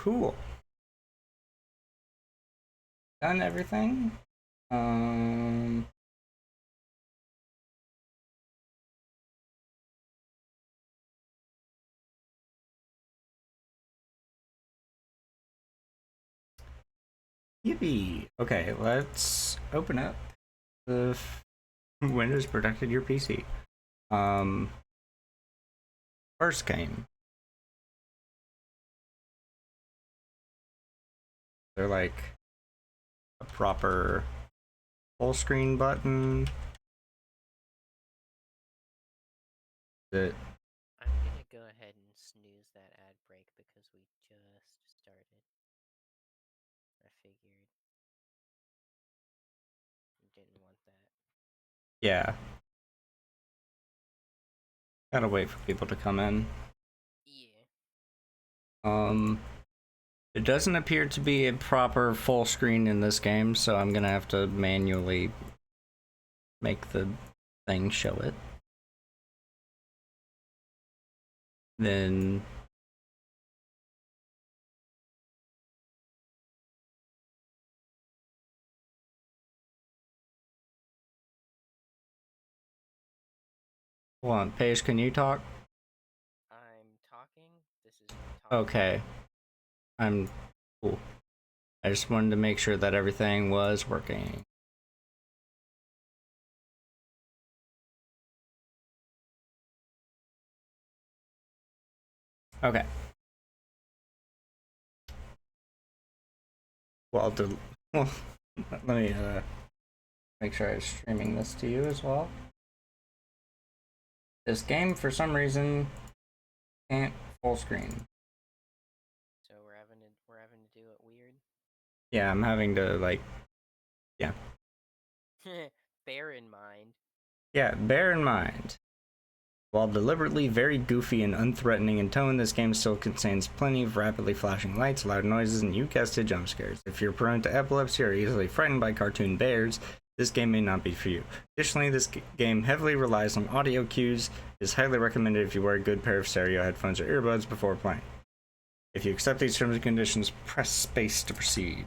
Cool. Done everything? Um... Yippee! Okay, let's open up the Windows protected your PC. First game. They're like a proper full screen button. That I'm gonna go ahead and snooze that ad break because we just started. I figured you didn't want that. yeah. Gotta wait for people to come in. Yeah. It doesn't appear to be a proper full screen in this game, so I'm gonna have to manually make the thing show it. Then hold on, Paige, can you talk? I'm talking. This is talking. Okay. I'm cool. I just wanted to make sure that everything was working. Okay. Well, well let me make sure I'm streaming this to you as well. This game, for some reason, can't full screen. So we're having to do it weird. Yeah, I'm having to like, yeah. Bear in mind. Yeah, bear in mind. While deliberately very goofy and unthreatening in tone, this game still contains plenty of rapidly flashing lights, loud noises, and you guessed it, jump scares. If you're prone to epilepsy or easily frightened by cartoon bears, this game may not be for you. Additionally, this game heavily relies on audio cues. It is highly recommended if you wear a good pair of stereo headphones or earbuds before playing. If you accept these terms and conditions, press space to proceed.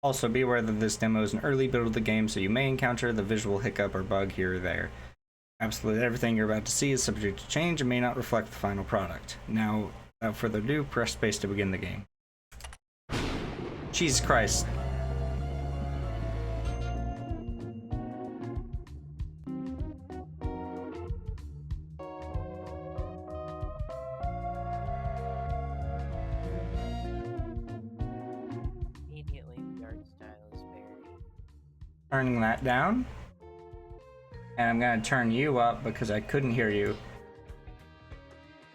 Also, be aware that this demo is an early build of the game, so you may encounter the visual hiccup or bug here or there. Absolutely everything you're about to see is subject to change and may not reflect the final product. Now, without further ado, press space to begin the game. Jesus Christ. Immediately, the art style is very. Turning that down. And I'm gonna turn you up because I couldn't hear you.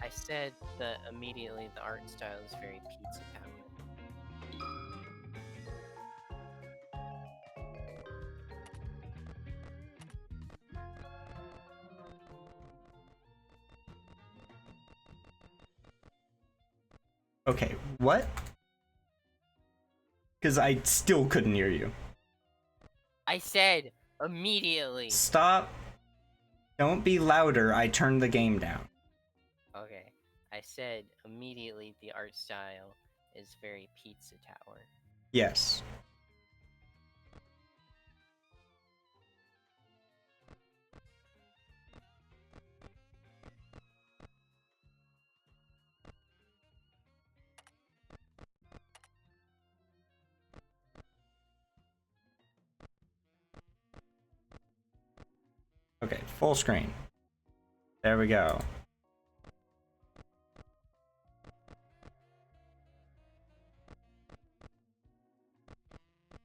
I said that immediately the art style is very Pizza Tower. Okay, what? Because I still couldn't hear you. I said immediately. Stop. Don't be louder. I turned the game down. Okay, I said immediately the art style is very Pizza Tower. Yes. Okay, full screen. There we go.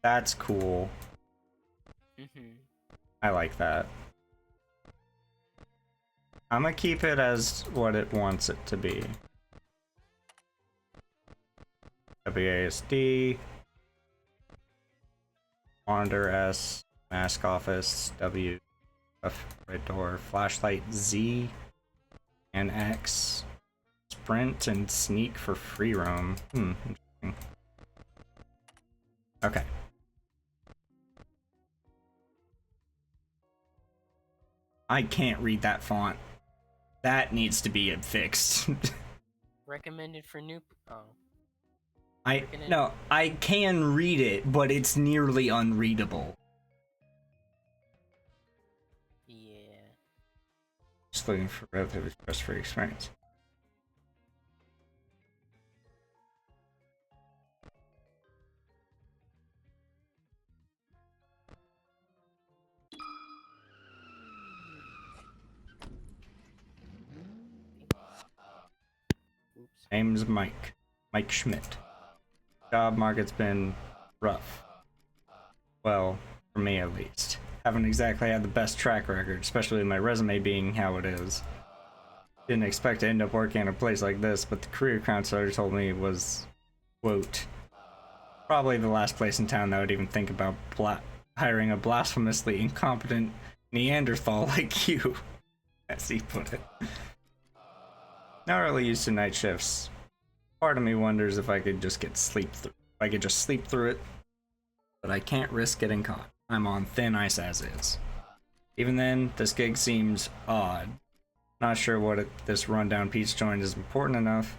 That's cool. I like that. I'm gonna keep it as what it wants it to be. WASD. Monitor S. Mask office. W. Red door. Flashlight Z. And X. Sprint and sneak for free roam. Interesting. Okay. I can't read that font. That needs to be fixed. Recommended for new. Oh. No, I can read it, but it's nearly unreadable. Yeah. Just looking for relatively stress-free experience. Oops. Name's Mike. Mike Schmidt. Job market's been rough. Well, for me at least. Haven't exactly had the best track record, especially with my resume being how it is. Didn't expect to end up working in a place like this, but the career counselor told me it was, quote, probably the last place in town that would even think about hiring a blasphemously incompetent Neanderthal like you, as he put it. Not really used to night shifts. Part of me wonders if I could just sleep through it, but I can't risk getting caught. I'm on thin ice as is. Even then, this gig seems odd. Not sure this rundown pizza joint is important enough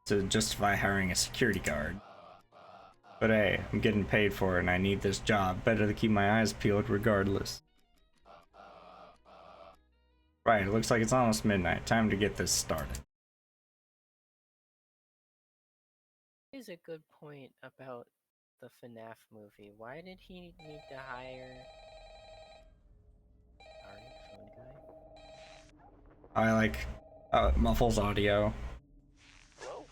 to justify hiring a security guard. But hey, I'm getting paid for it and I need this job. Better to keep my eyes peeled regardless. Right, it looks like it's almost midnight. Time to get this started. Is a good point about the FNAF movie. Why did he need to hire our phone guy? I like muffles audio. Hello?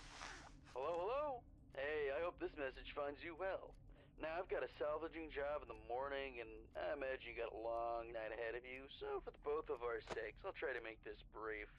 Hello, hello? Hey, I hope this message finds you well. Now, I've got a salvaging job in the morning, and I imagine you got a long night ahead of you, so for the both of our sakes, I'll try to make this brief.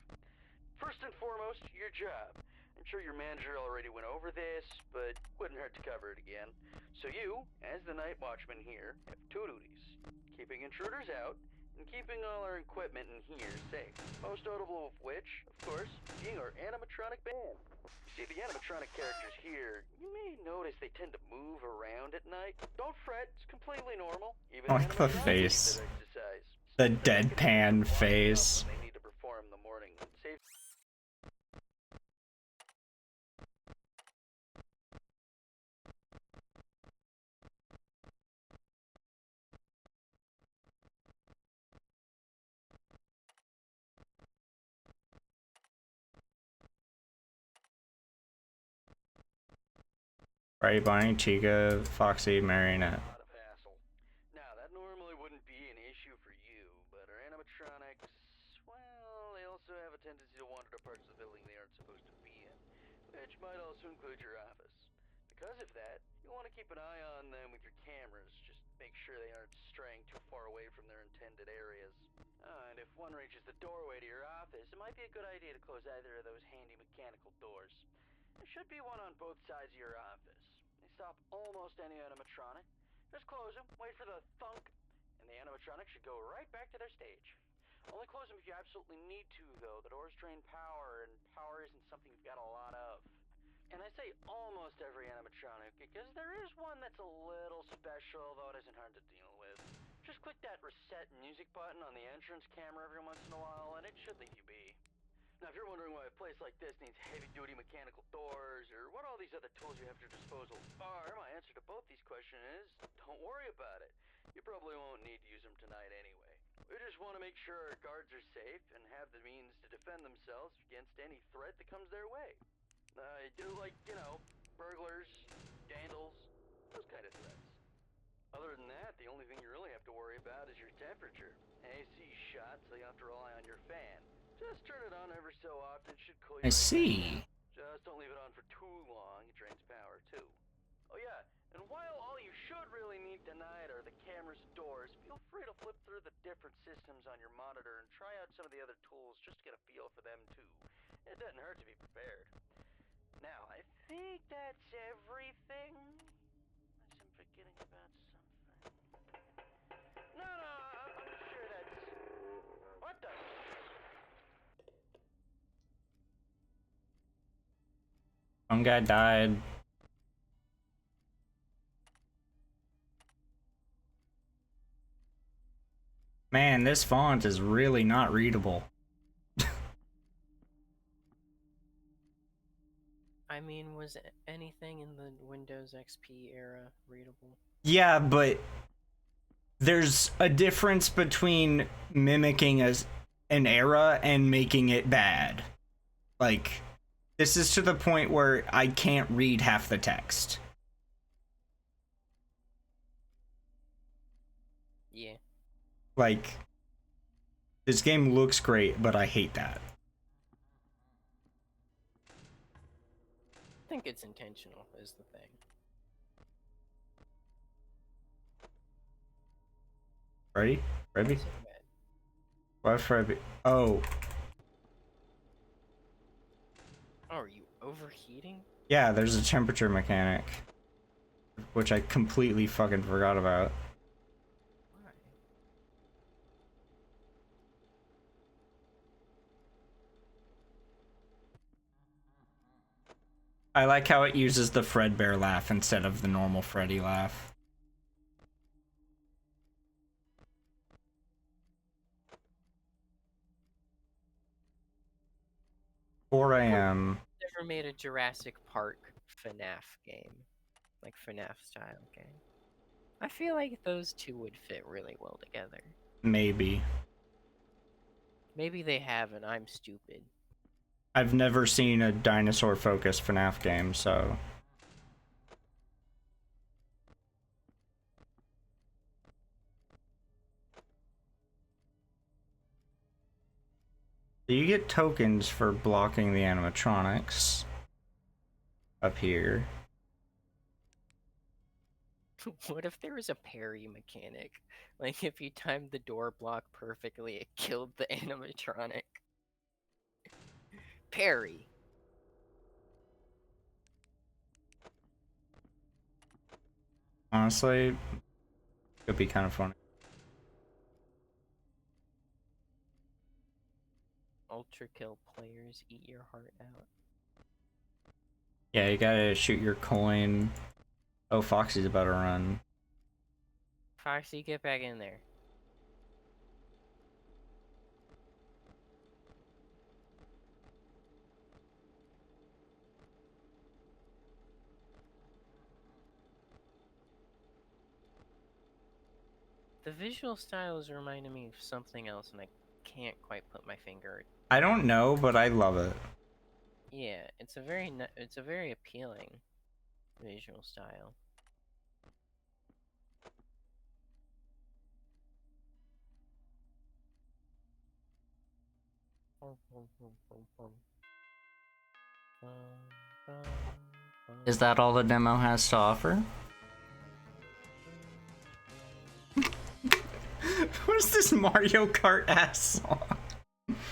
First and foremost, your job. I'm sure your manager already went over this, but wouldn't hurt to cover it again. So you, as the night watchman here, have two duties. Keeping intruders out, and keeping all our equipment in here safe. Most notable of which, of course, being our animatronic band. You see, the animatronic characters here, you may notice they tend to move around at night. Don't fret, it's completely normal. Even I like the animatronics face. need that exercise. The deadpan face. They need to perform in the morning. Save Friday Bunny, Chica, Foxy, Marionette. A lot of hassle. Now, that normally wouldn't be an issue for you, but our animatronics, well, they also have a tendency to wander to parts of the building they aren't supposed to be in, which might also include your office. Because of that, you'll want to keep an eye on them with your cameras. Just make sure they aren't straying too far away from their intended areas. And if one reaches the doorway to your office, it might be a good idea to close either of those handy mechanical doors. There should be one on both sides of your office. They stop almost any animatronic. Just close them, wait for the thunk, and the animatronic should go right back to their stage. Only close them if you absolutely need to, though. The doors drain power, and power isn't something you've got a lot of. And I say almost every animatronic because there is one that's a little special, though it isn't hard to deal with. Just click that reset music button on the entrance camera every once in a while, and it should leave you be. Now, if you're wondering why a place like this needs heavy-duty mechanical doors, or what all these other tools you have at your disposal are, my answer to both these questions is, don't worry about it. You probably won't need to use them tonight anyway. We just want to make sure our guards are safe and have the means to defend themselves against any threat that comes their way. I do like, burglars, vandals, those kind of threats. Other than that, the only thing you really have to worry about is your temperature. AC's shot, so you have to rely on your fan. Just turn it on every so often, should cool you I right see. down. Just don't leave it on for too long, it drains power too. Oh yeah, and while all you should really need tonight are the cameras and doors, feel free to flip through the different systems on your monitor and try out some of the other tools just to get a feel for them too. It doesn't hurt to be prepared. Now, I think that's everything. Unless I'm forgetting about something. No, I'm sure that's... What the... One guy died. Man, this font is really not readable. I mean, was anything in the Windows XP era readable? Yeah, but there's a difference between mimicking an era and making it bad. Like, this is to the point where I can't read half the text. Yeah. Like, this game looks great, but I hate that. I think it's intentional, is the thing. Ready? Ready? Not so bad. Why Freddy? Oh. Oh, are you overheating? Yeah, there's a temperature mechanic. Which I completely fucking forgot about. Why? I like how it uses the Fredbear laugh instead of the normal Freddy laugh. Four AM. Never made a Jurassic Park FNAF game. Like FNAF style game. I feel like those two would fit really well together. Maybe. Maybe they have and I'm stupid. I've never seen a dinosaur-focused FNAF game, so... You get tokens for blocking the animatronics. Up here. What if there was a parry mechanic? Like if you timed the door block perfectly, it killed the animatronic. Parry. Honestly, it'd be kind of funny. Ultra kill players, eat your heart out. Yeah, you gotta shoot your coin. Oh, Foxy's about to run. Foxy, get back in there. The visual style is reminding me of something else, and I can't quite put my finger. I don't know, but I love it. Yeah, it's a very appealing. visual style. Is that all the demo has to offer? What is this Mario Kart ass song?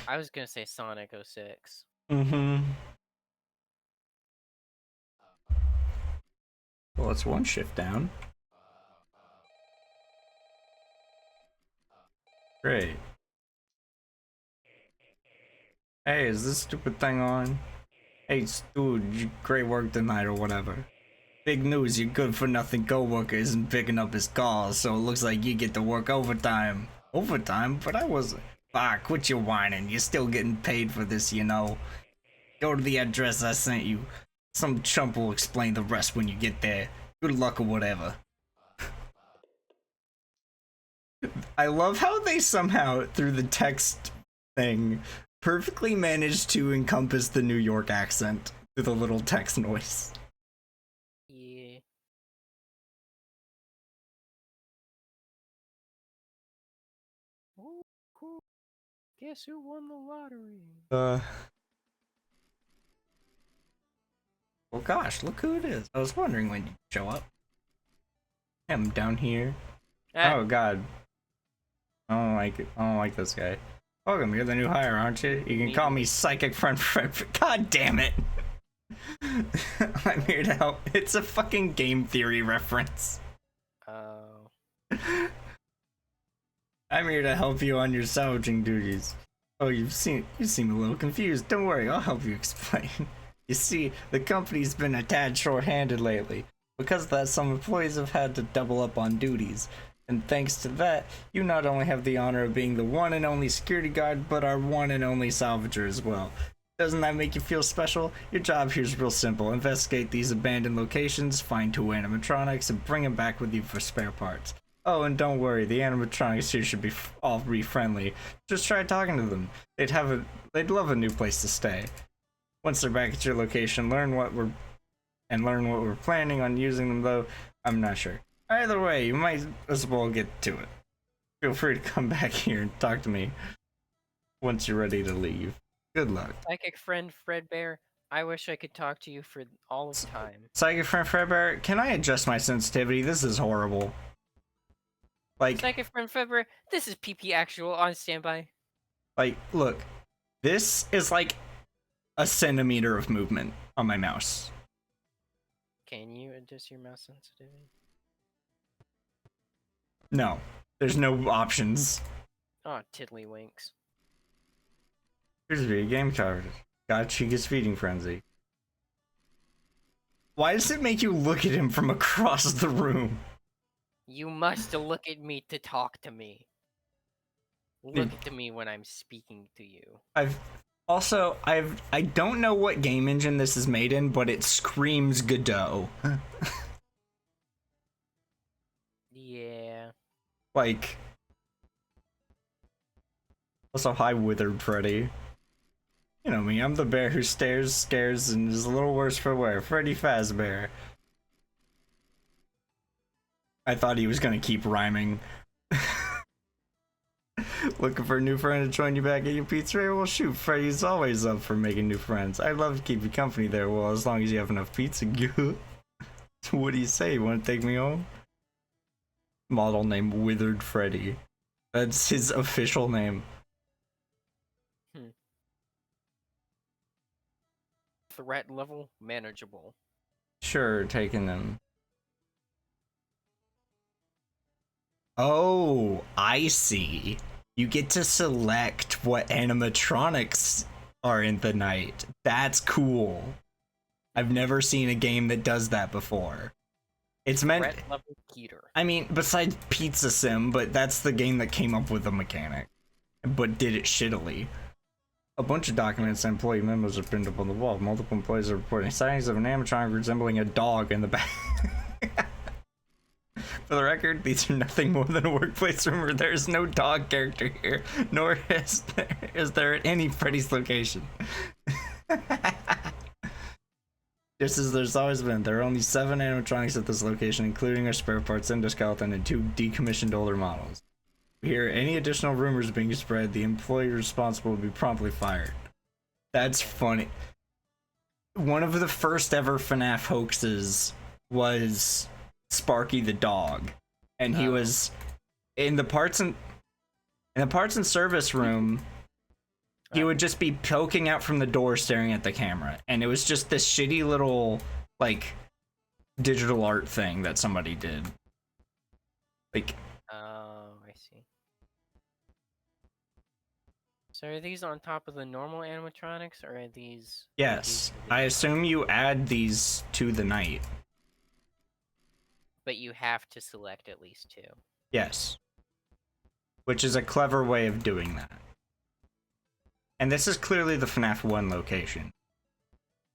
I was gonna say Sonic 06. Mm-hmm. Well, it's one shift down. Great. Hey, is this stupid thing on? Hey, dude, great work tonight or whatever. Big news, your good for nothing coworker isn't picking up his calls, so it looks like you get to work overtime. Overtime? But I wasn't. Ah, quit your whining. You're still getting paid for this, you know. Go to the address I sent you. Some chump will explain the rest when you get there. Good luck or whatever. I love how they somehow, through the text thing, perfectly managed to encompass the New York accent through the little text noise. Yeah. Oh, cool. Guess who won the lottery? Well, gosh, look who it is. I was wondering when you'd show up. Him down here. Ah, Oh, God. I don't like it. I don't like this guy. Welcome, you're the new hire, aren't you? You can call me Psychic Friend Fred. God damn it! I'm here to help. It's a fucking game theory reference. oh. I'm here to help you on your salvaging duties. Oh, you seem a little confused. Don't worry, I'll help you explain. You see, the company's been a tad short-handed lately. Because of that, some employees have had to double up on duties. And thanks to that, you not only have the honor of being the one and only security guard, but our one and only salvager as well. Doesn't that make you feel special? Your job here is real simple. Investigate these abandoned locations, find two animatronics, and bring them back with you for spare parts. Oh, and don't worry, the animatronics here should be all friendly. Just try talking to them. They'd love a new place to stay. Once they're back at your location, learn what we're planning on using them, though I'm not sure. Either way, you might as well get to it. Feel free to come back here and talk to me once you're ready to leave. Good luck. Psychic friend Fredbear, I wish I could talk to you for all of time. Psychic friend Fredbear, can I adjust my sensitivity? This is horrible. Like, Psychic friend Fredbear, this is PP Actual on standby. look, this is like a centimeter of movement on my mouse. Can you adjust your mouse sensitivity? No, there's no options. Oh, tiddlywinks. Here's a video game covered. God Chica's feeding frenzy. Why does it make you look at him from across the room? You must look at me to talk to me. Look at me when I'm speaking to you. I don't know what game engine this is made in, but it screams Godot. Yeah. Like, also, hi, Withered Freddy. You know me, I'm the bear who stares, scares, and is a little worse for wear. Freddy Fazbear. I thought he was gonna keep rhyming. Looking for a new friend to join you back at your pizzeria? Well, shoot, Freddy's always up for making new friends. I'd love to keep you company there, well, as long as you have enough pizza. What do you say? You want to take me home? Model name Withered Freddy. That's his official name. Threat level manageable. Sure, taking them. Oh, I see. You get to select what animatronics are in the night. That's cool. I've never seen a game that does that before. It's meant. Threat level Peter. I mean, besides Pizza Sim, but that's the game that came up with the mechanic, but did it shittily. A bunch of documents and employee memos are pinned up on the wall. Multiple employees are reporting sightings of an animatronic resembling a dog in the back. For the record, these are nothing more than a workplace rumor. There is no dog character here, nor is there at any Freddy's location. Just as there's always been, there are only 7 animatronics at this location, including our spare parts endoskeleton and 2 decommissioned older models. If we hear any additional rumors being spread, the employee responsible will be promptly fired. That's funny. One of the first ever FNAF hoaxes was Sparky the dog, and he was in the parts and service room. He would just be poking out from the door staring at the camera, and it was just this shitty little like digital art thing that somebody did. Like, oh, I see. So are these on top of the normal animatronics, or are these? yes, I assume you add these to the night. But you have to select at least 2. Yes, which is a clever way of doing that. And this is clearly the FNAF 1 location.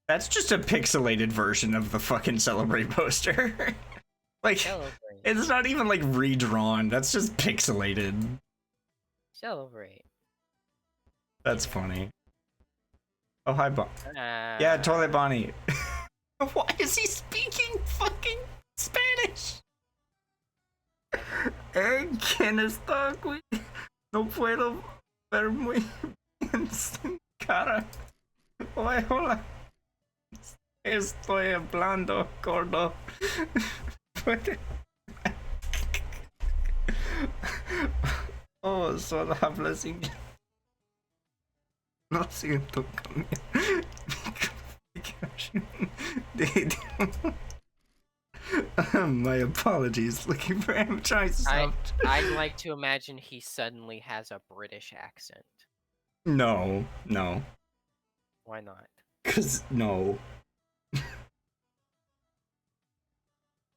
That's just a pixelated version of the fucking Celebrate poster. Like, Celebrate. it's not even like redrawn. That's just pixelated. Celebrate. That's funny. Oh, hi, Bon. Yeah, Toilet Bonnie. Why is he speaking fucking Spanish? ¿Quién está aquí? No puedo ver muy bien su cara. Hola. Estoy hablando, gordo. Oh, solo hablas inglés. Lo siento, my apologies. Looking for animatronics. I'd like to imagine he suddenly has a British accent. No. Why not? 'Cause no.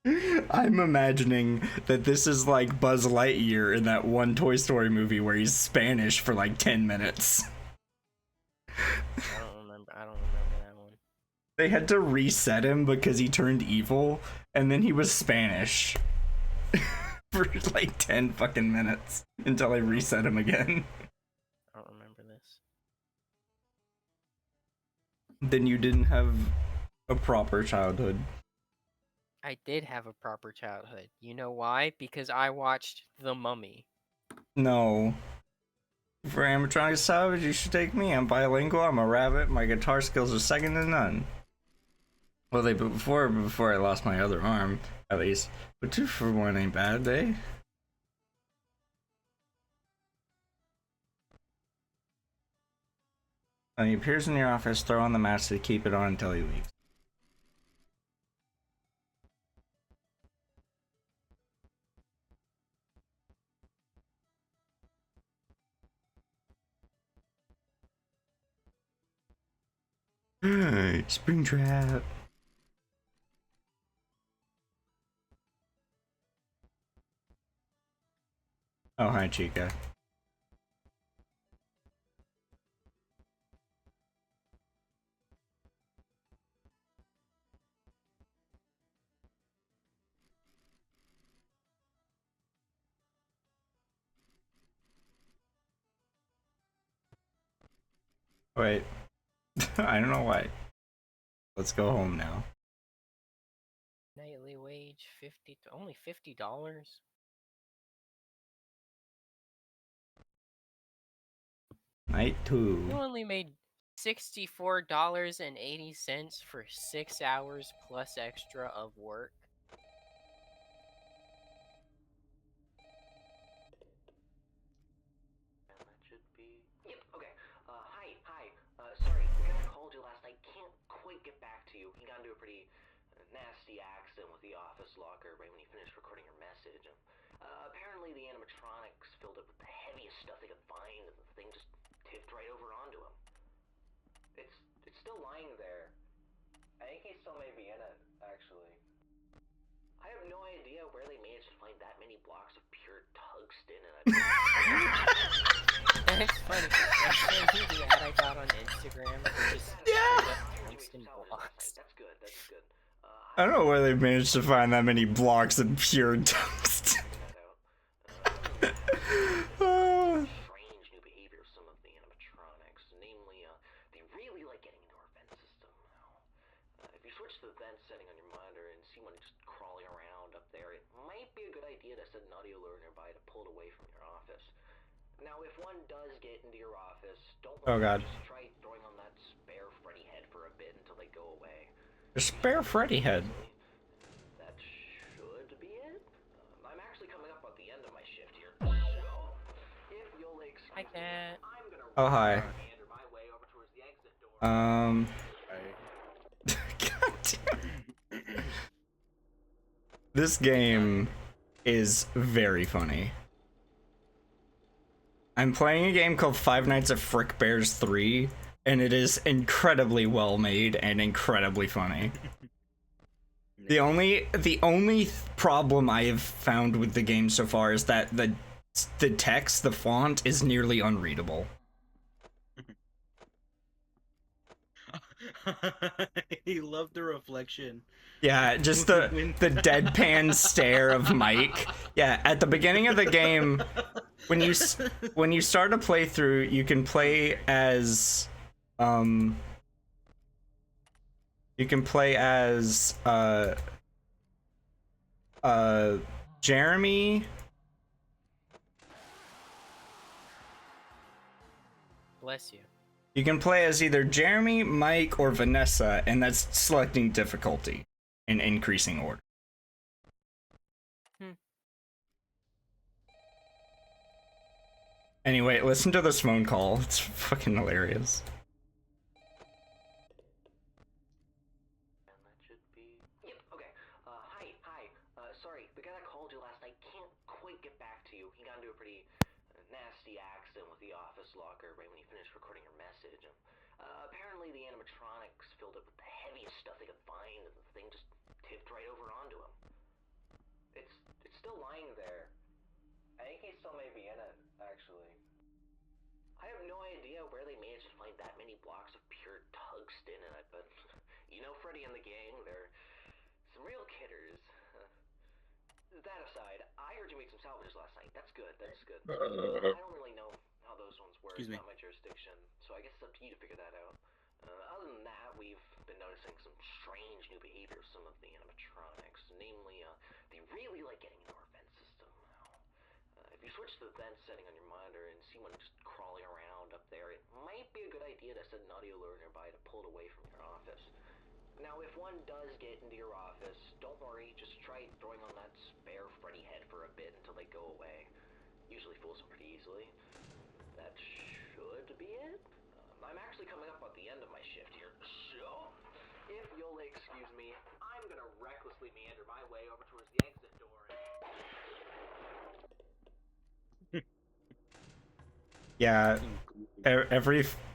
I'm imagining that this is like Buzz Lightyear in that one Toy Story movie where he's Spanish for like 10 minutes. I don't remember that one. They had to reset him because he turned evil, and then he was Spanish for like 10 fucking minutes until I reset him again. I don't remember this. Then you didn't have a proper childhood. I did have a proper childhood. You know why? Because I watched The Mummy. No. For animatronic salvage, you should take me. I'm bilingual, I'm a rabbit, my guitar skills are second to none. Well, before I lost my other arm, at least. But 2 for 1 ain't bad, eh? When he appears in your office, throw on the mask to keep it on until he leaves. Springtrap. Oh, hi, Chica. Wait. I don't know why. Let's go home now. Nightly wage only $50. Night 2. You only made $64.80 for 6 hours plus extra of work. That should be. Yep. Okay. Hi. Sorry. The guy called you last night. Can't quite get back to you. He got into a pretty nasty accident with the office locker right when he finished recording your message. Apparently the animatronics filled it with the heaviest stuff they could find, and the thing just tipped right over onto him. It's still lying there. I think he still may be in it, actually. I have no idea where they managed to find that many blocks of pure tungsten in it. That's funny. That's the ad I got on Instagram. Just straight up tungsten blocks. That's good. I don't know where they managed to find that many blocks of pure tungsten. Strange new behavior of some of the animatronics. Namely, they really like getting into our vent system. If you switch there, it might be a good idea to set an audio lure nearby to pull it away from your office. Now, if one does get into your office, don't Oh, worry, God. just try throwing on that spare Freddy head for a bit until they go away. The spare Freddy head. That should be it. I'm actually coming up at the end of my shift here, so if you'll excuse Hi, me, Cat. I'm gonna Oh, hi. meander my way over towards the exit door. God damn. This game is very funny. I'm playing a game called Five Nights at Frickbears 3, and it is incredibly well made and incredibly funny. The only problem I have found with the game so far is that the text, the font, is nearly unreadable. He loved the reflection. Yeah, just the deadpan stare of Mike. Yeah, at the beginning of the game, when you start a playthrough, you can play as Jeremy. Bless you. You can play as either Jeremy, Mike, or Vanessa, and that's selecting difficulty in increasing order. Anyway, listen to this phone call. It's fucking hilarious. And that should be... Yep, okay. Hi. Sorry, the guy that called you last night can't quite get back to you. He got into a pretty nasty accident with the office locker right when he finished recording your message. Apparently the animatronics filled it with the heaviest stuff they could find, and the thing just tipped right over onto him. It's still lying there. I think he still may be in it, actually. I have no idea where they managed to find that many blocks of pure tungsten in it, but you know Freddy and the gang, they're some real kidders. That aside, I heard you make some salvages last night. That's good. I don't really know how those ones work. Excuse me. It's not my jurisdiction, so I guess it's up to you to figure that out. Other than that, we've been noticing some strange new behavior of some of the animatronics. Namely, they really like getting into our vent system. If you switch the vent setting on your monitor and see one just crawling around up there, it might be a good idea to set an audio lure nearby to pull it away from your office. Now, if one does get into your office, don't worry, just try throwing on that spare Freddy head for a bit until they go away. Usually fools them pretty easily. That should be it. I'm actually coming up at the end of my shift here, so if you'll excuse me, I'm gonna recklessly meander my way over towards the exit door. Yeah,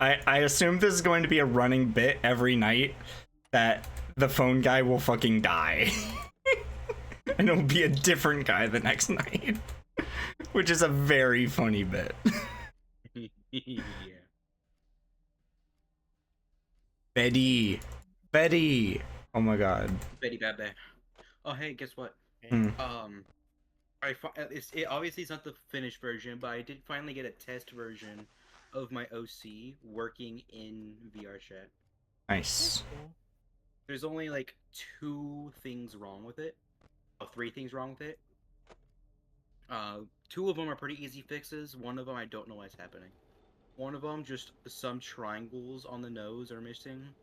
I assume this is going to be a running bit every night that the phone guy will fucking die. And it'll be a different guy the next night. Which is a very funny bit. Yeah. Betty. Oh my god. Betty Bad Bad. Oh hey, guess what? Hmm. Obviously it's not the finished version, but I did finally get a test version of my OC working in VR chat. Nice. There's only like 2 things wrong with it. Oh, 3 things wrong with it. 2 of them are pretty easy fixes. One of them I don't know what's happening. One of them, just some triangles on the nose are missing.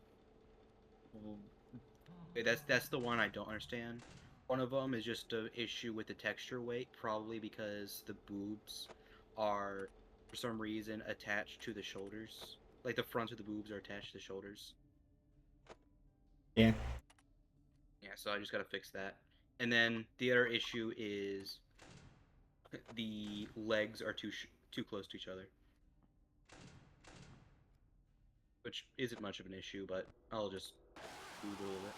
That's the one I don't understand. One of them is just an issue with the texture weight, probably because the boobs are, for some reason, attached to the shoulders. Like the front of the boobs are attached to the shoulders. Yeah. Yeah, so I just gotta fix that. And then the other issue is the legs are too close to each other. Which isn't much of an issue, but I'll just move a little bit.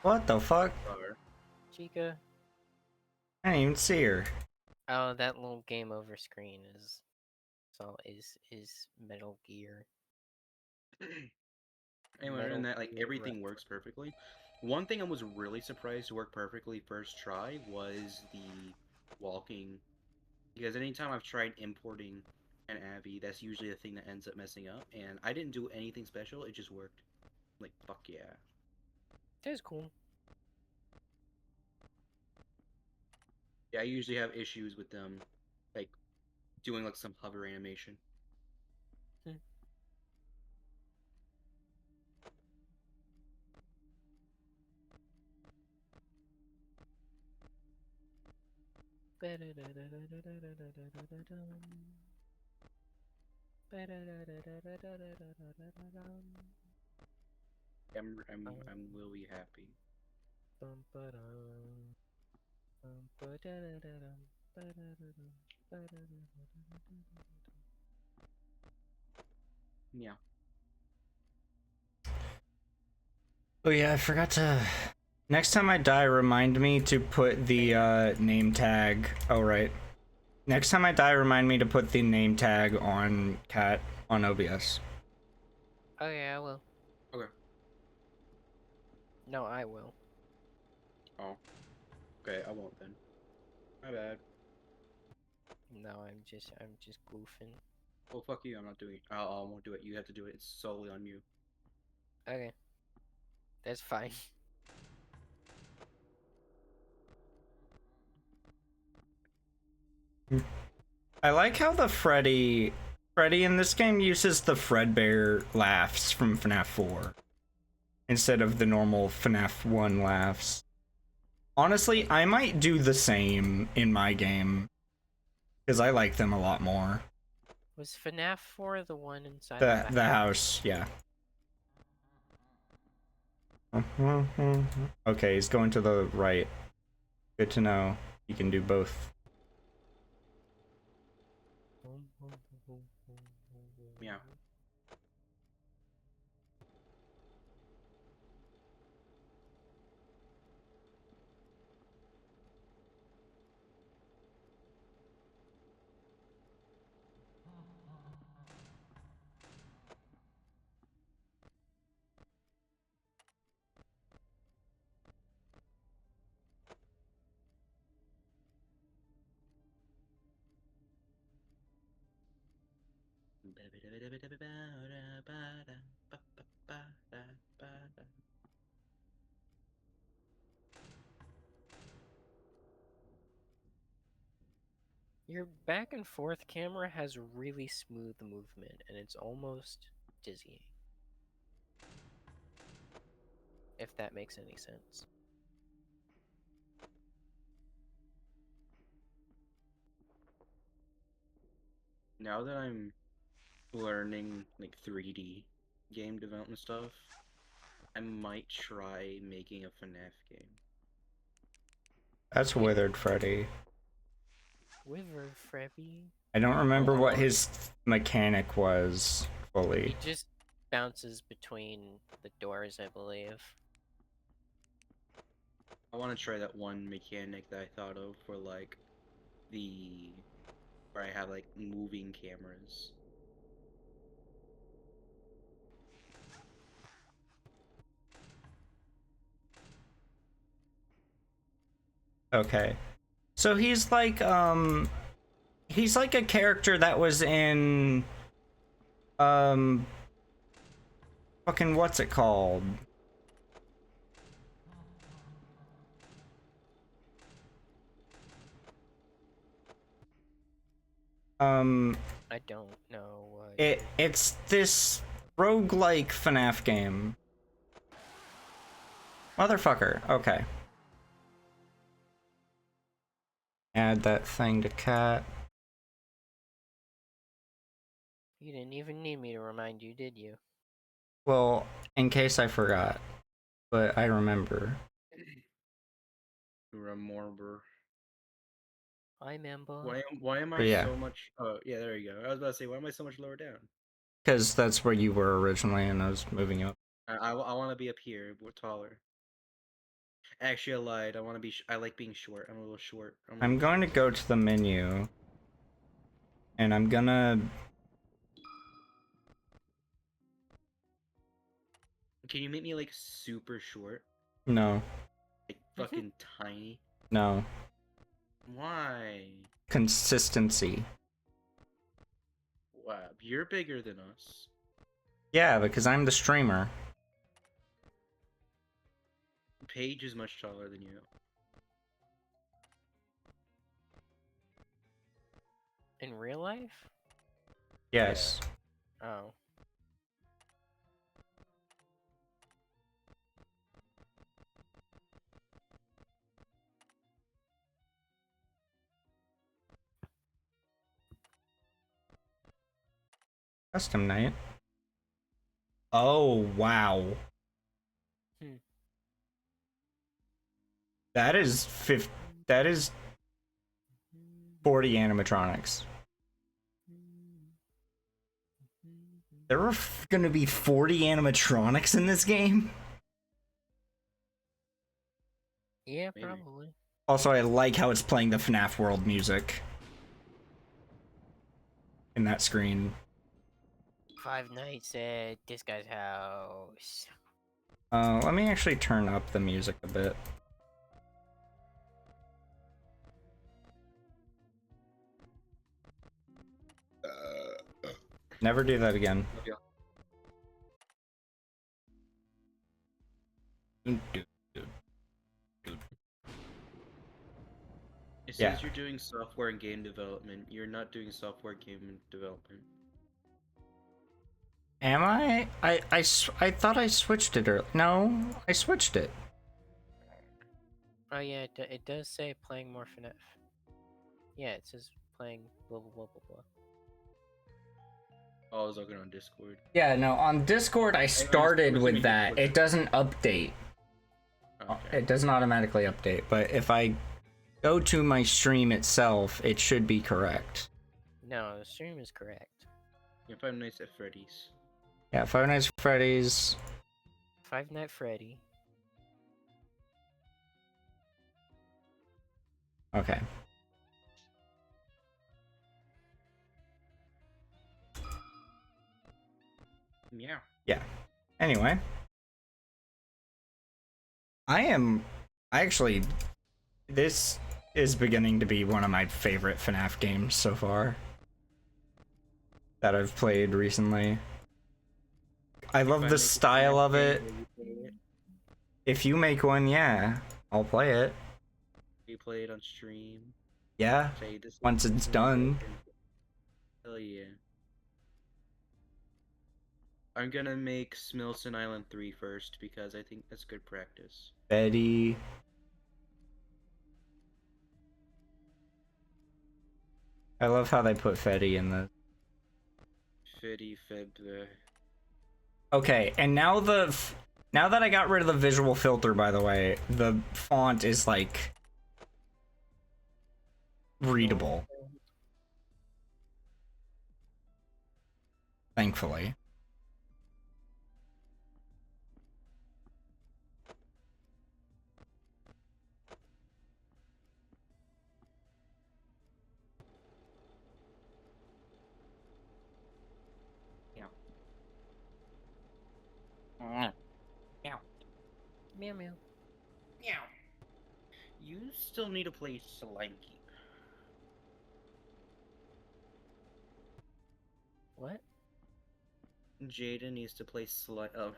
What the fuck? Chica. I didn't even see her. Oh, that little game over screen is Metal Gear. Anyway, Metal and that like Gear everything works perfectly. One thing I was really surprised to work perfectly first try was the walking, because anytime I've tried importing an Abby, that's usually the thing that ends up messing up. And I didn't do anything special; it just worked. Like fuck yeah. That was cool. Yeah, I usually have issues with them, like doing like some hover animation. I'm really happy. Yeah. Oh yeah, I forgot to. Next time I die, remind me to put the name tag. Oh right. Next time I die, remind me to put the name tag on Cat on OBS. Oh yeah, I will. Okay. No, I will. Oh. Okay, I won't then. My bad. No, I'm just goofing. Well, fuck you. I'm not doing it. I won't do it. You have to do it. It's solely on you. Okay, that's fine. I like how the Freddy in this game uses the Fredbear laughs from FNAF 4 instead of the normal FNAF 1 laughs. Honestly, I might do the same in my game because I like them a lot more. Was FNAF 4 the one inside The of the house, yeah. Okay, he's going to the right. Good to know. He can do both. Yeah. Your back and forth camera has really smooth movement, and it's almost dizzying. If that makes any sense. Now that I'm learning like 3D game development stuff, I might try making a FNAF game. That's Withered Freddy. Withered Freddy. I don't remember I what want- his mechanic was fully. He just bounces between the doors, I believe. I want to try that one mechanic that I thought of for like the where I have like moving cameras. Okay. So he's like a character that was in fucking what's it called? I don't know what. It's this roguelike FNAF game. Motherfucker. Okay. Add that thing to Cat. You didn't even need me to remind you, did you? Well, in case I forgot, but I remember. Remember. I remember. Why am I Yeah. so much? Oh yeah, there you go. I was about to say, why am I so much lower down? Because that's where you were originally, and I was moving up. I want to be up here, but taller. Actually, I lied. I want to be. I like being short. I'm a little short. I'm going to go to the menu, and I'm gonna. Can you make me like super short? No, Like fucking tiny? no. Why? Consistency. Wow, you're bigger than us. Yeah, because I'm the streamer. Paige is much taller than you. In real life? Yes. Oh. Custom night. Oh, wow. Hmm. That is 40 animatronics. There are gonna be 40 animatronics in this game? Yeah, Maybe. probably. Also, I like how it's playing the FNAF world music in that screen. Five Nights at this guy's house. Let me actually turn up the music a bit. Never do that again. It Yeah. says you're doing software and game development. You're not doing software game development. Am I? I thought I switched it earlier. No, I switched it. Oh yeah, it does say playing more FNAF. Yeah, it says playing blah blah blah blah blah. Oh, I was looking on Discord. Yeah, no, on Discord I started with that. It doesn't update. Okay. It doesn't automatically update, but if I go to my stream itself, it should be correct. No, the stream is correct. Yeah, Five Nights at Freddy's. Yeah, Five Nights at Freddy's. Five Night Freddy. Okay. Yeah. Yeah. Anyway. I actually, this is beginning to be one of my favorite FNAF games so far that I've played recently. I love the style of it. If you make one, yeah, I'll play it. You play it on stream. Yeah, Say this once it's done. Hell yeah. I'm gonna make Smilson Island 3 first because I think that's good practice. Betty. I love how they put Fetty in the. Fetty Feb. Okay, and now now that I got rid of the visual filter, by the way, the font is like readable. Thankfully. Meow meow. Meow. You still need to play Slime Keep. What? Jaden needs to play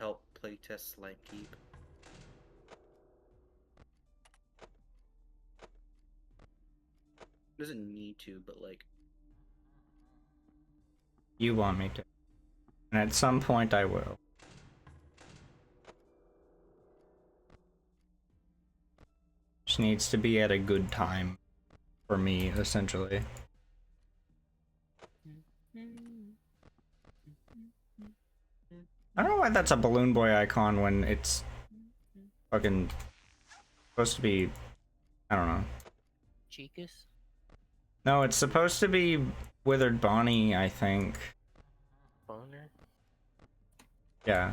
help playtest Slime Keep. Doesn't need to, but like. You want me to. And at some point I will. Just needs to be at a good time for me, essentially. I don't know why that's a Balloon Boy icon when it's fucking supposed to be, I don't know. Chicas? No, it's supposed to be Withered Bonnie, I think. Boner? Yeah.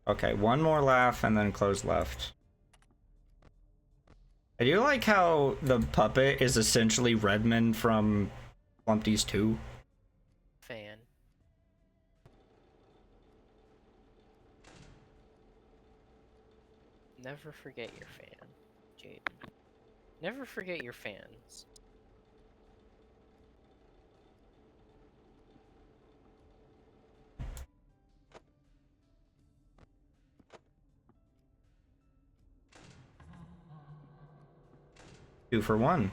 Okay, one more laugh and then close left. I do like how the puppet is essentially Redmond from Plumpty's 2. Fan. Never forget your fan, Jaden. Never forget your fans. Two for one.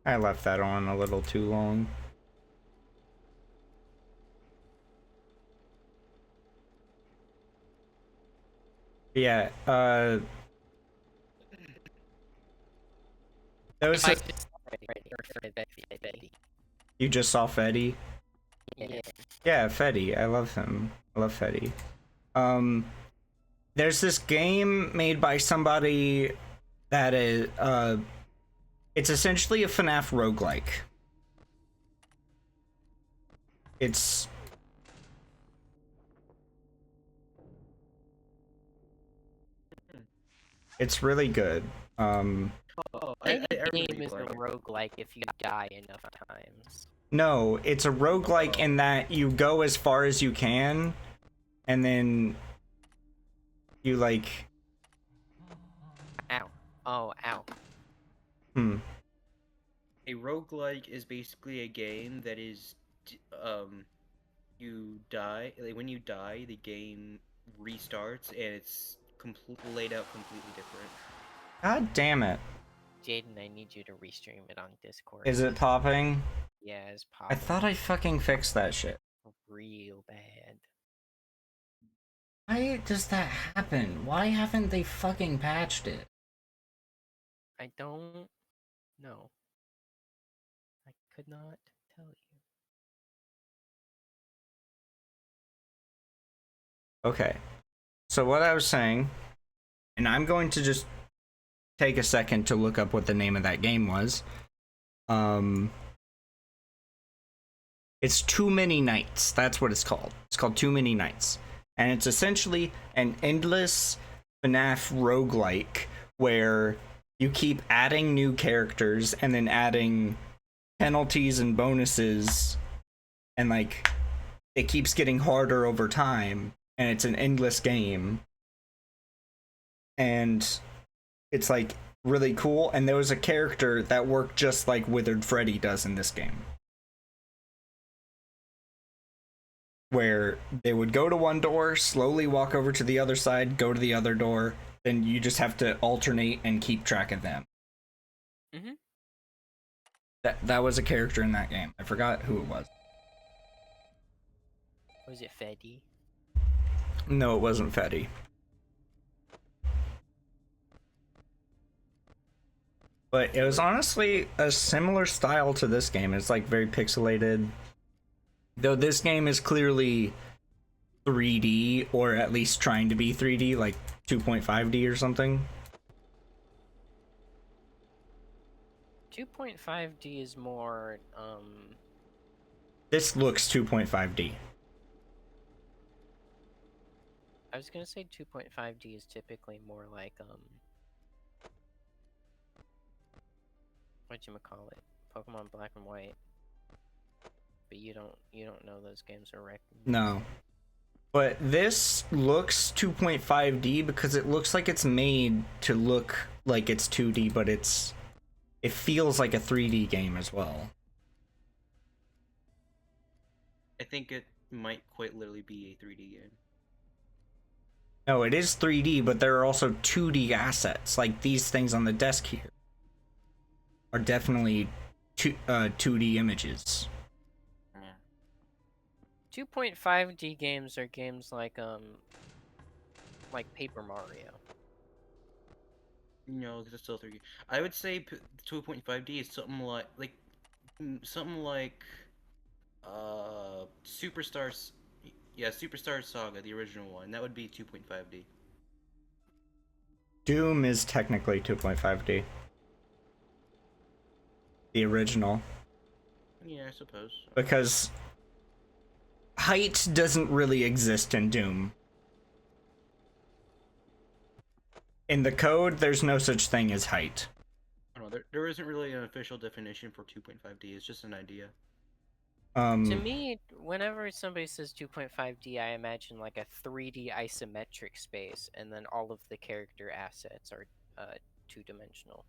I left that on a little too long. Yeah, those I are, just you just saw Fetty? yeah. Yeah, Fetty. I love him. I love Fetty. There's this game made by somebody that is, it's essentially a FNAF roguelike. It's really good. Oh, Any I game really is a like it. roguelike if you die enough times. No, it's a roguelike Oh. in that you go as far as you can, and then you like, Ow. Oh, ow. A roguelike is basically a game that is, you die. Like, when you die, the game restarts and it's laid out completely different. God damn it. Jaden, I need you to restream it on Discord. Is it popping? Yeah, it's I popping thought I fucking fixed that shit. real bad. Why does that happen? Why haven't they fucking patched it? I don't know. I could not tell you. Okay. So what I was saying, and I'm going to just take a second to look up what the name of that game was. It's Too Many Nights. That's what it's called. It's called Too Many Nights. And it's essentially an endless FNAF roguelike where you keep adding new characters and then adding penalties and bonuses, and like it keeps getting harder over time, and it's an endless game. And it's like really cool, and there was a character that worked just like Withered Freddy does in this game, where they would go to one door, slowly walk over to the other side, go to the other door, then you just have to alternate and keep track of them. Mhm. That was a character in that game. I forgot who it was. Was it Fetty? No, it wasn't Fetty. But it was honestly a similar style to this game. It's like very pixelated. Though this game is clearly 3D, or at least trying to be 3D, like 2.5D or something. 2.5D is more, This looks 2.5D. I was gonna say 2.5D is typically more like, whatchamacallit, Pokemon Black and White. But you don't know those games are recognized. No. But this looks 2.5D because it looks like it's made to look like it's 2D, but it feels like a 3D game as well. I think it might quite literally be a 3D game. No, it is 3D, but there are also 2D assets. Like these things on the desk here are definitely 2D images. 2.5D games are games like Paper Mario. No, because it's still 3D. I would say 2.5D is something like Superstars. Yeah, Superstar Saga, the original one. That would be 2.5D. Doom is technically 2.5D. The original. Yeah, I suppose. Because height doesn't really exist in Doom. In the code, there's no such thing as height. I don't know, there isn't really an official definition for 2.5D. It's just an idea. To me, whenever somebody says 2.5D, I imagine like a 3D isometric space, and then all of the character assets are two-dimensional.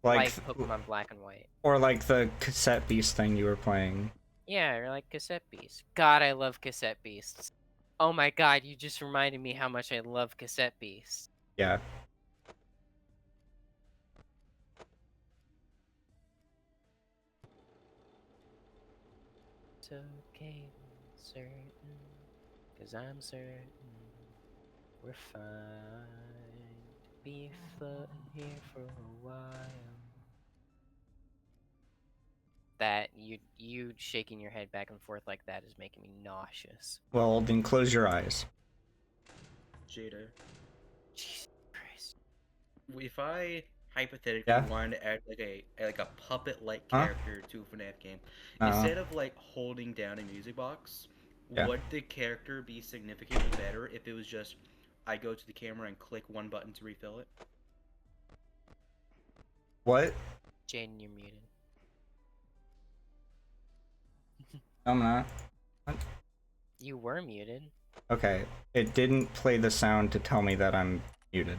Like Pokemon Black and White. Or like the cassette beast thing you were playing. Yeah, or like cassette beasts. God, I love cassette beasts. Oh my god, you just reminded me how much I love cassette beasts. Yeah. okay, certain, cause I'm certain we're fine to be floating here for a while. That you shaking your head back and forth like that is making me nauseous. Well, then close your eyes. Jada, Jesus Christ. if I hypothetically Yeah? wanted to add like a puppet-like Huh? character to a FNAF game, Uh, instead of like holding down a music box, Yeah. would the character be significantly better if it was just I go to the camera and click one button to refill it? What? Jaden, you're muted. No, I'm not. You were muted. Okay. It didn't play the sound to tell me that I'm muted.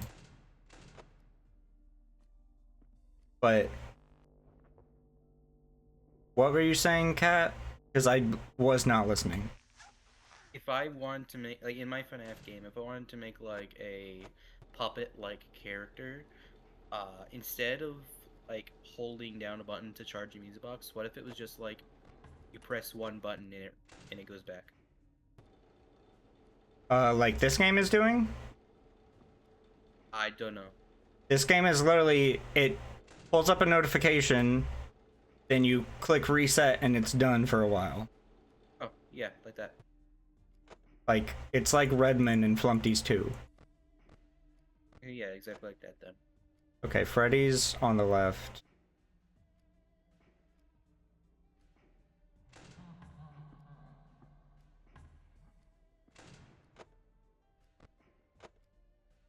But what were you saying, Kat? Because I was not listening. If I want to make like in my FNAF game, if I wanted to make like a puppet-like character, instead of like holding down a button to charge a music box, what if it was just like you press one button and it goes back? Like this game is doing? I don't know. This game is literally, it pulls up a notification, then you click reset and it's done for a while. Oh, yeah, like that. Like, it's like Redmond and Flumpty's 2. Yeah, exactly like that then. Okay, Freddy's on the left.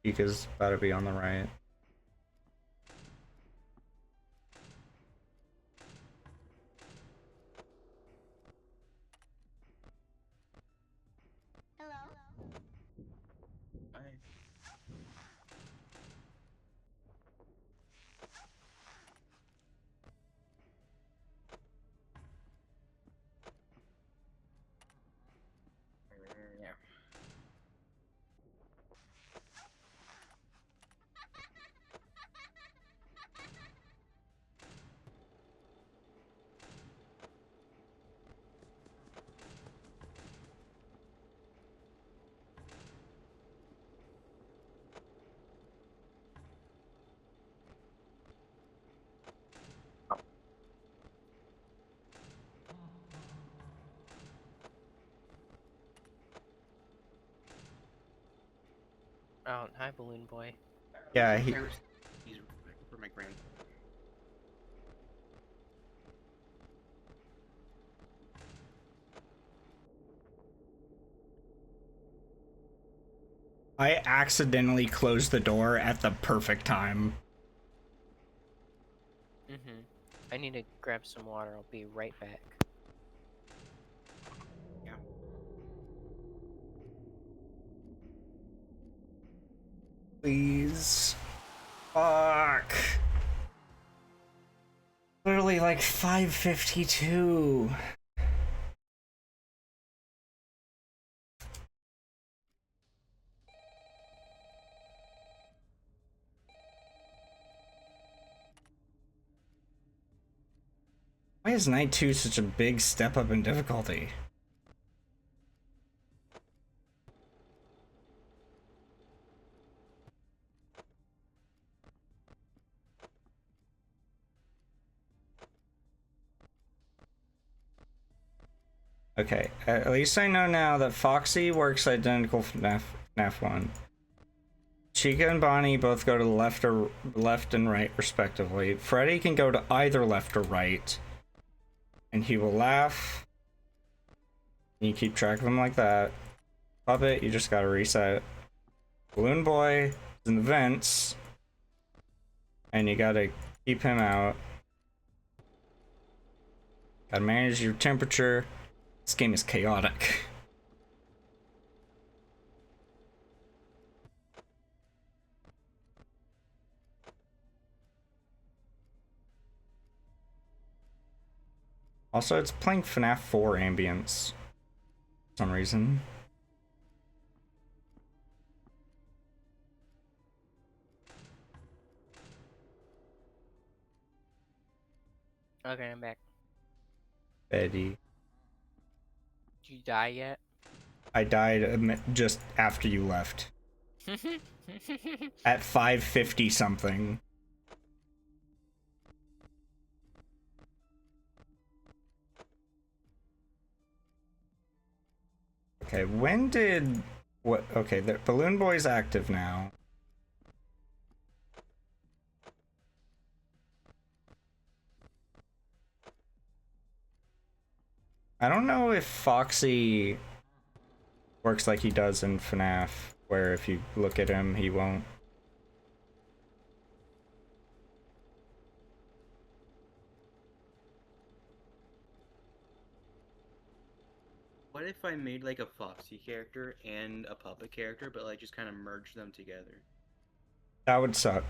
Chica's about to be on the right. I... Yeah. Oh, hi, Balloon Boy. Yeah, He's for my grand. I accidentally closed the door at the perfect time. Mm-hmm. I need to grab some water. I'll be right back. Yeah. Please. Fuck. Literally like 5:52. Why is night 2 such a big step up in difficulty? Okay, at least I know now that Foxy works identical for FNAF 1. Chica and Bonnie both go to the left and right respectively. Freddy can go to either left or right. And he will laugh. You keep track of him like that. Puppet, you just gotta reset. Balloon Boy is in the vents. And you gotta keep him out. Gotta manage your temperature. This game is chaotic. Also, it's playing FNAF 4 ambience. For some reason. Okay, I'm back. Betty. you die yet? I died just after you left. At 5:50 something. Okay, when did... What? Okay, the Balloon Boy's active now. I don't know if Foxy works like he does in FNAF, where if you look at him, he won't. What if I made like a Foxy character and a puppet character, but like just kind of merged them together? That would suck.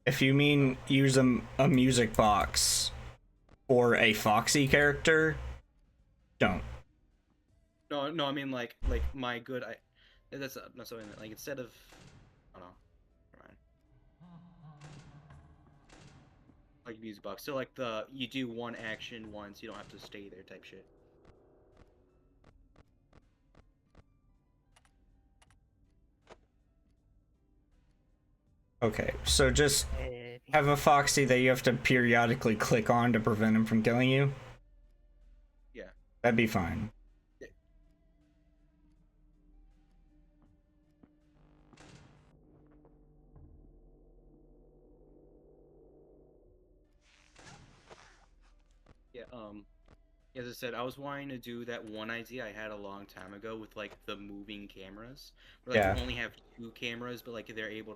If you mean use a music box or a Foxy character, don't. No, I mean like my good. That's not something that, like, instead of, I don't know, never mind. Like music box. So like you do one action once, you don't have to stay there type shit. Okay, so just have a Foxy that you have to periodically click on to prevent him from killing you. Yeah. That'd be fine. Yeah, as I said, I was wanting to do that one idea I had a long time ago with like the moving cameras, where like Yeah. you only have two cameras, but like you're able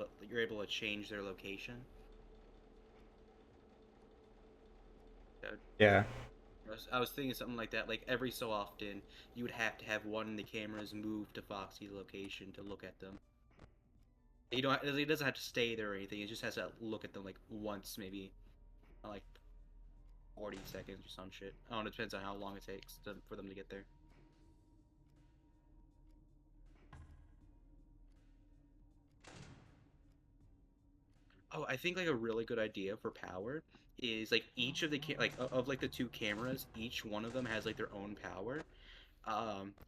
to change their location. Yeah. I was thinking something like that. Like every so often, you would have to have one of the cameras move to Foxy's location to look at them. You don't. It doesn't have to stay there or anything. It just has to look at them like once, maybe, like 40 seconds or some shit. I don't know. It depends on how long it takes for them to get there. Oh, I think like a really good idea for power is like each of the like the two cameras, each one of them has like their own power.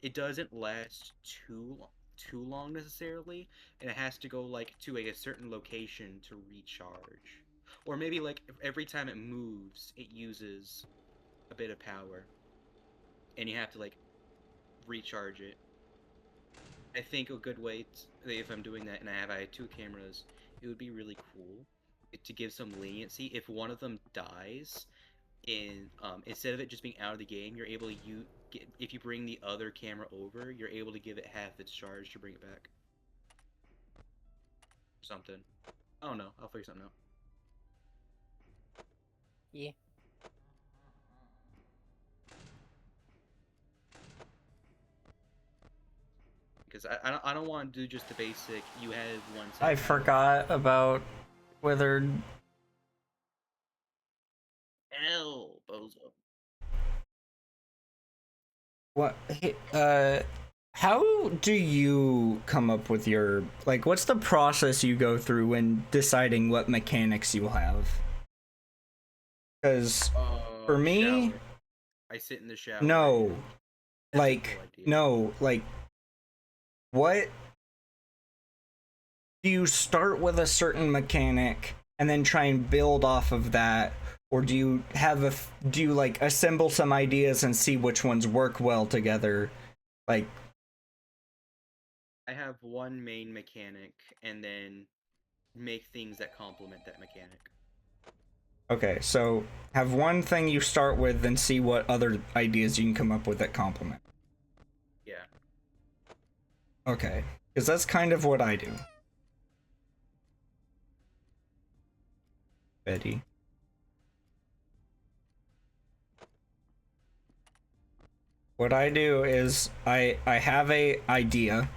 It doesn't last too long necessarily, and it has to go like to like a certain location to recharge, or maybe like every time it moves, it uses a bit of power, and you have to like recharge it. I think a good way if I'm doing that and I had two cameras, it would be really cool to give some leniency. If one of them dies, instead of it just being out of the game, you're able to if you bring the other camera over, you're able to give it half its charge to bring it back. Something. I don't know. I'll figure something out. Yeah. Because I don't want to do just the basic. You had one. I forgot about Withered. L bozo. What? How do you come up with your, like, what's the process you go through when deciding what mechanics you have? Because for me, Shower. I sit in the shower. no, That's like, a cool idea. no, like, what? Do you start with a certain mechanic and then try and build off of that? Or do you like assemble some ideas and see which ones work well together? Like, I have one main mechanic and then make things that complement that mechanic. okay, so have one thing you start with, then see what other ideas you can come up with that complement. Yeah. Okay, because that's kind of what I do. Betty. What I do is I have a idea,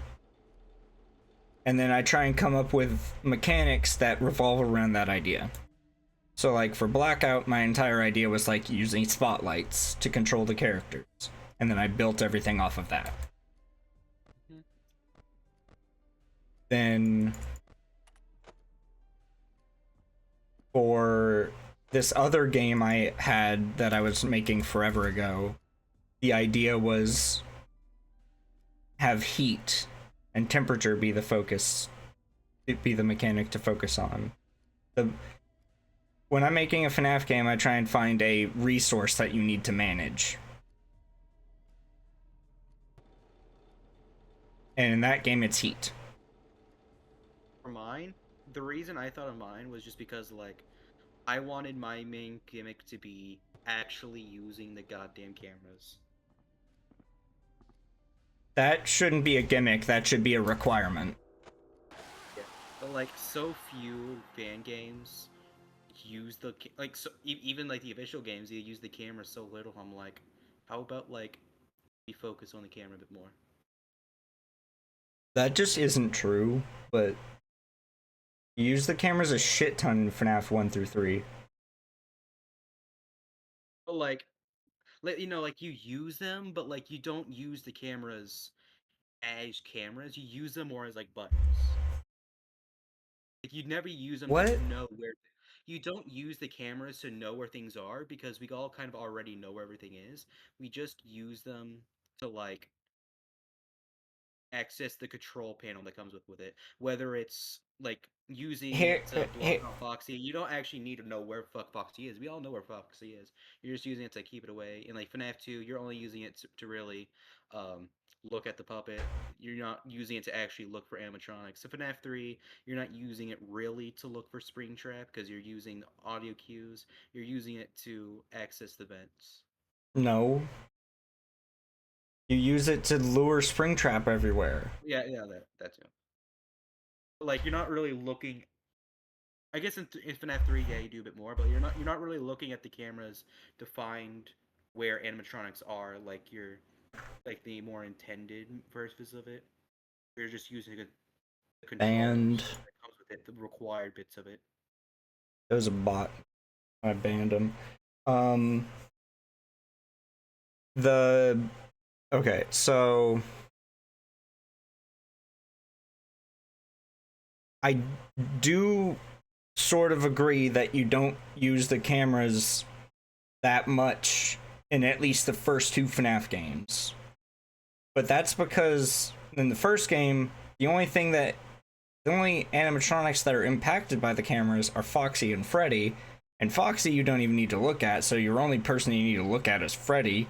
and then I try and come up with mechanics that revolve around that idea. So like for Blackout, my entire idea was like using spotlights to control the characters, and then I built everything off of that. Mm-hmm. Then for this other game I had that I was making forever ago, the idea was have heat and temperature be the focus, be the mechanic to focus on. When I'm making a FNAF game, I try and find a resource that you need to manage. And in that game, it's heat. For mine, the reason I thought of mine was just because, like, I wanted my main gimmick to be actually using the goddamn cameras. That shouldn't be a gimmick, that should be a requirement. Yeah. But, like, so few fan games use the, like, so, even, like, the official games, they use the camera so little, I'm like, how about, like, we focus on the camera a bit more? That just isn't true, but you use the cameras a shit ton in FNAF 1 through 3. But, like, you know, like, you use them, but, like, you don't use the cameras as cameras, you use them more as, like, buttons. Like, you'd never use them What? to know where... You don't use the cameras to know where things are, because we all kind of already know where everything is. We just use them to, like, access the control panel that comes with it. Whether it's, like, using Here, it to block here, out Foxy, you don't actually need to know where fuck Foxy is. We all know where Foxy is. You're just using it to keep it away. In, like, FNAF 2, you're only using it to really look at the puppet. You're not using it to actually look for animatronics. So FNAF 3, you're not using it really to look for Springtrap, because you're using audio cues. You're using it to access the vents. no. You use it to lure Springtrap everywhere. Yeah, that too. Like, you're not really looking... I guess in FNAF 3, yeah, you do a bit more, but you're not really looking at the cameras to find where animatronics are, like like the more intended versions of it. You're just using the controls And that comes with it, the required bits of it. it was a bot. I banned him. The okay, so I do sort of agree that you don't use the cameras that much in at least the first two FNAF games. But that's because in the first game, the only animatronics that are impacted by the cameras are Foxy and Freddy. And Foxy you don't even need to look at, so your only person you need to look at is Freddy.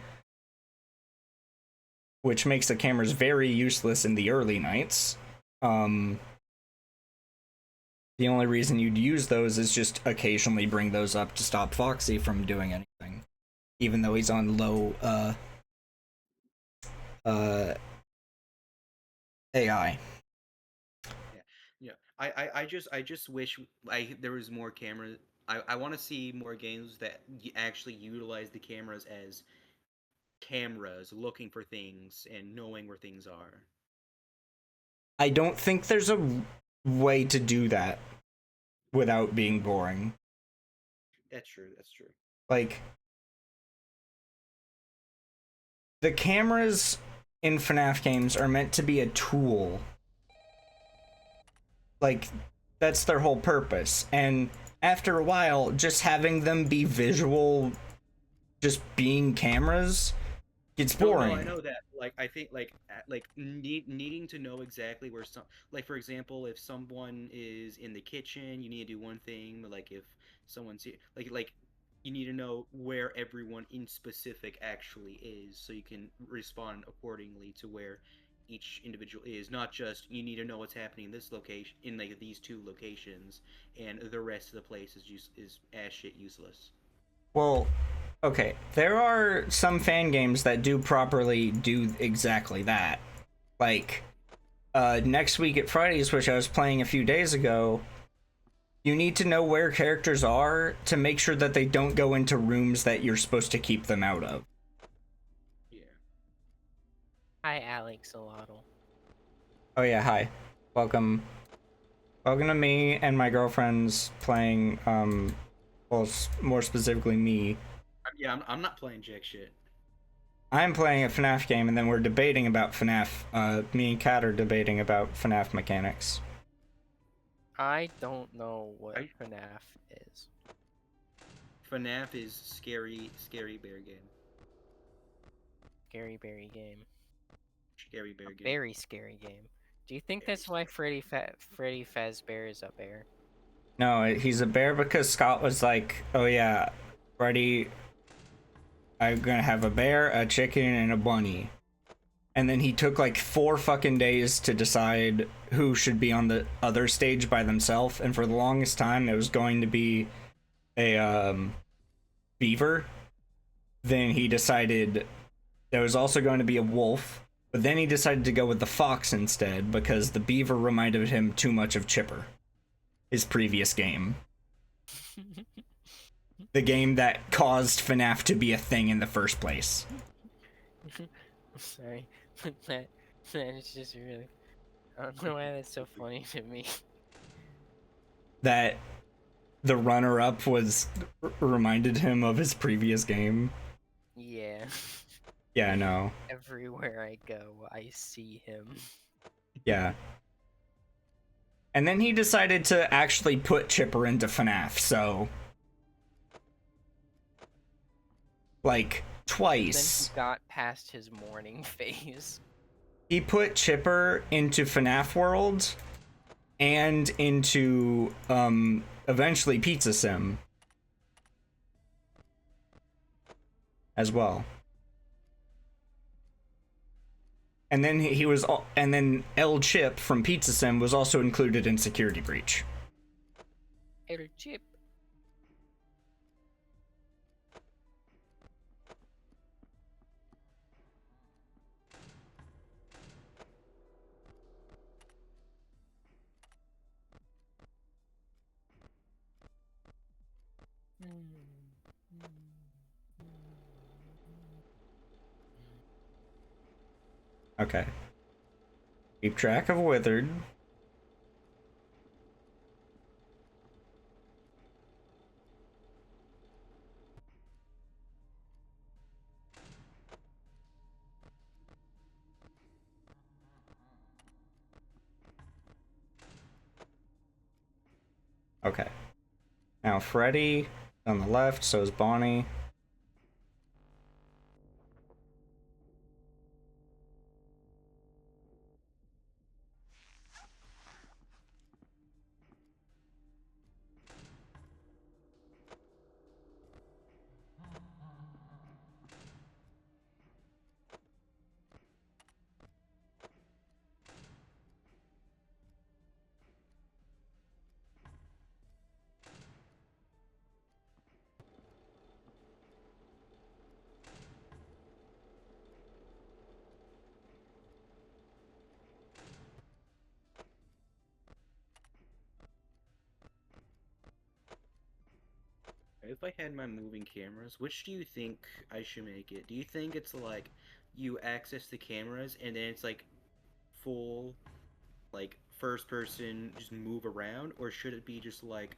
Which makes the cameras very useless in the early nights. The only reason you'd use those is just occasionally bring those up to stop Foxy from doing anything. Even though he's on low AI. Yeah. I just wish there was more cameras. I want to see more games that actually utilize the cameras as cameras, looking for things and knowing where things are. I don't think there's a way to do that without being boring. That's true. That's true. Like, the cameras in FNAF games are meant to be a tool. Like, that's their whole purpose. And after a while, just having them be visual, just being cameras, gets boring. No, I know that. Like, I think needing to know exactly where like, for example, if someone is in the kitchen, you need to do one thing. But, like, if someone's here, like you need to know where everyone in specific actually is, so you can respond accordingly to where each individual is. Not just you need to know what's happening in this location, in, like, these two locations, and the rest of the place is ass shit useless. Well, okay, there are some fan games that do properly do exactly that. Like, next week at Fridays, which I was playing a few days ago, you need to know where characters are to make sure that they don't go into rooms that you're supposed to keep them out of. Yeah. Hi, Alex Alotl. Oh yeah, hi. Welcome. Welcome to me and my girlfriend's playing, well, more specifically me. Yeah, I'm not playing jack shit. I'm playing a FNAF game, and then we're debating about FNAF. Me and Kat are debating about FNAF mechanics. I don't know what FNAF is. FNAF is scary bear game. scary berry game. Scary bear game. Very scary game. Do you think that's why Freddy Fazbear is a bear? No, he's a bear because Scott was like, oh yeah, Freddy, I'm gonna have a bear, a chicken, and a bunny. And then he took like 4 fucking days to decide who should be on the other stage by themselves. And for the longest time, it was going to be a beaver. Then he decided there was also going to be a wolf. But then he decided to go with the fox instead because the beaver reminded him too much of Chipper, his previous game. The game that caused FNAF to be a thing in the first place. Sorry, that is just really. I don't know why that's so funny to me. That the runner-up was reminded him of his previous game. Yeah. Yeah, I know. Everywhere I go, I see him. Yeah. And then he decided to actually put Chipper into FNAF, so... like, twice. Then he got past his mourning phase. He put Chipper into FNAF World and into, eventually Pizza Sim as well. And then and then El Chip from Pizza Sim was also included in Security Breach. El Chip. Okay. Keep track of Withered. Okay. Now Freddy on the left, so is Bonnie. If I had my moving cameras, which do you think I should make it? Do you think it's like you access the cameras and then it's like full, like first person, just move around, or should it be just like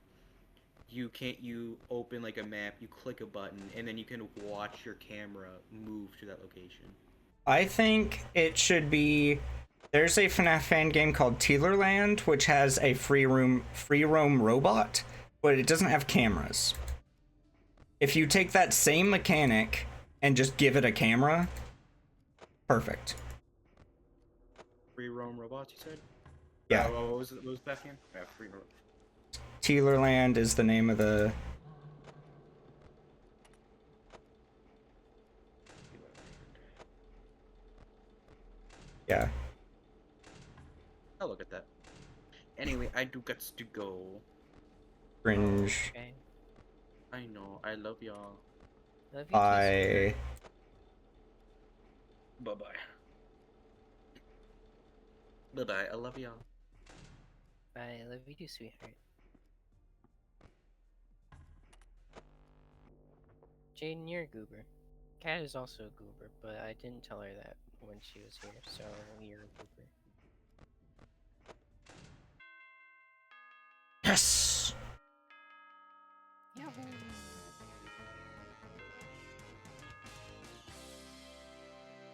you open like a map, you click a button, and then you can watch your camera move to that location? I think it should be. There's a FNAF fan game called Teelerland, which has a free roam robot, but it doesn't have cameras. If you take that same mechanic and just give it a camera, perfect. Free roam robots, you said? Yeah. What was that game? Yeah, free roam. Teelerland is the name of the... Yeah. I'll look at that. Anyway, I do got to go. Cringe. Okay. I know. I love y'all. Love you too, Bye. Bye bye. Bye bye. I love y'all. Bye. I love you too, sweetheart. Jaden, you're a goober. Kat is also a goober, but I didn't tell her that when she was here, so you're a goober. Yes! Yahoo!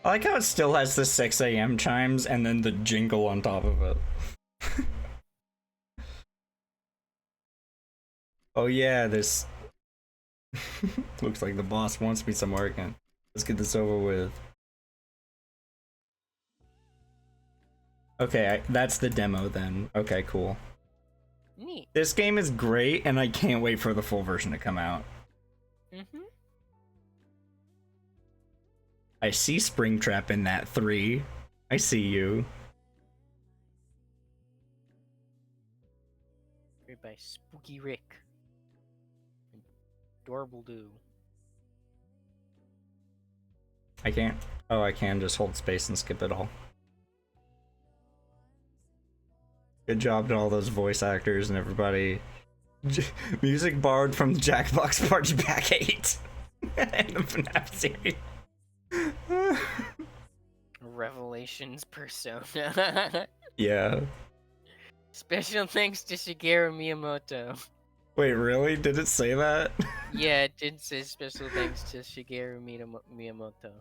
I like how it still has the 6 a.m. chimes and then the jingle on top of it. Oh yeah, this... Looks like the boss wants me somewhere again. Let's get this over with. Okay, that's the demo then. Okay, cool. Neat. This game is great, and I can't wait for the full version to come out. Mm-hmm. I see Springtrap in that 3. I see you. Created by Spooky Rick. And Adorable Do. I can't. Oh, I can just hold space and skip it all. Good job to all those voice actors and everybody. Music borrowed from the Jackbox Party Pack 8 in the FNAF series. Revelations Persona. Yeah. Special thanks to Shigeru Miyamoto. Wait, really? Did it say that? Yeah, it did say special thanks to Shigeru Miyamoto.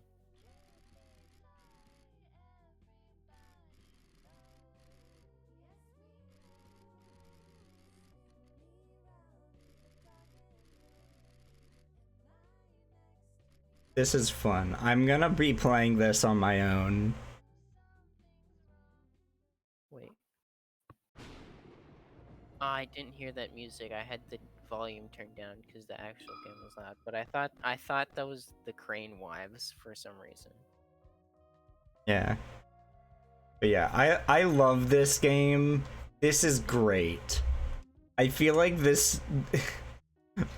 This is fun. I'm gonna be playing this on my own. Wait. I didn't hear that music. I had the volume turned down because the actual game was loud. But I thought that was the Crane Wives for some reason. Yeah. But yeah, I love this game. This is great. I feel like this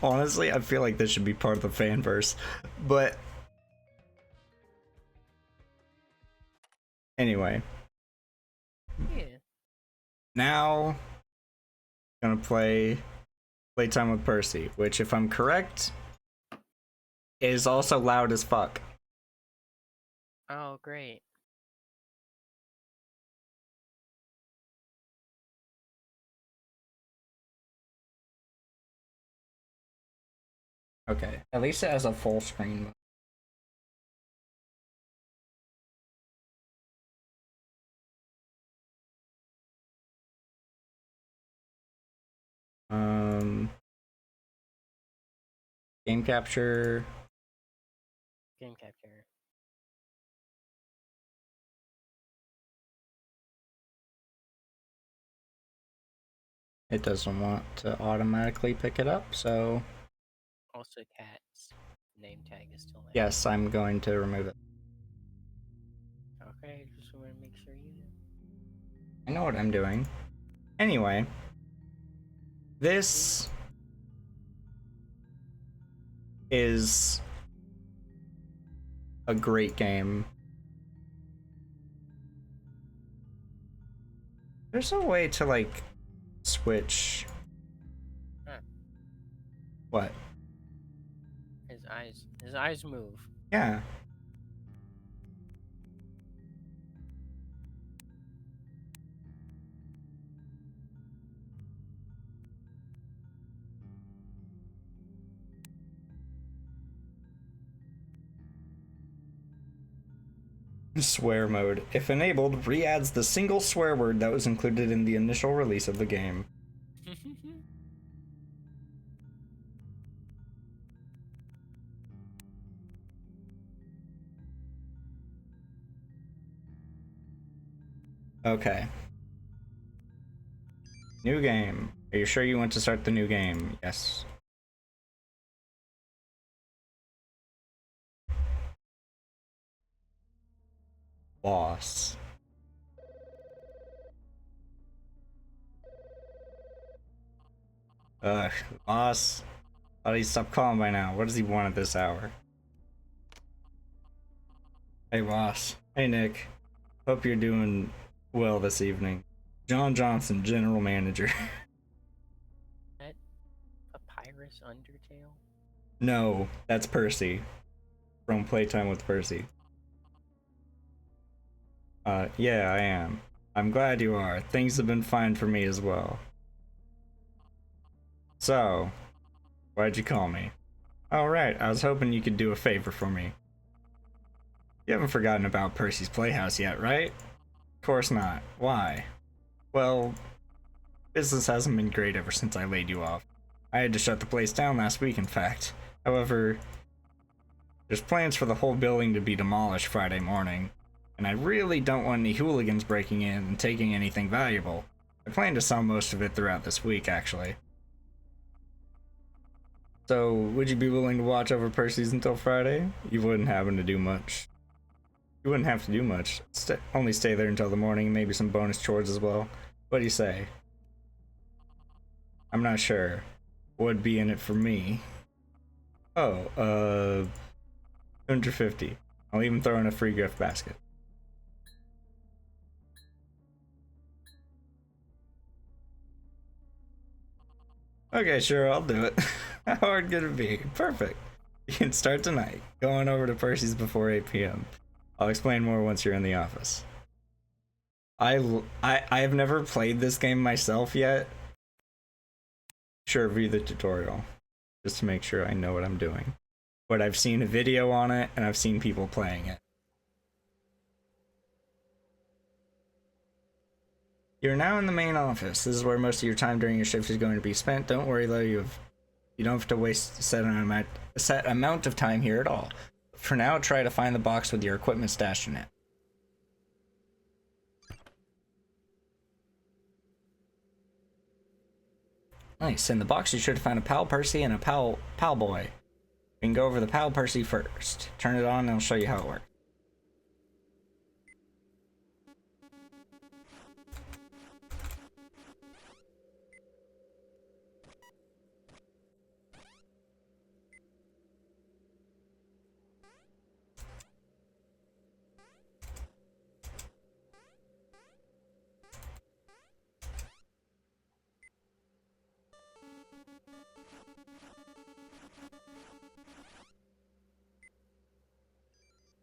honestly, I feel like this should be part of the fanverse. But anyway. Yeah. Now gonna play Playtime with Percy, which if I'm correct is also loud as fuck. Oh, great. Okay, at least it has a full screen. Game capture. Game capture. It doesn't want to automatically pick it up, so Also, cat's name tag is still there. yes, I'm going to remove it. Okay, just want to make sure you know. I know what I'm doing. Anyway, this is a great game. There's a way to like switch. Huh. What? His eyes move. Yeah. Swear mode. If enabled, re-adds the single swear word that was included in the initial release of the game. Okay. New game. Are you sure you want to start the new game? Yes. Boss. Ugh, boss. Thought he'd stop calling by now. What does he want at this hour? Hey, boss. Hey, Nick. Hope you're doing well this evening. John Johnson, General Manager. That Papyrus Undertale? No, that's Percy. From Playtime with Percy. Yeah, I am. I'm glad you are. Things have been fine for me as well. So, why'd you call me? Oh, right, I was hoping you could do a favor for me. You haven't forgotten about Percy's Playhouse yet, right? Of course not. Why? Well, business hasn't been great ever since I laid you off. I had to shut the place down last week, in fact. However, there's plans for the whole building to be demolished Friday morning. and I really don't want any hooligans breaking in and taking anything valuable. I plan to sell most of it throughout this week, actually. So, would you be willing to watch over Percy's until Friday? You wouldn't happen to do much. You wouldn't have to do much. Only stay there until the morning, maybe some bonus chores as well. What do you say? I'm not sure. Would be in it for me. Oh, 250. I'll even throw in a free gift basket. Okay, sure, I'll do it. How hard could it be? Perfect. You can start tonight. Going over to Percy's before 8 p.m. I'll explain more once you're in the office. I have never played this game myself yet. Sure, view the tutorial. Just to make sure I know what I'm doing. But I've seen a video on it, and I've seen people playing it. You're now in the main office. This is where most of your time during your shift is going to be spent. Don't worry though, you don't have to waste a set amount of time here at all. For now, try to find the box with your equipment stashed in it. Nice. In the box, you should find a Pal Percy and a Pal Boy. You can go over the Pal Percy first. Turn it on and I'll show you how it works.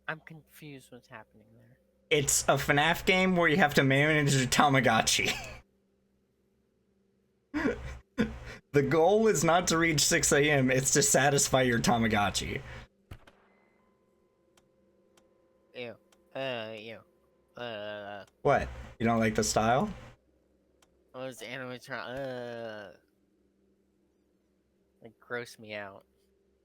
I'm confused what's happening there. It's a FNAF game where you have to manage a Tamagotchi. The goal is not to reach 6 a.m., it's to satisfy your Tamagotchi. Ew. Ew. What? You don't like the style? Those animatronics, they gross me out.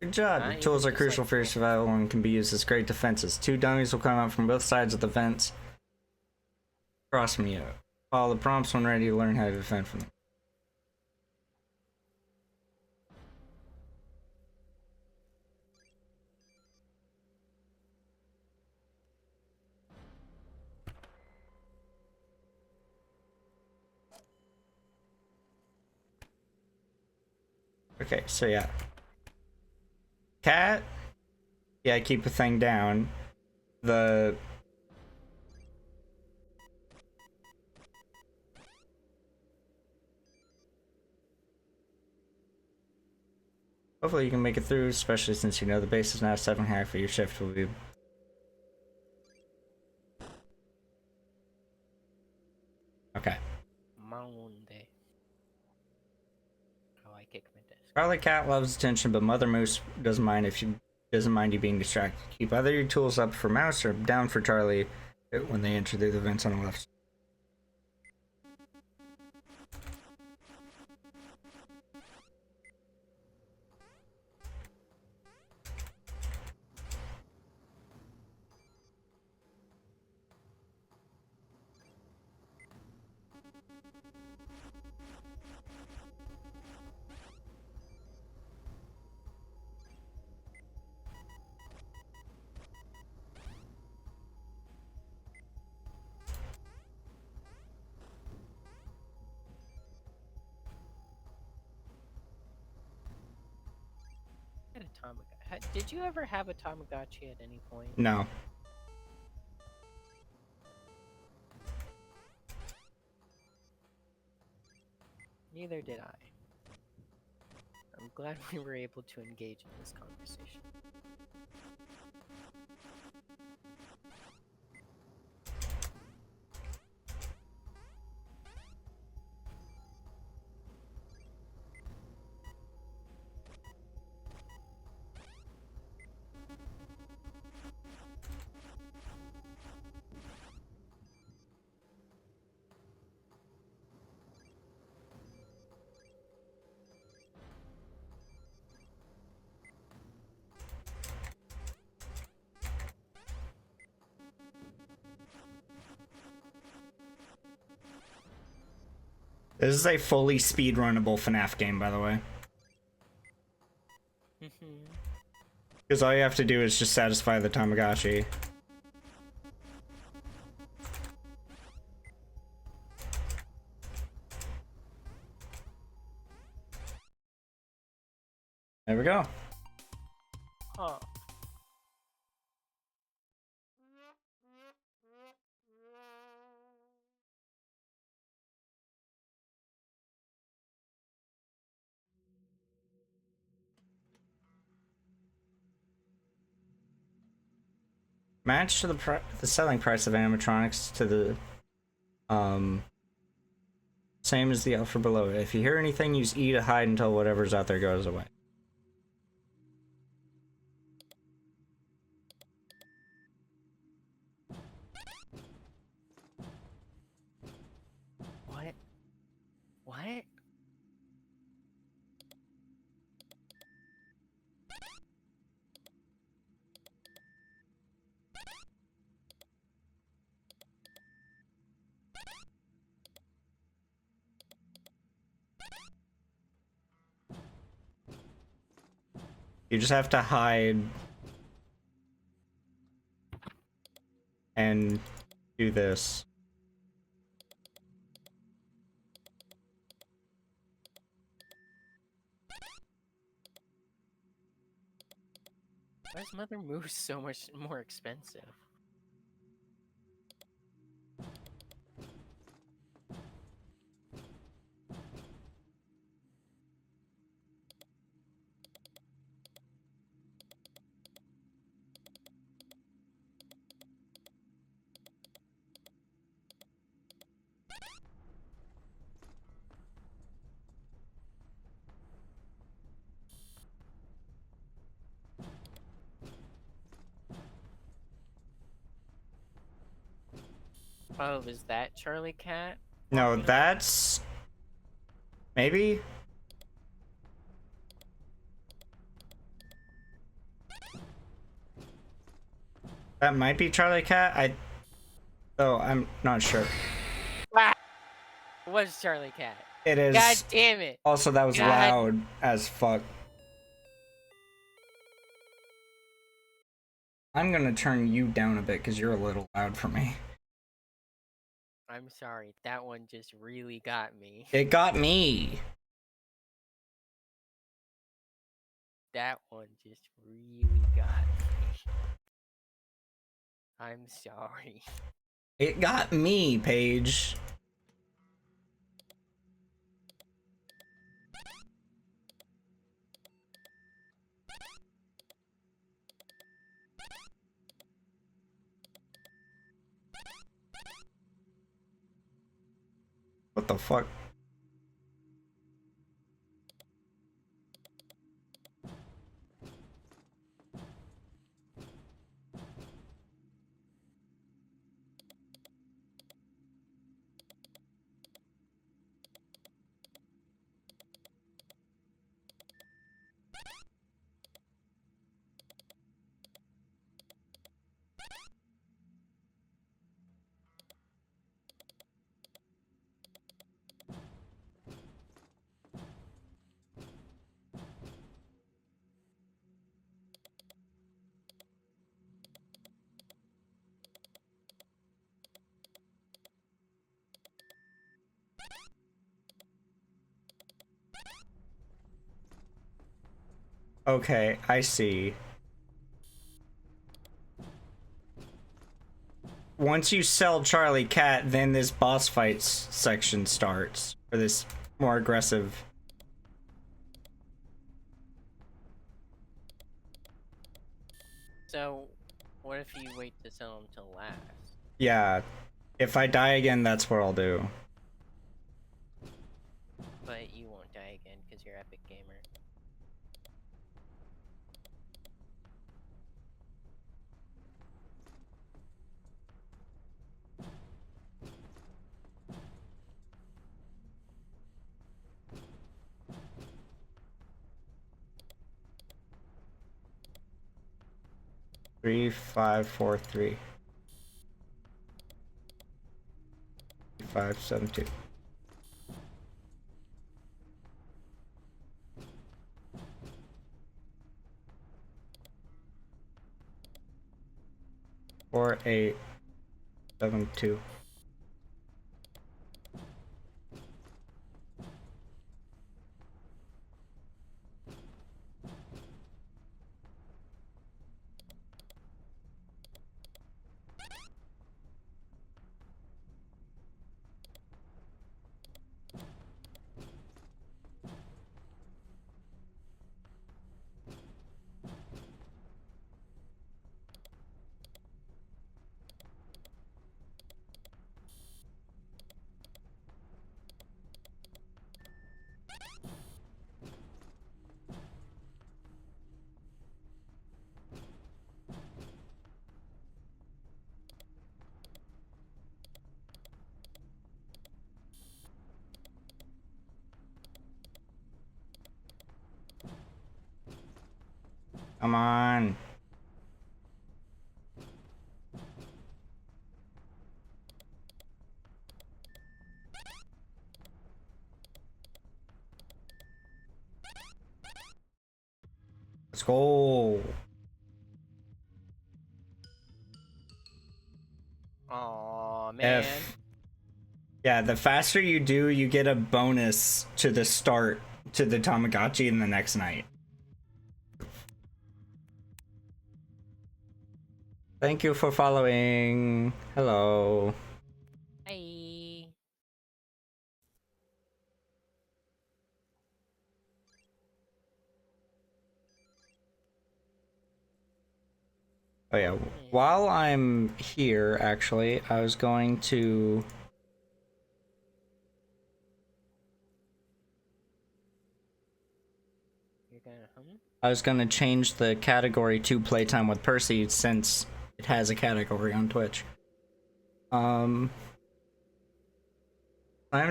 Good job. Your tools are crucial for your survival and can be used as great defenses. 2 dummies will come out from both sides of the vents. Cross me out. Follow the prompts when ready to learn how to defend from them. Okay, so yeah. Cat? Yeah, keep the thing down. The... Hopefully you can make it through, especially since you know the base is now 7 hack for your shift will be... Okay. Monday. Oh, I kicked my desk. Scarlet Cat loves attention, but Mother Moose doesn't mind you being distracted. Keep either your tools up for Mouse or down for Charlie when they enter through the vents on the left. Did you ever have a Tamagotchi at any point? No. Neither did I. I'm glad we were able to engage in this conversation. This is a fully speedrunnable FNAF game, by the way. Because all you have to do is just satisfy the Tamagotchi. There we go. Huh. Match the selling price of animatronics to the same as the offer below. If you hear anything, use E to hide until whatever's out there goes away. What? What? You just have to hide and do this. Why is Mother Moose so much more expensive? Oh, is that Charlie Cat? No, walking that's... maybe? That might be Charlie Cat. Oh, I'm not sure. Ah! It was Charlie Cat. It is. God damn it! Also, that was God. loud as fuck. I'm gonna turn you down a bit because you're a little loud for me. I'm sorry, that one just really got me. It got me. That one just really got me. I'm sorry. It got me, Paige. What the fuck? Okay, I see. Once you sell Charlie Cat, then this boss fights section starts. Or this more aggressive. So, what if you wait to sell them till last? Yeah. If I die again, that's what I'll do. But you won't die again because you're Epic Gamer. Three, 5, 4, 3. 5, 7, 2. 4872. Come on. Let's go. Aw, man. Yeah, the faster you do, you get a bonus to the start to the Tamagotchi in the next night. Thank you for following. Hello. Hey. Oh yeah, while I'm here, actually, I was going to... I was gonna change the category to Playtime with Percy since it has a category on Twitch. Simon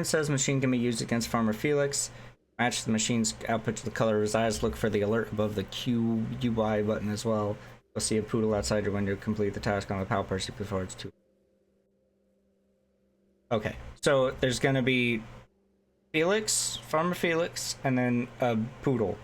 says machine can be used against Farmer Felix. Match the machine's output to the color of his eyes. Look for the alert above the QUI button as well. You'll see a poodle outside your window. Complete the task on the PAL Percy before it's too... Okay, so there's gonna be Felix, Farmer Felix, and then a poodle.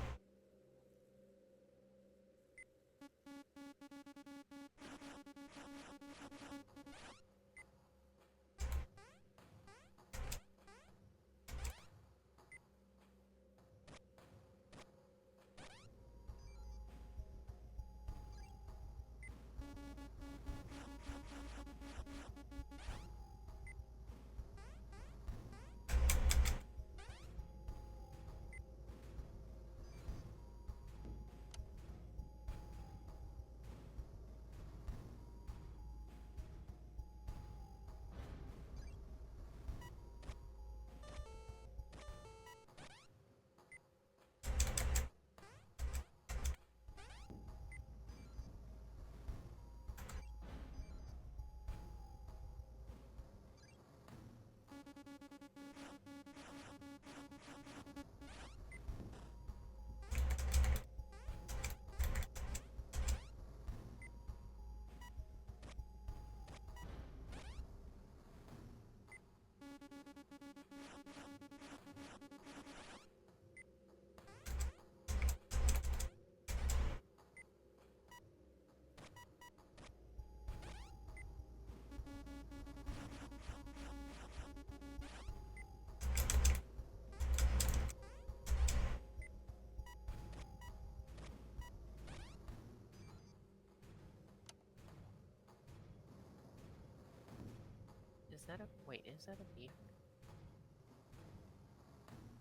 Is that a beef?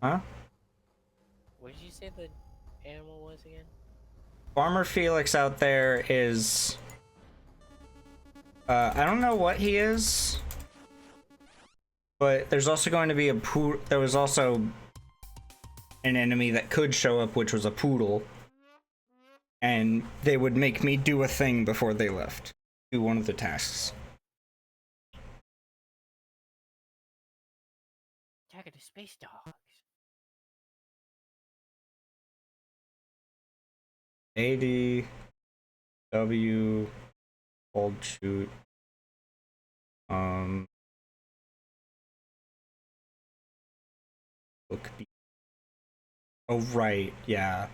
Huh? What did you say the animal was again? Farmer Felix out there is... I don't know what he is, but there's also going to be a there was also an enemy that could show up, which was a poodle, and they would make me do a thing before they left. Do one of the tasks. Attack of the space dogs. AD W hold shoot. Look. Oh right, yeah.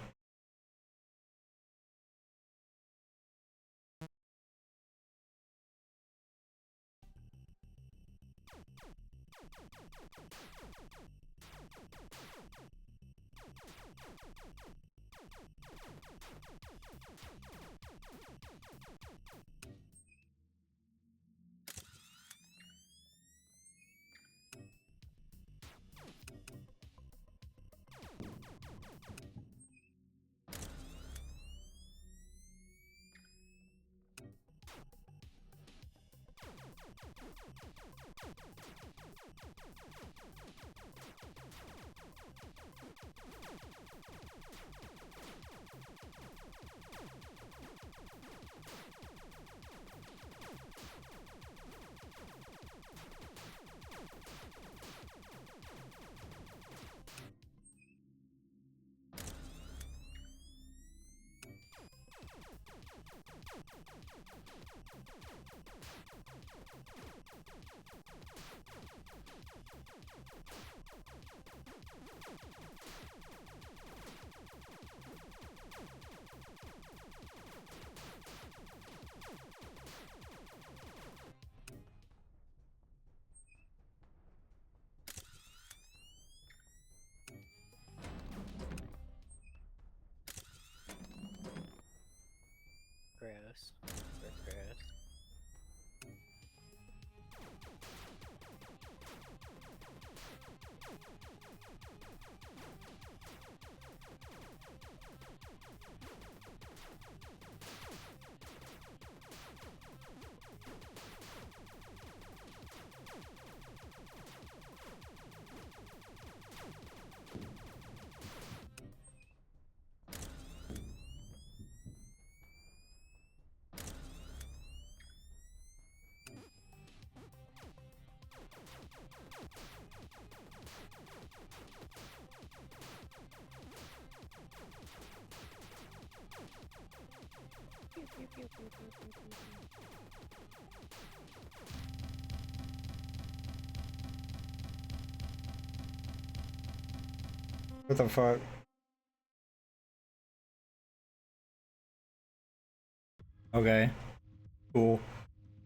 Gross. That's gross. What the fuck? Okay. Cool.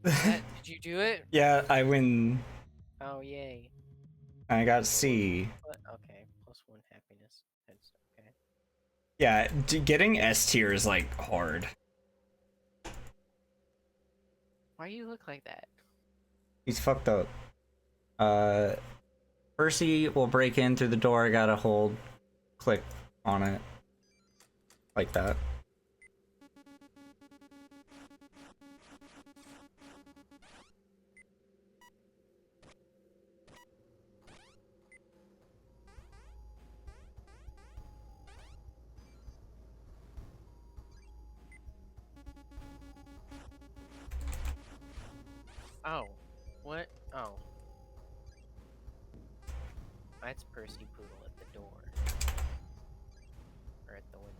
Did you do it? Yeah, I win. Oh, yay. I got C. Okay, +1 happiness. That's okay. Yeah, getting S tier is like hard. Why do you look like that? He's fucked up. Percy will break in through the door. I gotta hold, click on it. Like that. Oh. What? Oh. That's Percy Poodle at the door. Or at the window.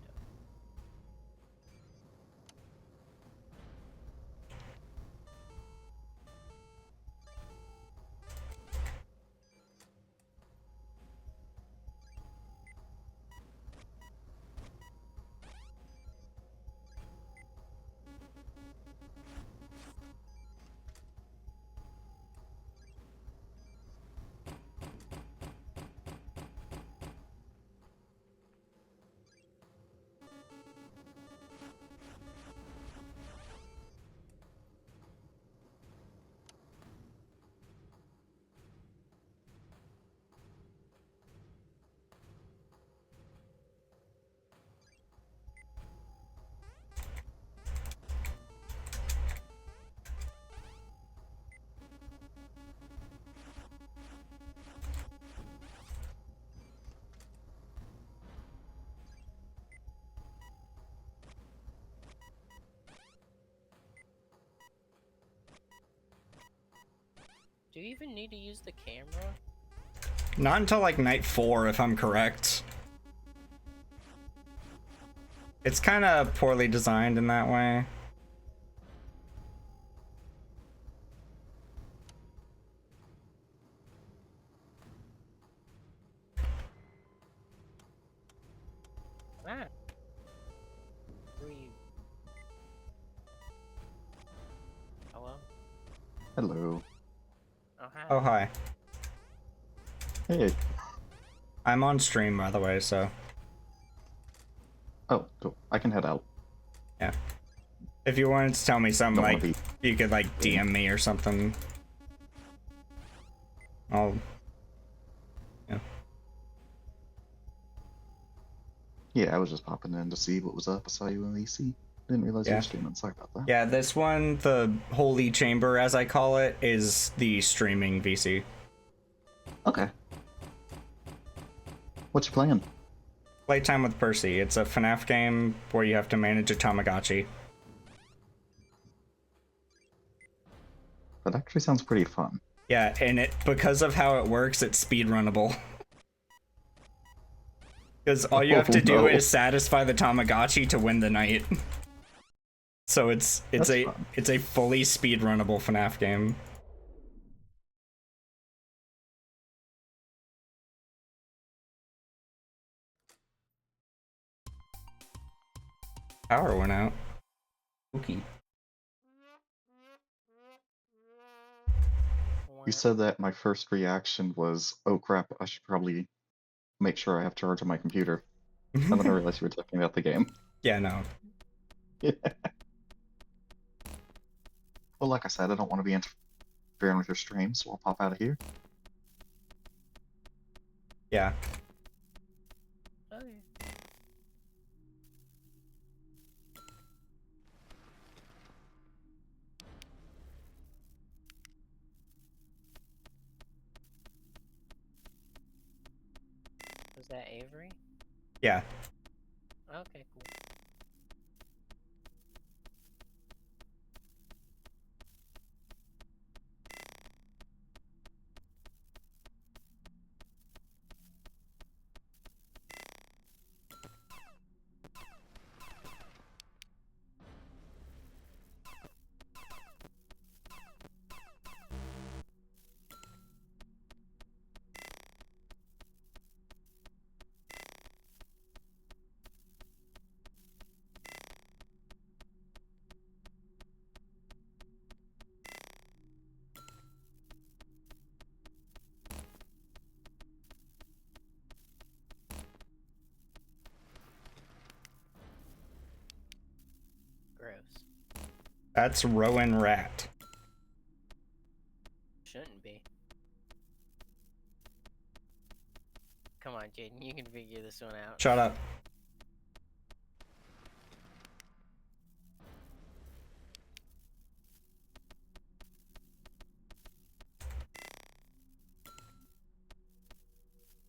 Do you even need to use the camera? Not until like night 4, if I'm correct. It's kind of poorly designed in that way. Ah. Who are you? Hello? Hello. Oh, hi. Oh, hi. Hey. I'm on stream, by the way, so Oh, cool. I can head out. yeah. If you wanted to tell me something, Don't wanna like, you could, like, DM me or something. I'll... Yeah. Yeah, I was just popping in to see what was up. I saw you in VC. Didn't realize you Yeah. were streaming. Sorry about that. Yeah, this one, the Holy Chamber, as I call it, is the streaming VC. Okay. What you playing? Playtime with Percy. It's a FNAF game where you have to manage a Tamagotchi. That actually sounds pretty fun. Yeah, and it because of how it works, it's speedrunnable. Because all you have to do is satisfy the Tamagotchi to win the night. So it's That's a fun. it's a fully speedrunnable FNAF game. Power went out. Spooky. You said that my first reaction was, oh crap, I should probably make sure I have charge on my computer. And then I realized you were talking about the game. Yeah, no. Well, like I said, I don't want to be interfering with your stream, so I'll pop out of here. Yeah. Okay. Was that Avery? Yeah. Okay, cool. Gross. That's Rowan Rat. Shouldn't be. Come on, Jaden, you can figure this one out. Shut up.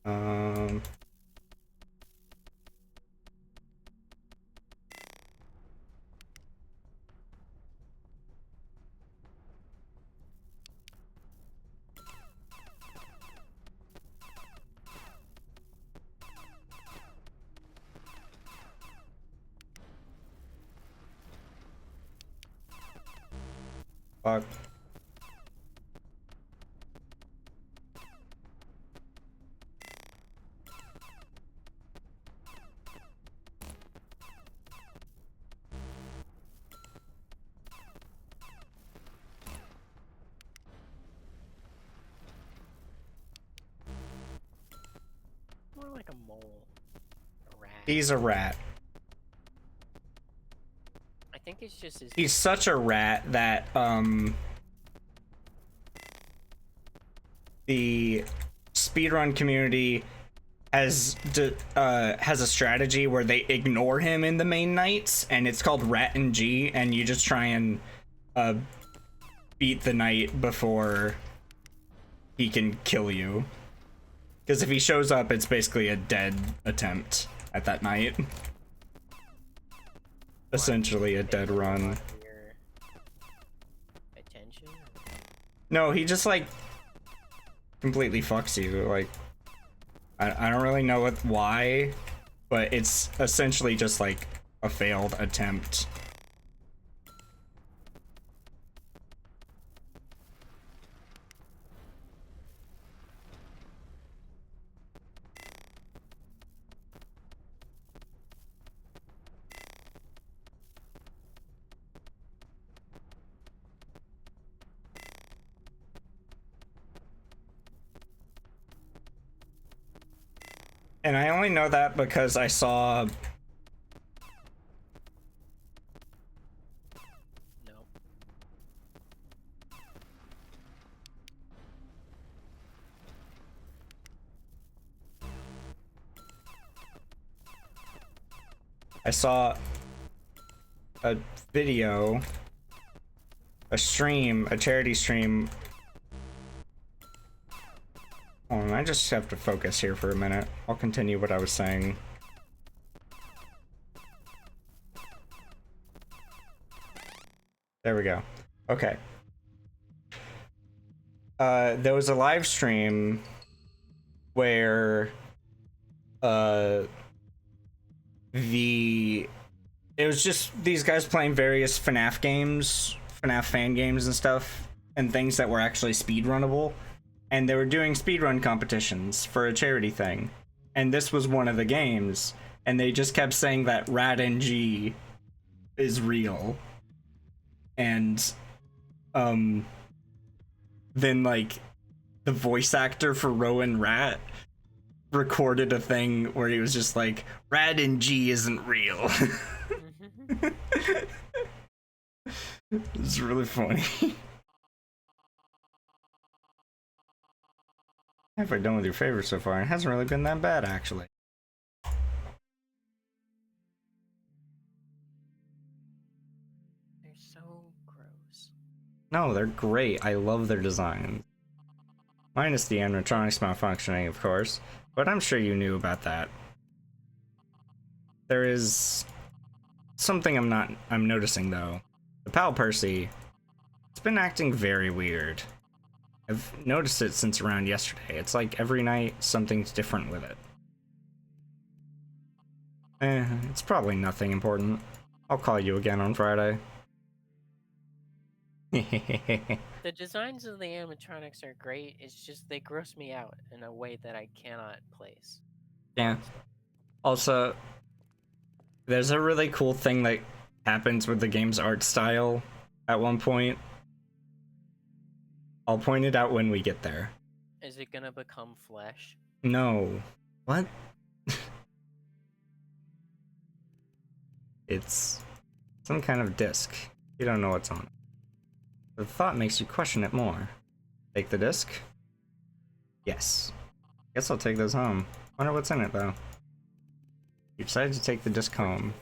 Um... Fuck. More like a mole. A rat. He's a rat. I think it's just his. He's such a rat that, the speedrun community has a strategy where they ignore him in the main nights, and it's called Rat and G, and you just try and beat the night before he can kill you. Because if he shows up, it's basically a dead attempt at that night. Essentially a dead run. Your attention? No, he just like completely fucks you. Like, I don't really know why, but it's essentially just like a failed attempt. And I only know that because I saw... No. I saw a video, a stream, a charity stream. Hold on, I just have to focus here for a minute. I'll continue what I was saying. There we go. Okay. There was a live stream where it was just these guys playing various FNAF games, FNAF fan games and stuff, and things that were actually speedrunnable. And they were doing speedrun competitions for a charity thing. And this was one of the games. And they just kept saying that RadNG is real. And, then, like, the voice actor for Rowan Rat recorded a thing where he was just like, RadNG isn't real. It's really funny. Halfway done with your favorite so far, and it hasn't really been that bad, actually. They're so gross. No, they're great. I love their design. Minus the animatronics malfunctioning, of course, but I'm sure you knew about that. There is something I'm noticing, though. The pal Percy, it's been acting very weird. I've noticed it since around yesterday. It's like every night something's different with it. It's probably nothing important. I'll call you again on Friday. The designs of the animatronics are great, it's just they gross me out in a way that I cannot place. Yeah. Also, there's a really cool thing that happens with the game's art style at one point. I'll point it out when we get there. Is it gonna become flesh? No. What? It's some kind of disc. You don't know what's on it. The thought makes you question it more. Take the disc? Yes. Guess I'll take this home. Wonder what's in it, though. You decided to take the disc home.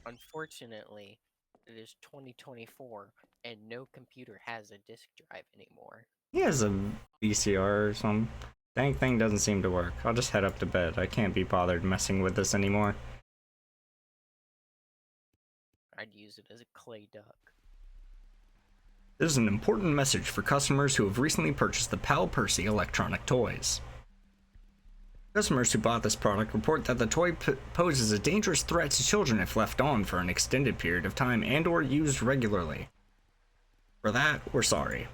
Unfortunately, it is 2024, and no computer has a disk drive anymore. He has a VCR or something. Dang thing doesn't seem to work. I'll just head up to bed. I can't be bothered messing with this anymore. I'd use it as a clay duck. This is an important message for customers who have recently purchased the Pal Percy electronic toys. Customers who bought this product report that the toy poses a dangerous threat to children if left on for an extended period of time and or used regularly. For that, we're sorry.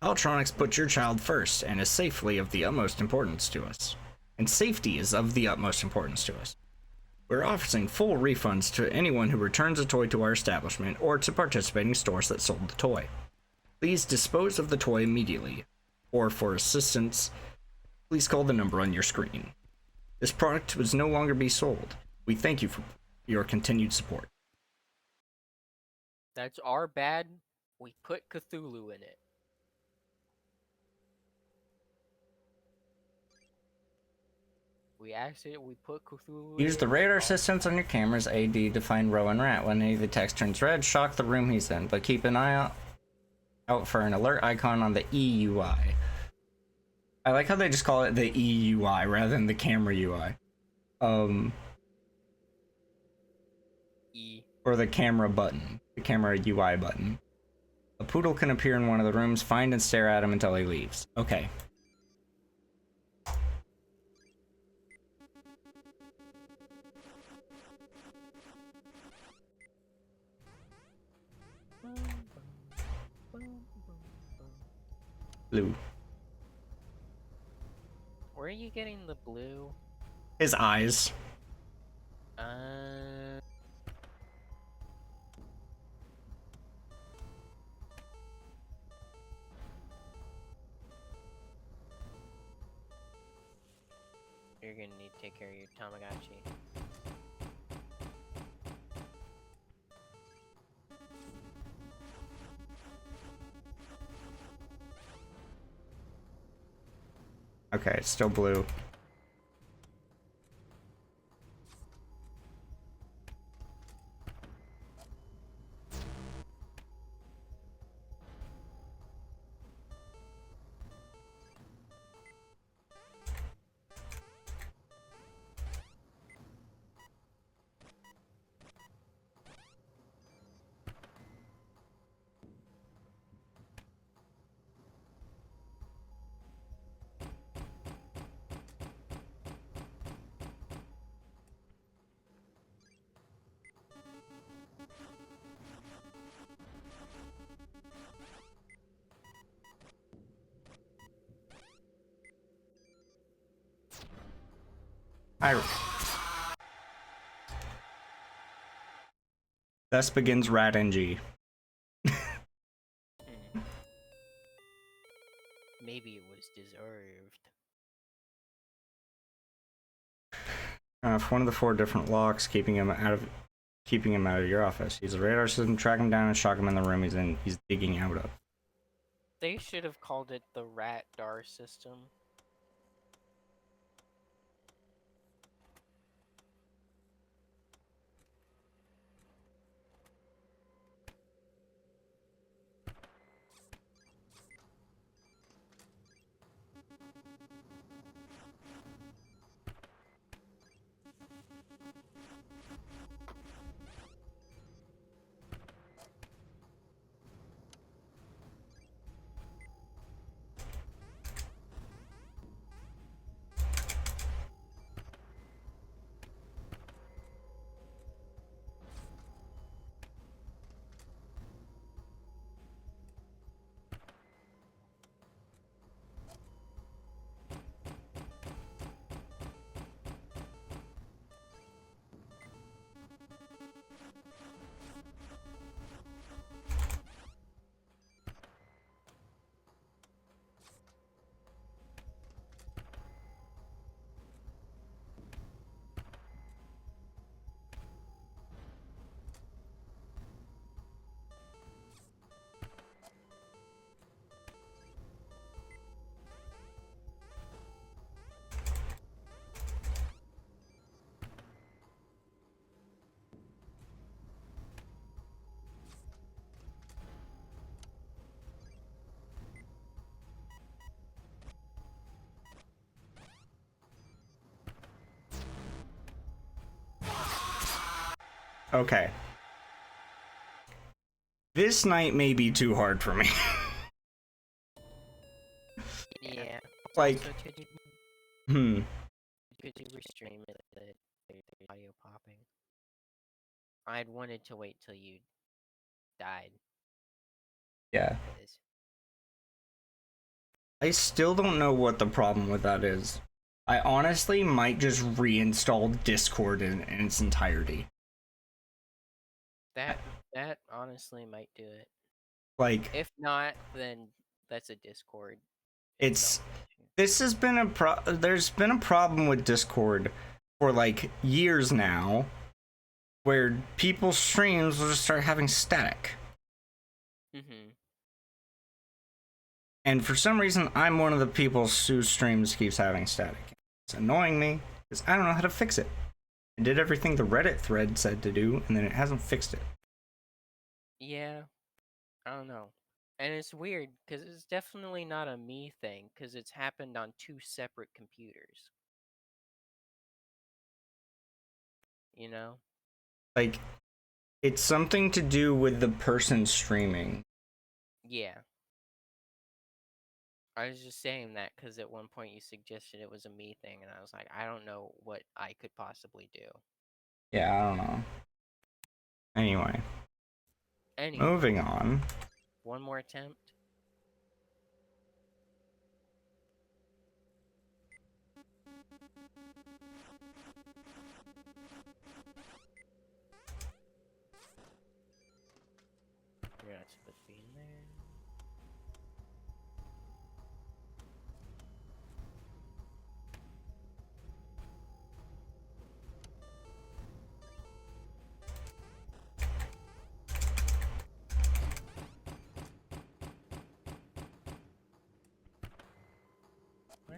Electronics puts your child first and is safely of the utmost importance to us. And safety is of the utmost importance to us. We're offering full refunds to anyone who returns a toy to our establishment or to participating stores that sold the toy. Please dispose of the toy immediately, or for assistance, please call the number on your screen. This product was no longer be sold. We thank you for your continued support. That's our bad. We put Cthulhu in it. We put Cthulhu Use the in radar it. systems on your camera's AD to find Rowan Rat. When any of the text turns red, shock the room he's in, but keep an eye out for an alert icon on the EUI. I like how they just call it the EUI rather than the camera UI. Or the camera button. The camera UI button. A poodle can appear in one of the rooms, find and stare at him until he leaves. Okay. Blue. Where are you getting the blue? His eyes. You're gonna need to take care of your Tamagotchi. Okay, it's still blue. Thus begins Rat NG. Maybe it was deserved. For one of the 4 different locks, keeping him out of your office. Use the radar system, track him down, and shock him in the room he's digging out of. They should have called it the Rat Dar system. Okay. This night may be too hard for me. Yeah. Like, So could you restream it, the audio popping? I'd wanted to wait till you died. yeah. I still don't know what the problem with that is. I honestly might just reinstall Discord in its entirety. That honestly might do it. Like, If not, then that's a Discord. this has been there's been a problem with Discord for like years now, where people's streams will just start having static. And for some reason, I'm one of the people whose streams keeps having static. It's annoying me because I don't know how to fix it. I did everything the Reddit thread said to do, and then it hasn't fixed it. Yeah, I don't know. And it's weird because it's definitely not a me thing because it's happened on 2 separate computers. You know? Like, it's something to do with the person streaming. Yeah. I was just saying that because at one point you suggested it was a me thing, and I was like, I don't know what I could possibly do. Yeah, I don't know. Anyway. Moving on. One more attempt. You're not supposed to be in there.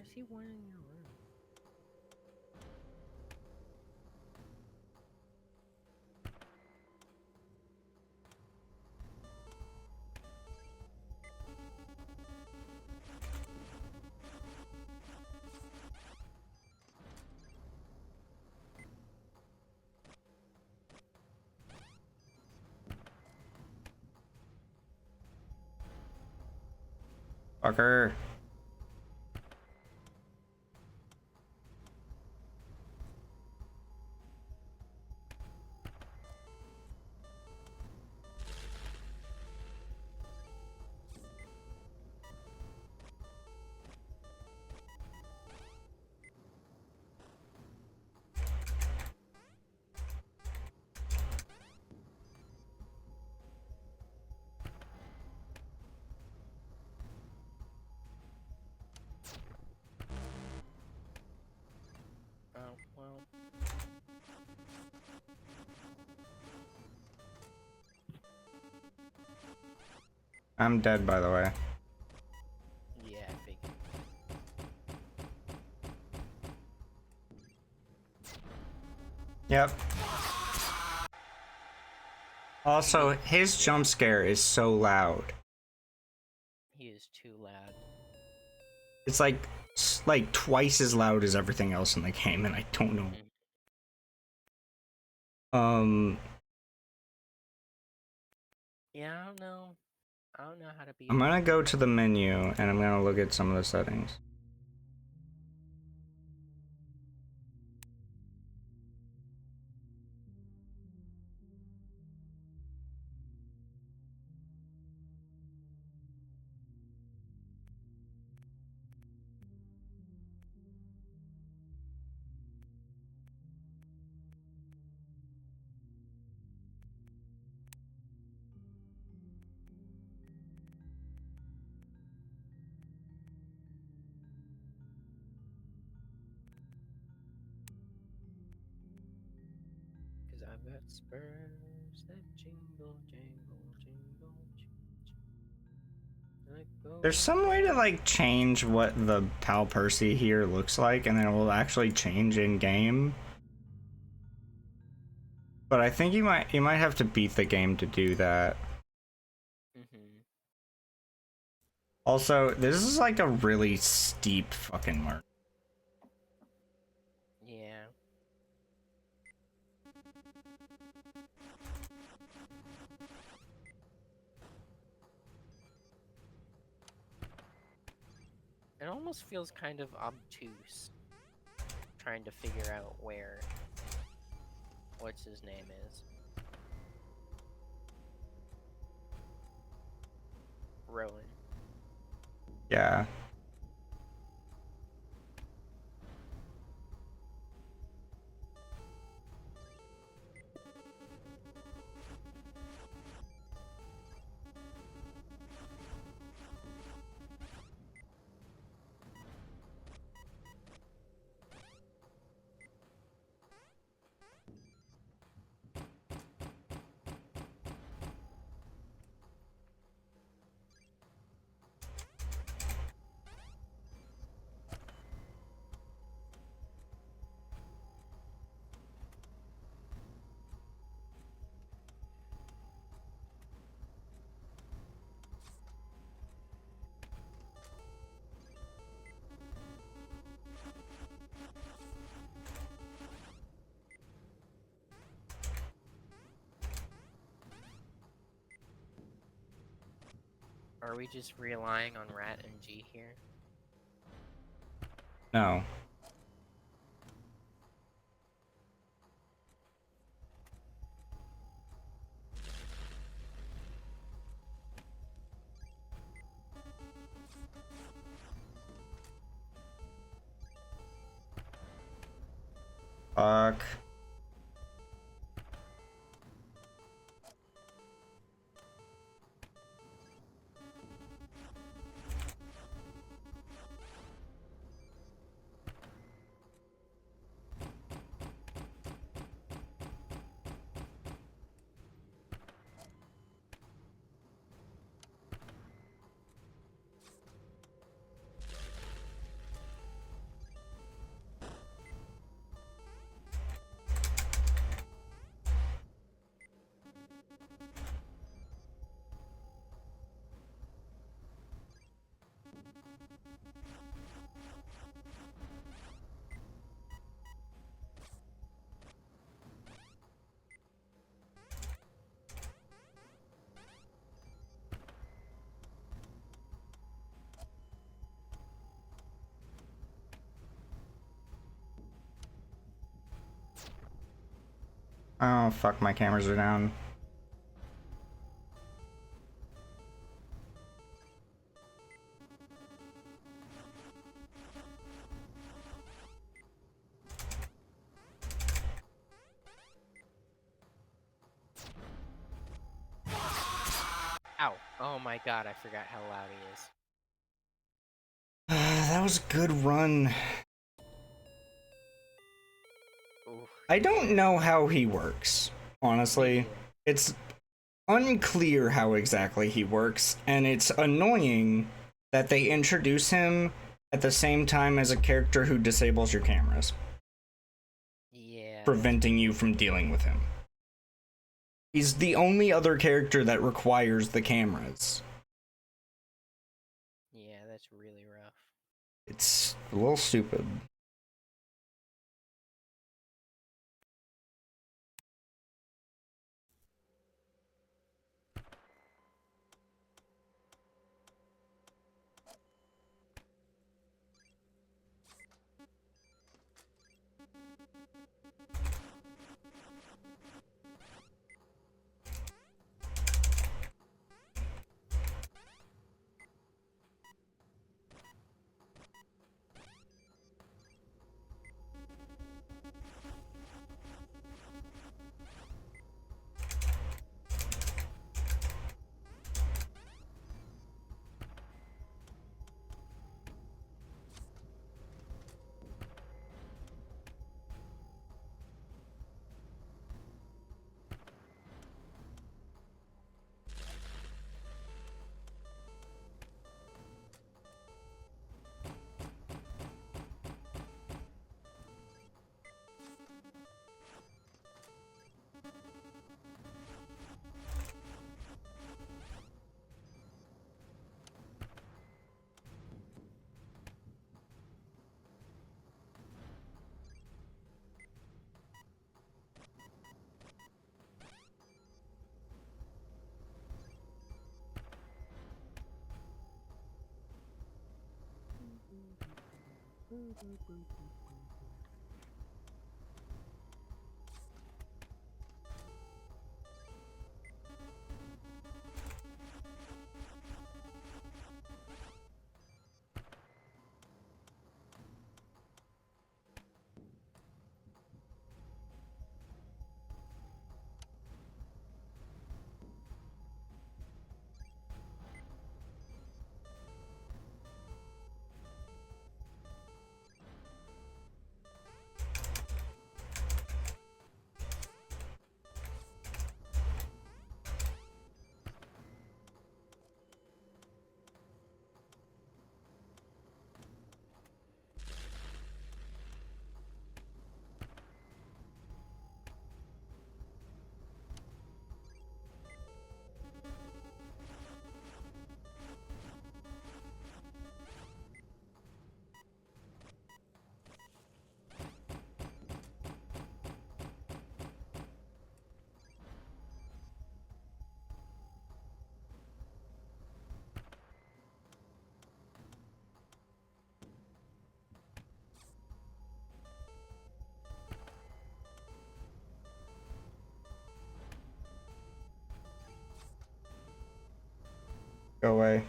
I see one in your room. Fucker. Oh, well. I'm dead, by the way. Yeah, I figured. Yep. Also, his jump scare is so loud. He is too loud. It's like twice as loud as everything else in the game, and I don't know. Yeah, I don't know. I don't know how to be. I'm gonna go to the menu and I'm gonna look at some of the settings. Cause I've got spurs that jingle, jangle, jingle, There's some way to like change what the Pal Percy here looks like, and then it will actually change in game. But I think you might have to beat the game to do that. Also, this is like a really steep fucking mark. Yeah. It almost feels kind of obtuse trying to figure out where what's his name is. Rowan. Yeah. Are we just relying on Rat and G here? No. Fuck. Oh, fuck, my cameras are down. Ow. Oh my god, I forgot how loud he is. That was a good run. Ooh. I don't know how he works, honestly. It's unclear how exactly he works, and it's annoying that they introduce him at the same time as a character who disables your cameras, Yeah. preventing you from dealing with him. He's the only other character that requires the cameras. Yeah, that's really rough. It's a little stupid. Go away.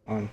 On.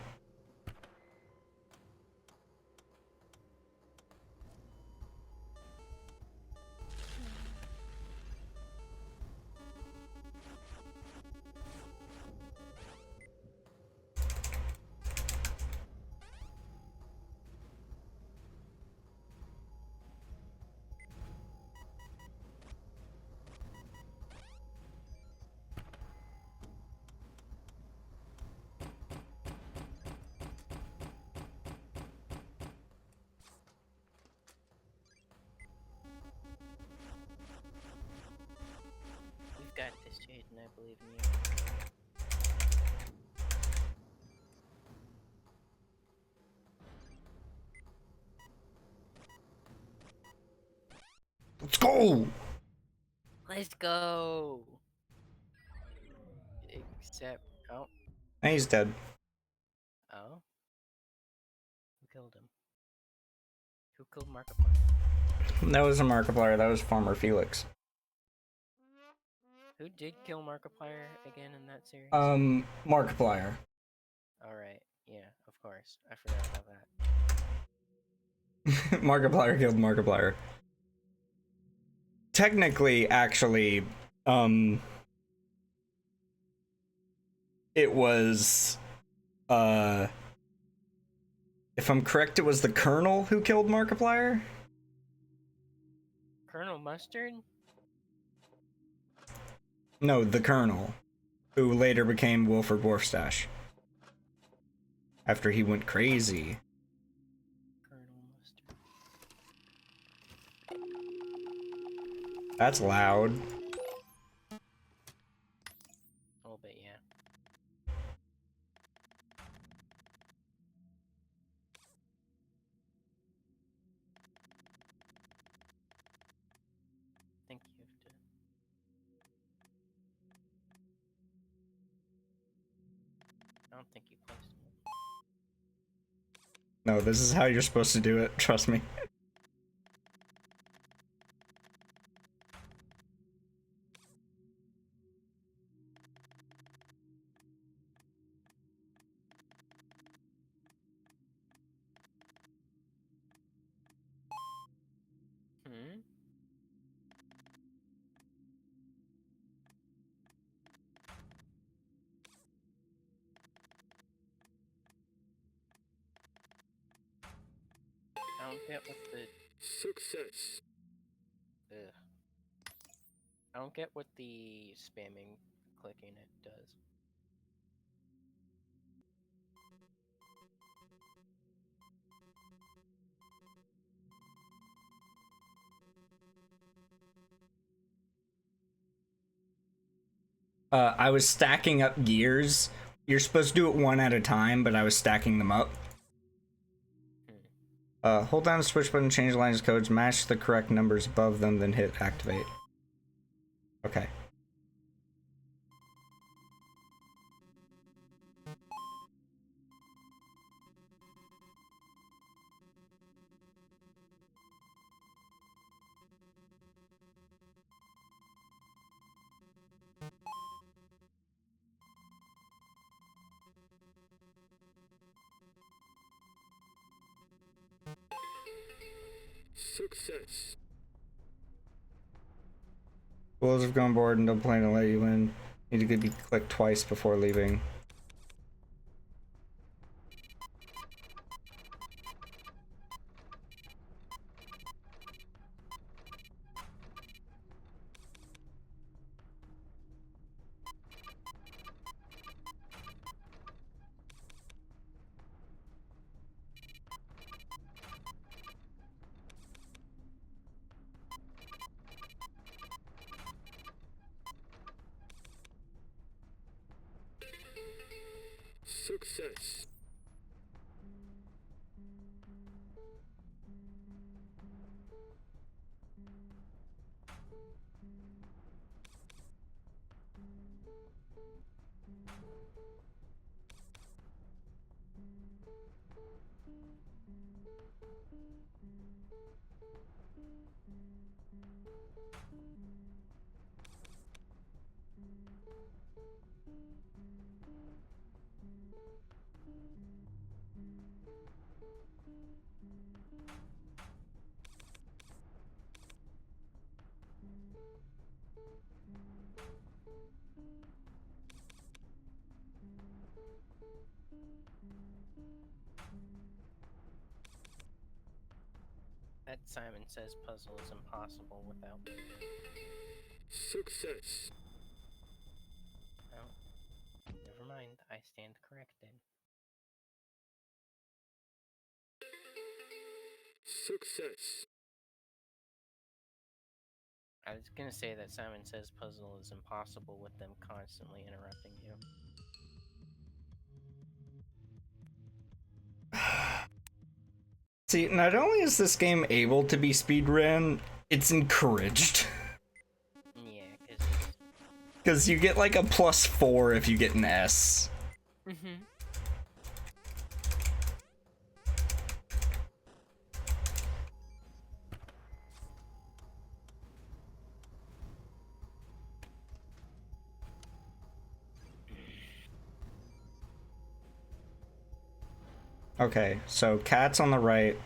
got this, Jaden. I believe in you. Let's go! Let's go! Except... Oh. And he's dead. Oh? Who killed him? Who killed Markiplier? That was a Markiplier. That was Farmer Felix. Who did kill Markiplier again in that series? Markiplier. Alright, yeah, of course. I forgot about that. Markiplier killed Markiplier. Technically, actually, it was, if I'm correct, it was the Colonel who killed Markiplier? Colonel Mustard? No, the Colonel, who later became Wilford Warfstache. After he went crazy. Colonel Mustard. That's loud. A little bit, yeah. I think you have to... I don't think you placed him. No, this is how you're supposed to do it, trust me. Hmm? I don't get what the... Success. Ugh. I don't get what the spamming clicking it does. I was stacking up gears. You're supposed to do it one at a time, but I was stacking them up. Hold down the switch button, change lines of codes, match the correct numbers above them, then hit activate. Okay. Success. Rules have gone board and don't plan to let you in. Need to be clicked twice before leaving. Success. That Simon Says puzzle is impossible without... Success. Oh. Never mind, I stand corrected. Success. I was gonna say that Simon Says puzzle is impossible with them constantly interrupting you. See, not only is this game able to be speedrun, it's encouraged. Yeah, Because you get like a +4 if you get an S. Mm-hmm. Okay, so cat's on the right.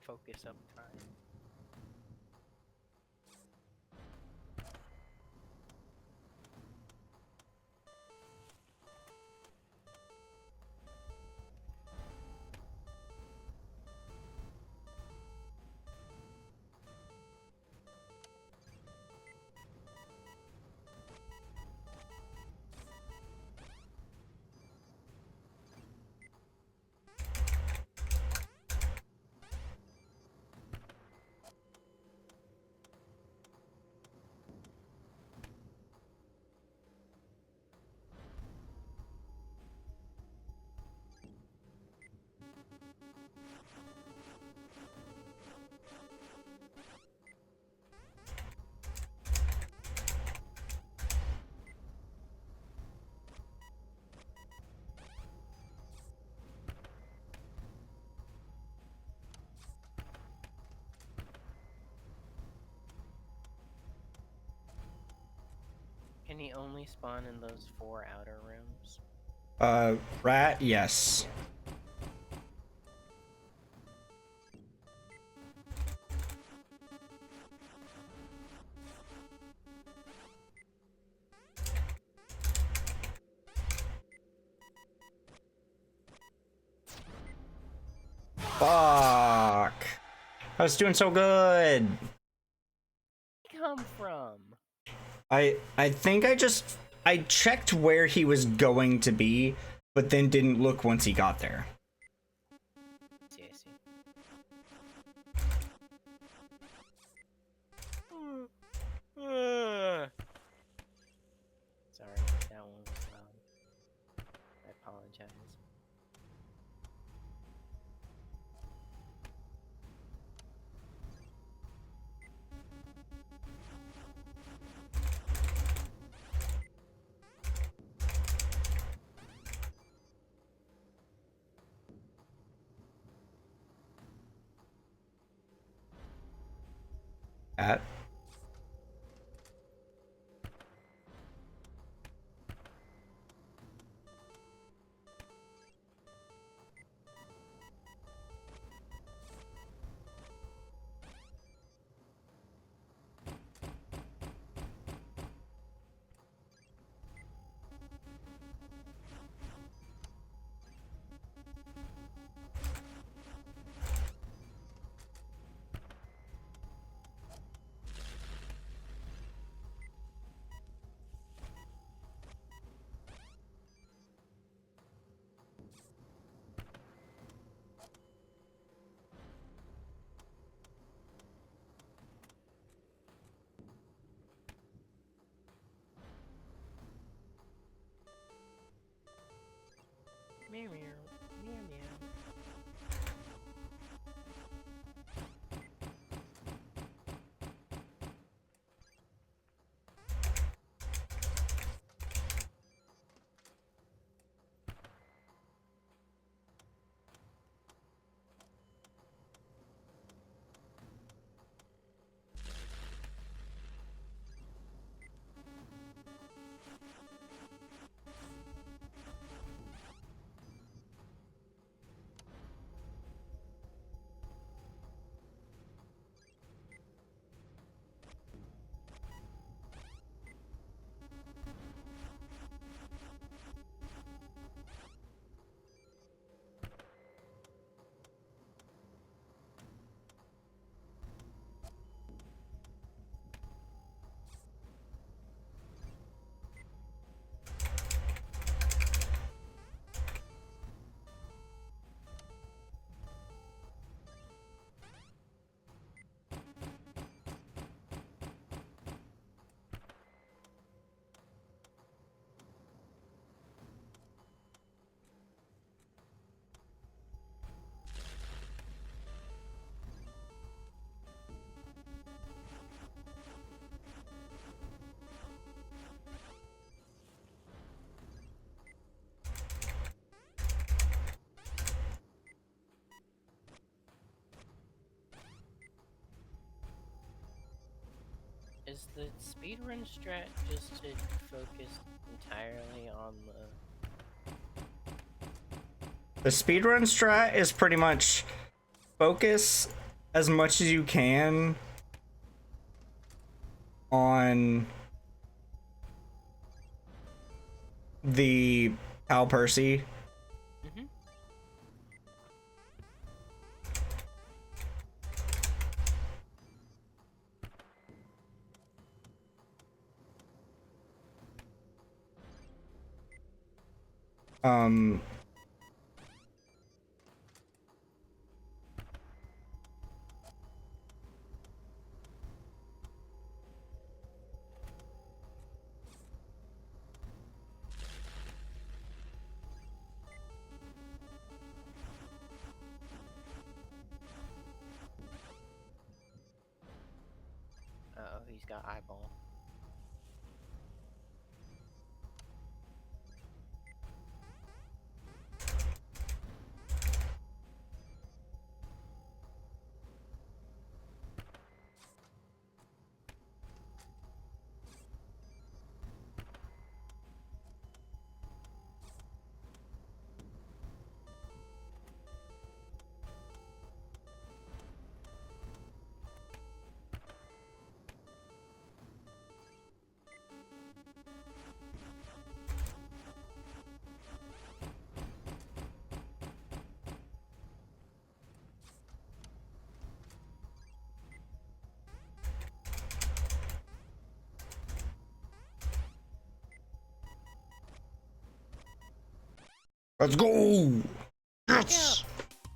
Focus up time. Can he only spawn in those 4 outer rooms? Rat, yes. Fuck. I was doing so good. Come from? I think I checked where he was going to be, but then didn't look once he got there. See, I see. Sorry, that one was loud. I apologize. At Meow meow. Meow meow. Is the speedrun strat just to focus entirely on The speedrun strat is pretty much focus as much as you can on the Pal Percy. Mm-hmm. Um, Uh-oh, he's got eyeball. let's go! Yes!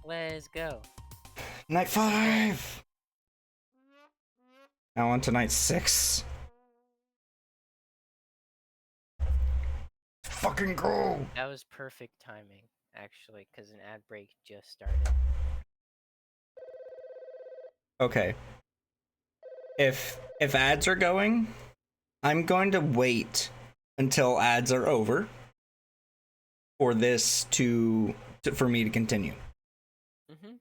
Let's go. Night 5! Now on to night 6. Fucking go! That was perfect timing, actually, because an ad break just started. Okay. If ads are going, I'm going to wait until ads are over for this for me to continue. Mm-hmm.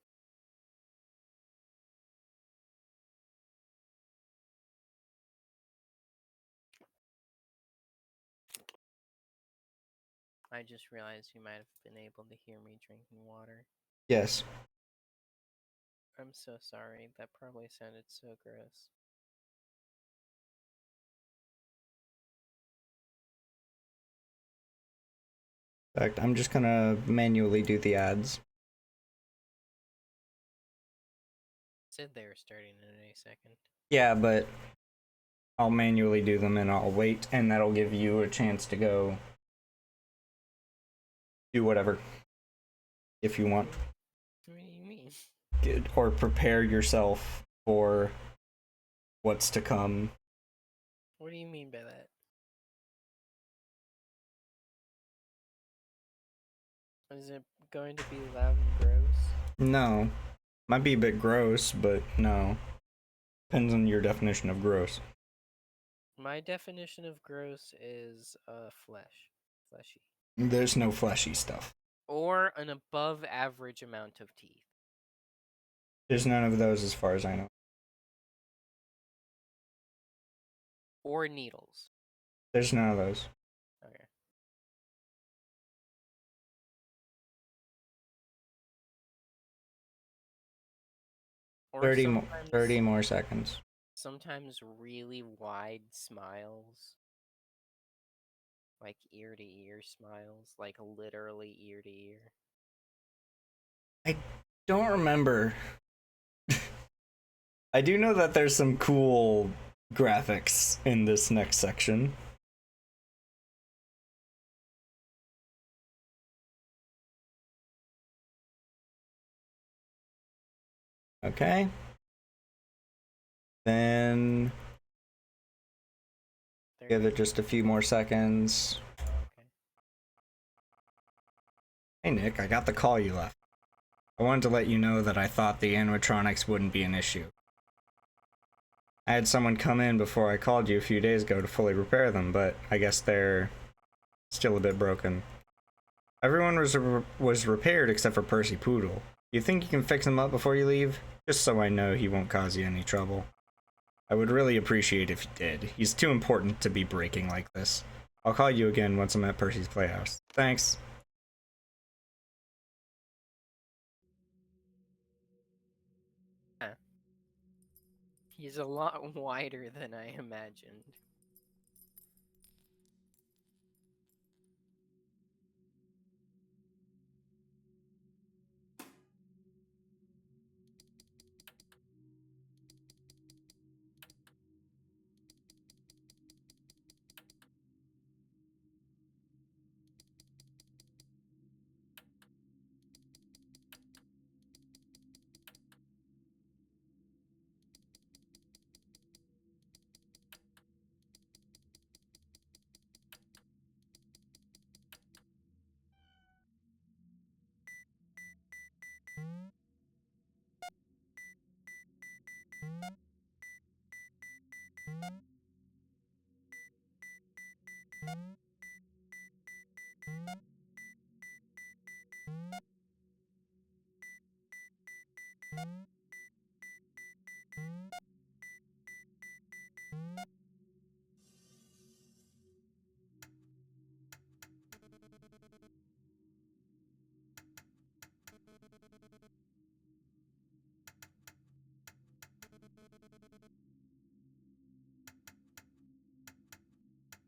I just realized you might have been able to hear me drinking water. Yes. I'm so sorry. That probably sounded so gross. In fact, I'm just gonna manually do the ads. Said they were starting in a second. Yeah, but I'll manually do them and I'll wait, and that'll give you a chance to go do whatever if you want. What do you mean? Or prepare yourself for what's to come. What do you mean by that? Is it going to be loud and gross? No. Might be a bit gross, but no. Depends on your definition of gross. My definition of gross is fleshy. There's no fleshy stuff. Or an above average amount of teeth. There's none of those as far as I know. Or needles. There's none of those. Okay. Or 30 more seconds. Sometimes really wide smiles. Like ear to ear smiles. Like literally ear to ear. I don't remember. I do know that there's some cool graphics in this next section. Okay. Then give it just a few more seconds. Okay. Hey Nick, I got the call you left. I wanted to let you know that I thought the animatronics wouldn't be an issue. I had someone come in before I called you a few days ago to fully repair them, but I guess they're still a bit broken. Everyone was repaired except for Percy Poodle. You think you can fix him up before you leave? Just so I know he won't cause you any trouble. I would really appreciate if you did. He's too important to be breaking like this. I'll call you again once I'm at Percy's Playhouse. Thanks. He's a lot wider than I imagined.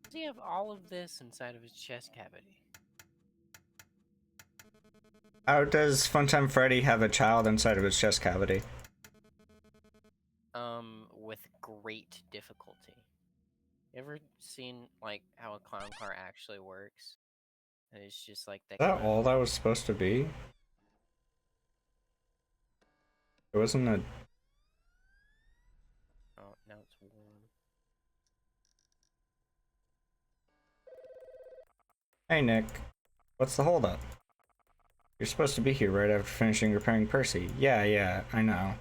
Does he have all of this inside of his chest cavity? How does Funtime Freddy have a child inside of his chest cavity? With great difficulty. Ever seen, like, how a clown car actually works? And it's just like Is that all that was supposed to be? It wasn't a... Oh, now it's warm. Hey Nick, what's the holdup? You're supposed to be here right after finishing repairing Percy. Yeah, I know.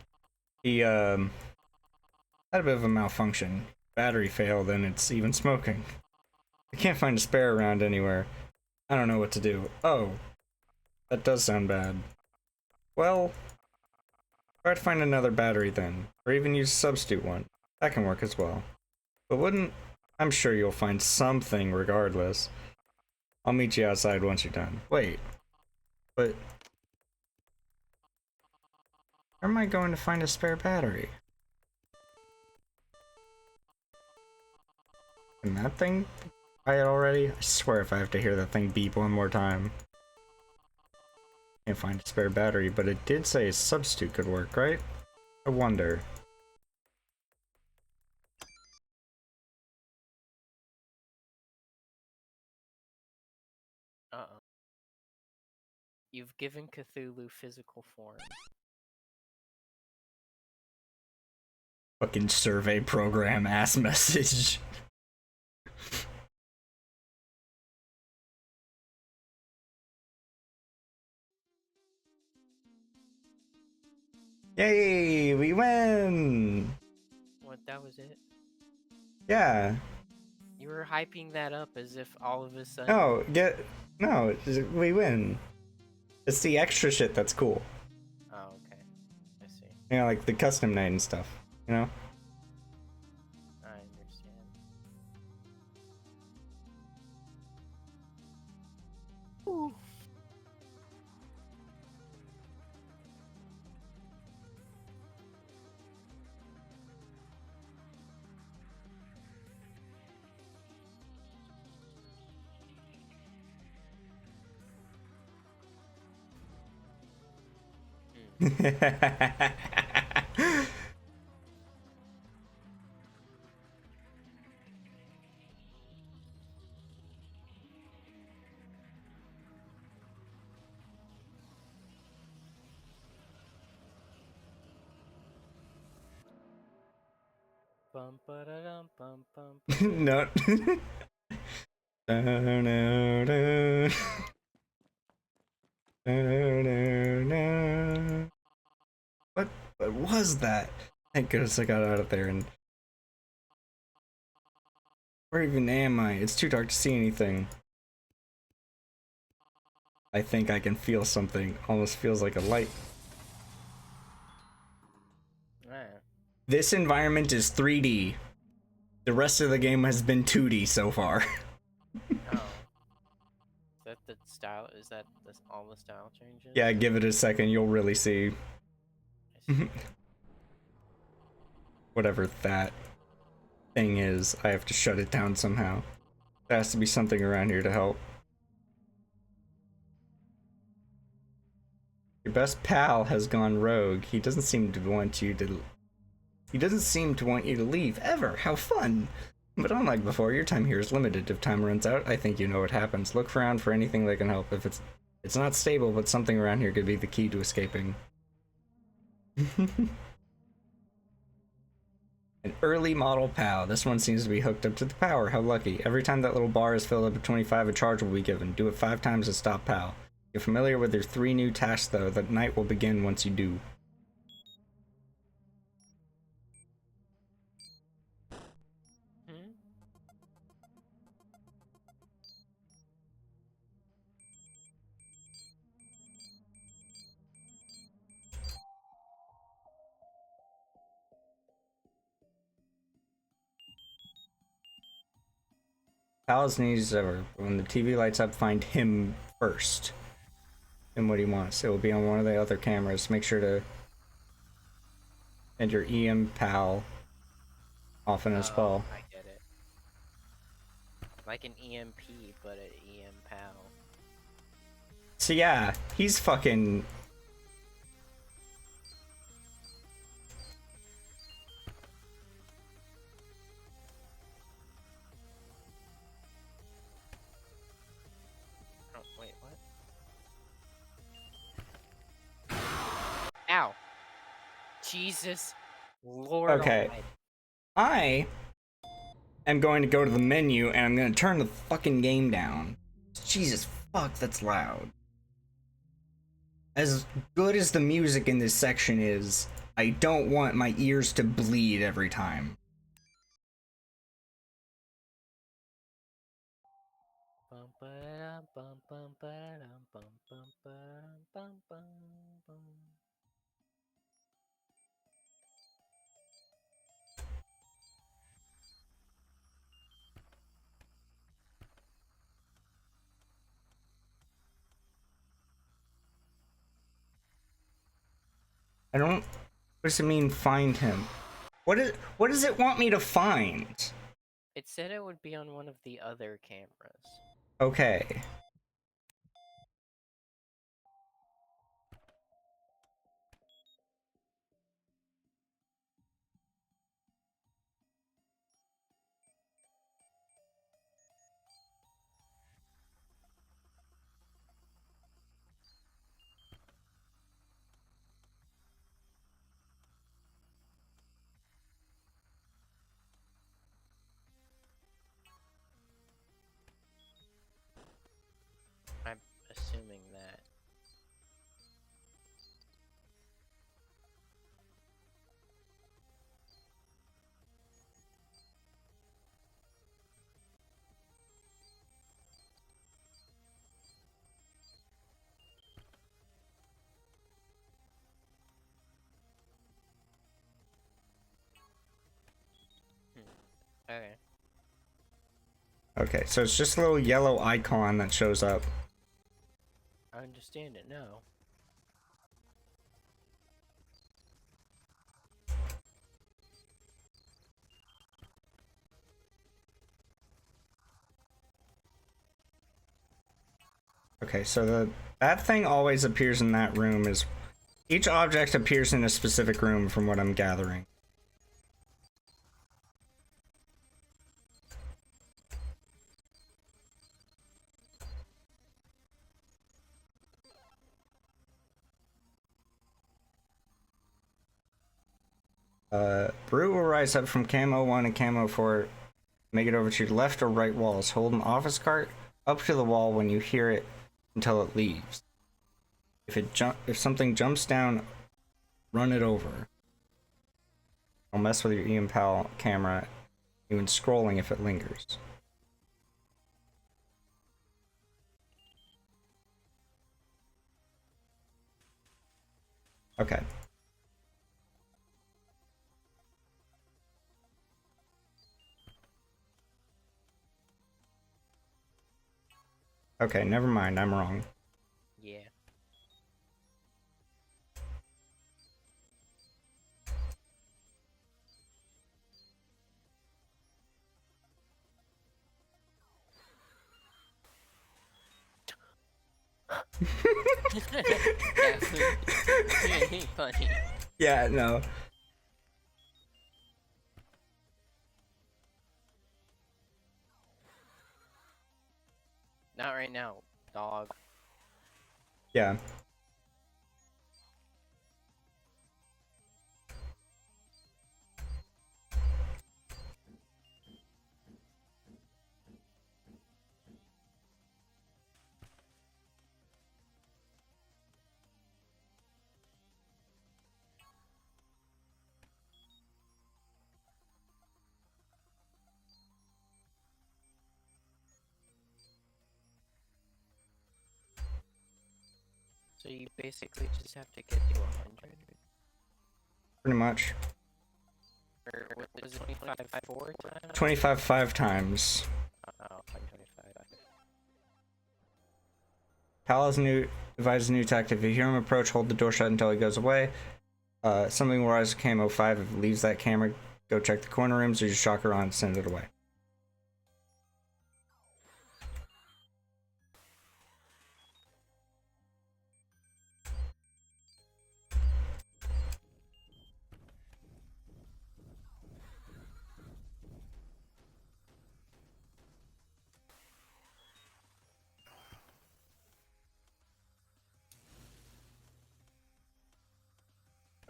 He, had a bit of a malfunction. Battery failed and it's even smoking. I can't find a spare around anywhere. I don't know what to do. Oh, that does sound bad. Well, try to find another battery then, or even use a substitute one. That can work as well. But I'm sure you'll find something regardless. I'll meet you outside once you're done. Wait, but where am I going to find a spare battery? Can that thing buy it already? I swear if I have to hear that thing beep one more time. Can't find a spare battery, but it did say a substitute could work, right? I wonder. Uh-oh. You've given Cthulhu physical form. Fucking survey program ass message. Yay, we win! What, that was it? Yeah. You were hyping that up as if all of a sudden... No, we win. It's the extra shit that's cool. Oh, okay. I see. You know, like the custom night and stuff, you know? I understand. Ooh. Bum ba da dum bum bum. No. What was that? Thank goodness I got out of there. And where even am I? It's too dark to see anything. I think I can feel something. Almost feels like a light. Ah. This environment is 3D. The rest of the game has been 2D so far. Oh. Is that the style? Is that all the style changes? Yeah, give it a second, you'll really see. I see. Whatever that thing is, I have to shut it down somehow. There has to be something around here to help. Your best pal has gone rogue. He doesn't seem to want you to leave ever. How fun! But unlike before, your time here is limited. If time runs out, I think you know what happens. Look around for anything that can help. If it's not stable, but something around here could be the key to escaping. An early model PAL. This one seems to be hooked up to the power. How lucky. Every time that little bar is filled up at 25, a charge will be given. Do it 5 times to stop PAL. You're familiar with your 3 new tasks, though. That night will begin once you do. Pal's needs ever. When the TV lights up, find him first. And what he wants. It will be on one of the other cameras. Make sure to enter EM Pal often as well. I get it. Like an EMP, but an EM Pal. So yeah, he's fucking... Oh, wait, what? Ow! Jesus Lord Okay. Almighty. I am going to go to the menu and I'm going to turn the fucking game down. Jesus fuck, that's loud. As good as the music in this section is, I don't want my ears to bleed every time. Bum, ba-dum, bum, bum, ba-dum, bum, bum, ba-dum, bum, bum, bum. I don't... What does it mean, find him? What does it want me to find? It said it would be on one of the other cameras. Okay. I'm assuming that. Okay. Okay, so it's just a little yellow icon that shows up. I understand it now. Okay, so that thing always appears in that room. Is each object appears in a specific room from what I'm gathering. Brute will rise up from camo 1 and camo 4. Make it over to your left or right walls. Hold an office cart up to the wall when you hear it until it leaves. If something jumps down, run it over. I'll mess with your EMPAL camera, even scrolling if it lingers. Okay. Okay, never mind. I'm wrong. Yeah. That was really funny. Yeah, no. Not right now, dog. Yeah. So you basically just have to get to 100. Pretty much. Or was it 25 4 times? 25 5 times. Oh, 25. Pal has devises a new tactic. If you hear him approach, hold the door shut until he goes away. Something will rise to camo 5. If it leaves that camera, go check the corner rooms or just shock her on and send it away.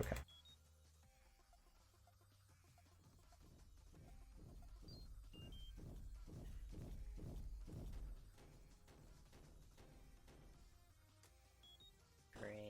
Okay. Range.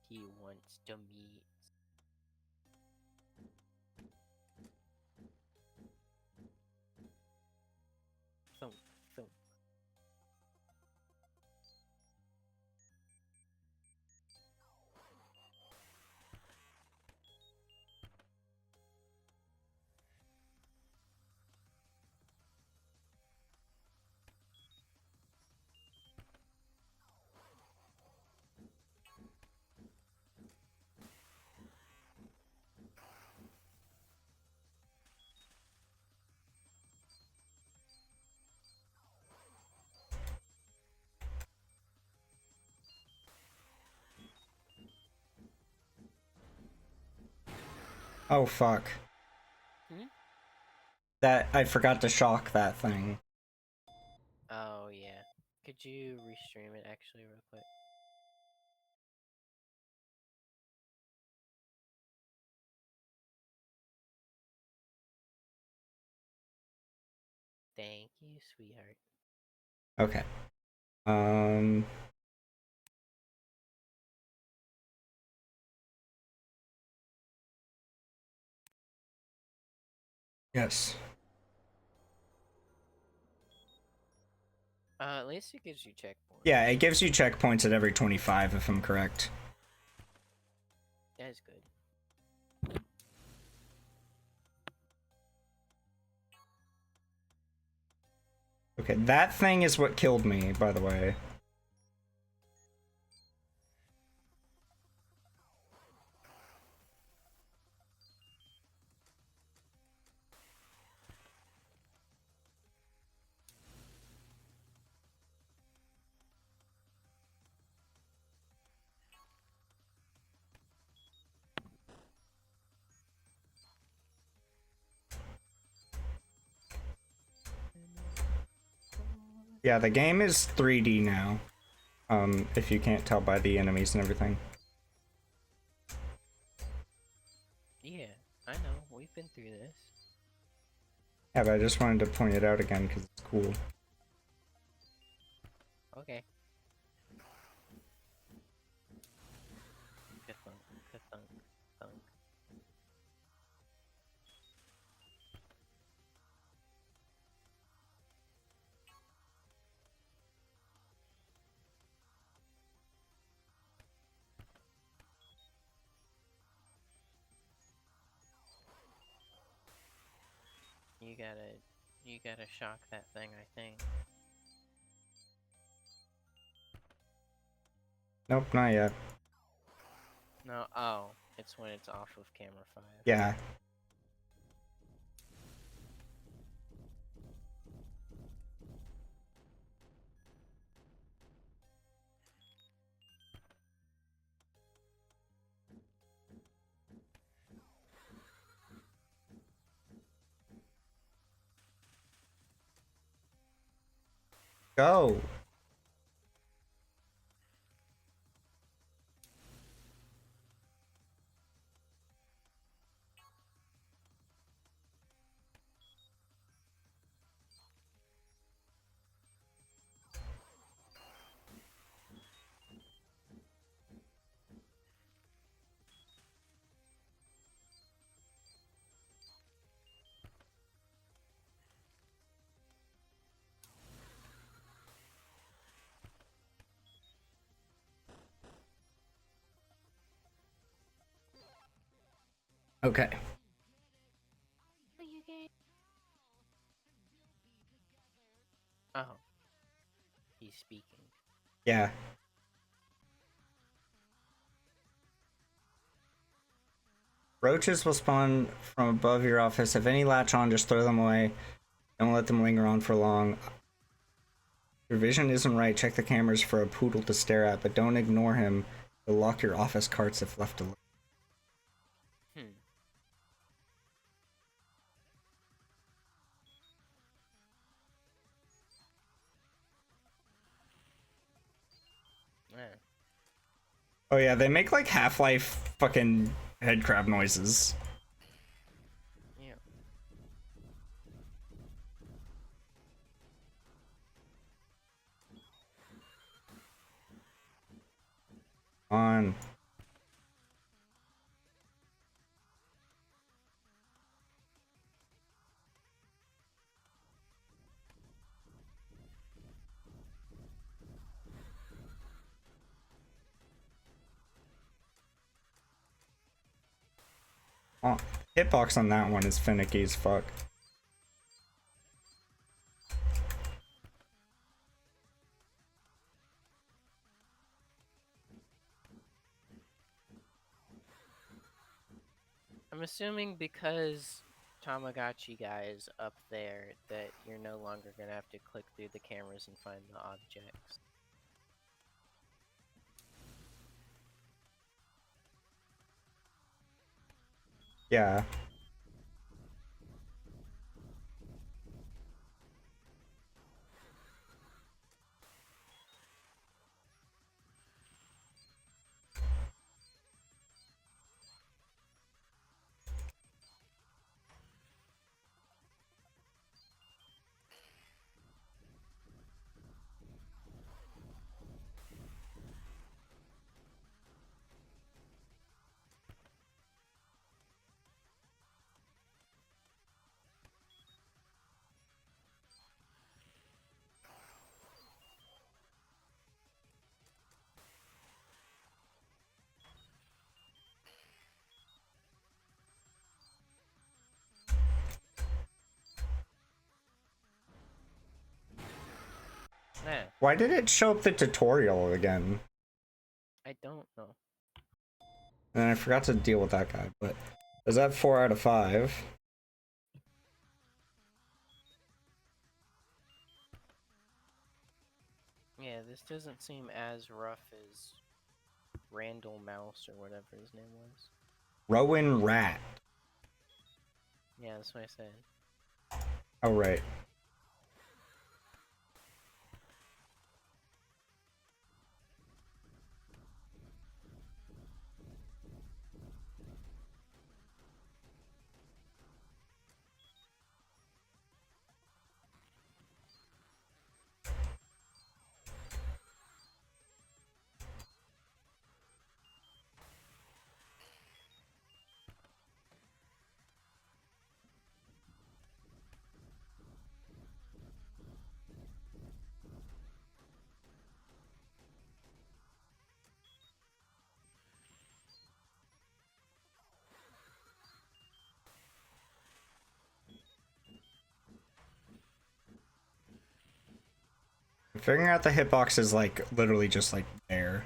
He wants to meet. Thump, thump. Oh, fuck. Hmm? That, I forgot to shock that thing. Oh, yeah. Could you restream it actually real quick? Thank you, sweetheart. Okay. Yes. At least it gives you checkpoints. Yeah, it gives you checkpoints at every 25 if I'm correct. That is good. Okay, that thing is what killed me, by the way. Yeah, the game is 3D now. If you can't tell by the enemies and everything. Yeah, I know. We've been through this. Yeah, but I just wanted to point it out again because it's cool. Okay. Ka-thunk, ka-thunk, thunk. You gotta shock that thing, I think. Nope, not yet. No, oh, it's when it's off of camera 5. Yeah. Go. Okay. Oh. He's speaking. Yeah. Roaches will spawn from above your office. If any latch on, just throw them away. Don't let them linger on for long. If your vision isn't right, check the cameras for a poodle to stare at, but don't ignore him. He'll lock your office carts if left alone. Yeah. Oh yeah, they make like Half-Life fucking headcrab noises. Yeah. On. Oh, hitbox on that one is finicky as fuck. I'm assuming because Tamagotchi guy is up there that you're no longer gonna have to click through the cameras and find the objects. Yeah. Nah, Why did it show up the tutorial again? I don't know. And I forgot to deal with that guy, but is that 4 out of 5? Yeah, this doesn't seem as rough as Randall Mouse or whatever his name was. Rowan Rat. Yeah, that's what I said. Oh, right. Figuring out the hitbox is like literally just like there.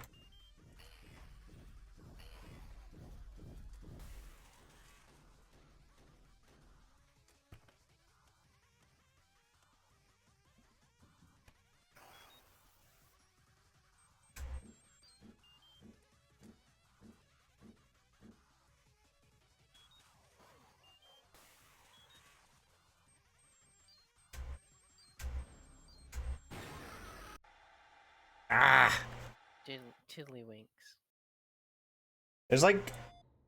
Ah! Tiddlywinks. There's like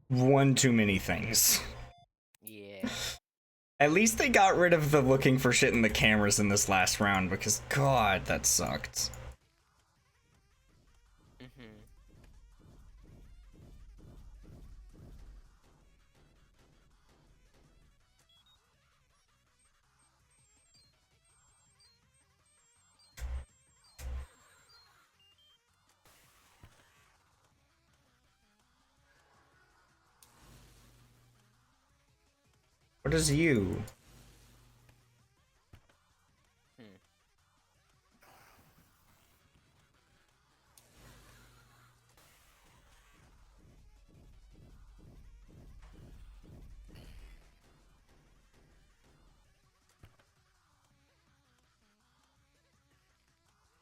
one too many things. Yeah. At least they got rid of the looking for shit in the cameras in this last round, because god, that sucked. Mm-hmm. What is you?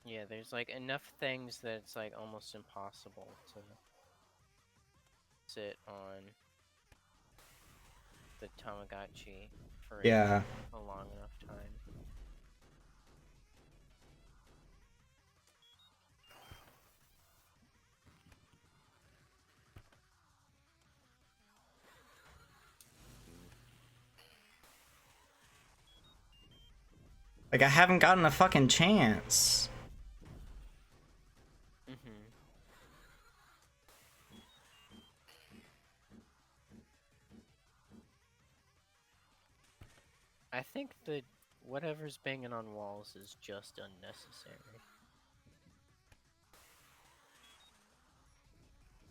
Yeah, there's like enough things that it's like almost impossible to sit on the Tamagotchi for Yeah. a long enough time. Like, I haven't gotten a fucking chance. Mm-hmm. I think that whatever's banging on walls is just unnecessary.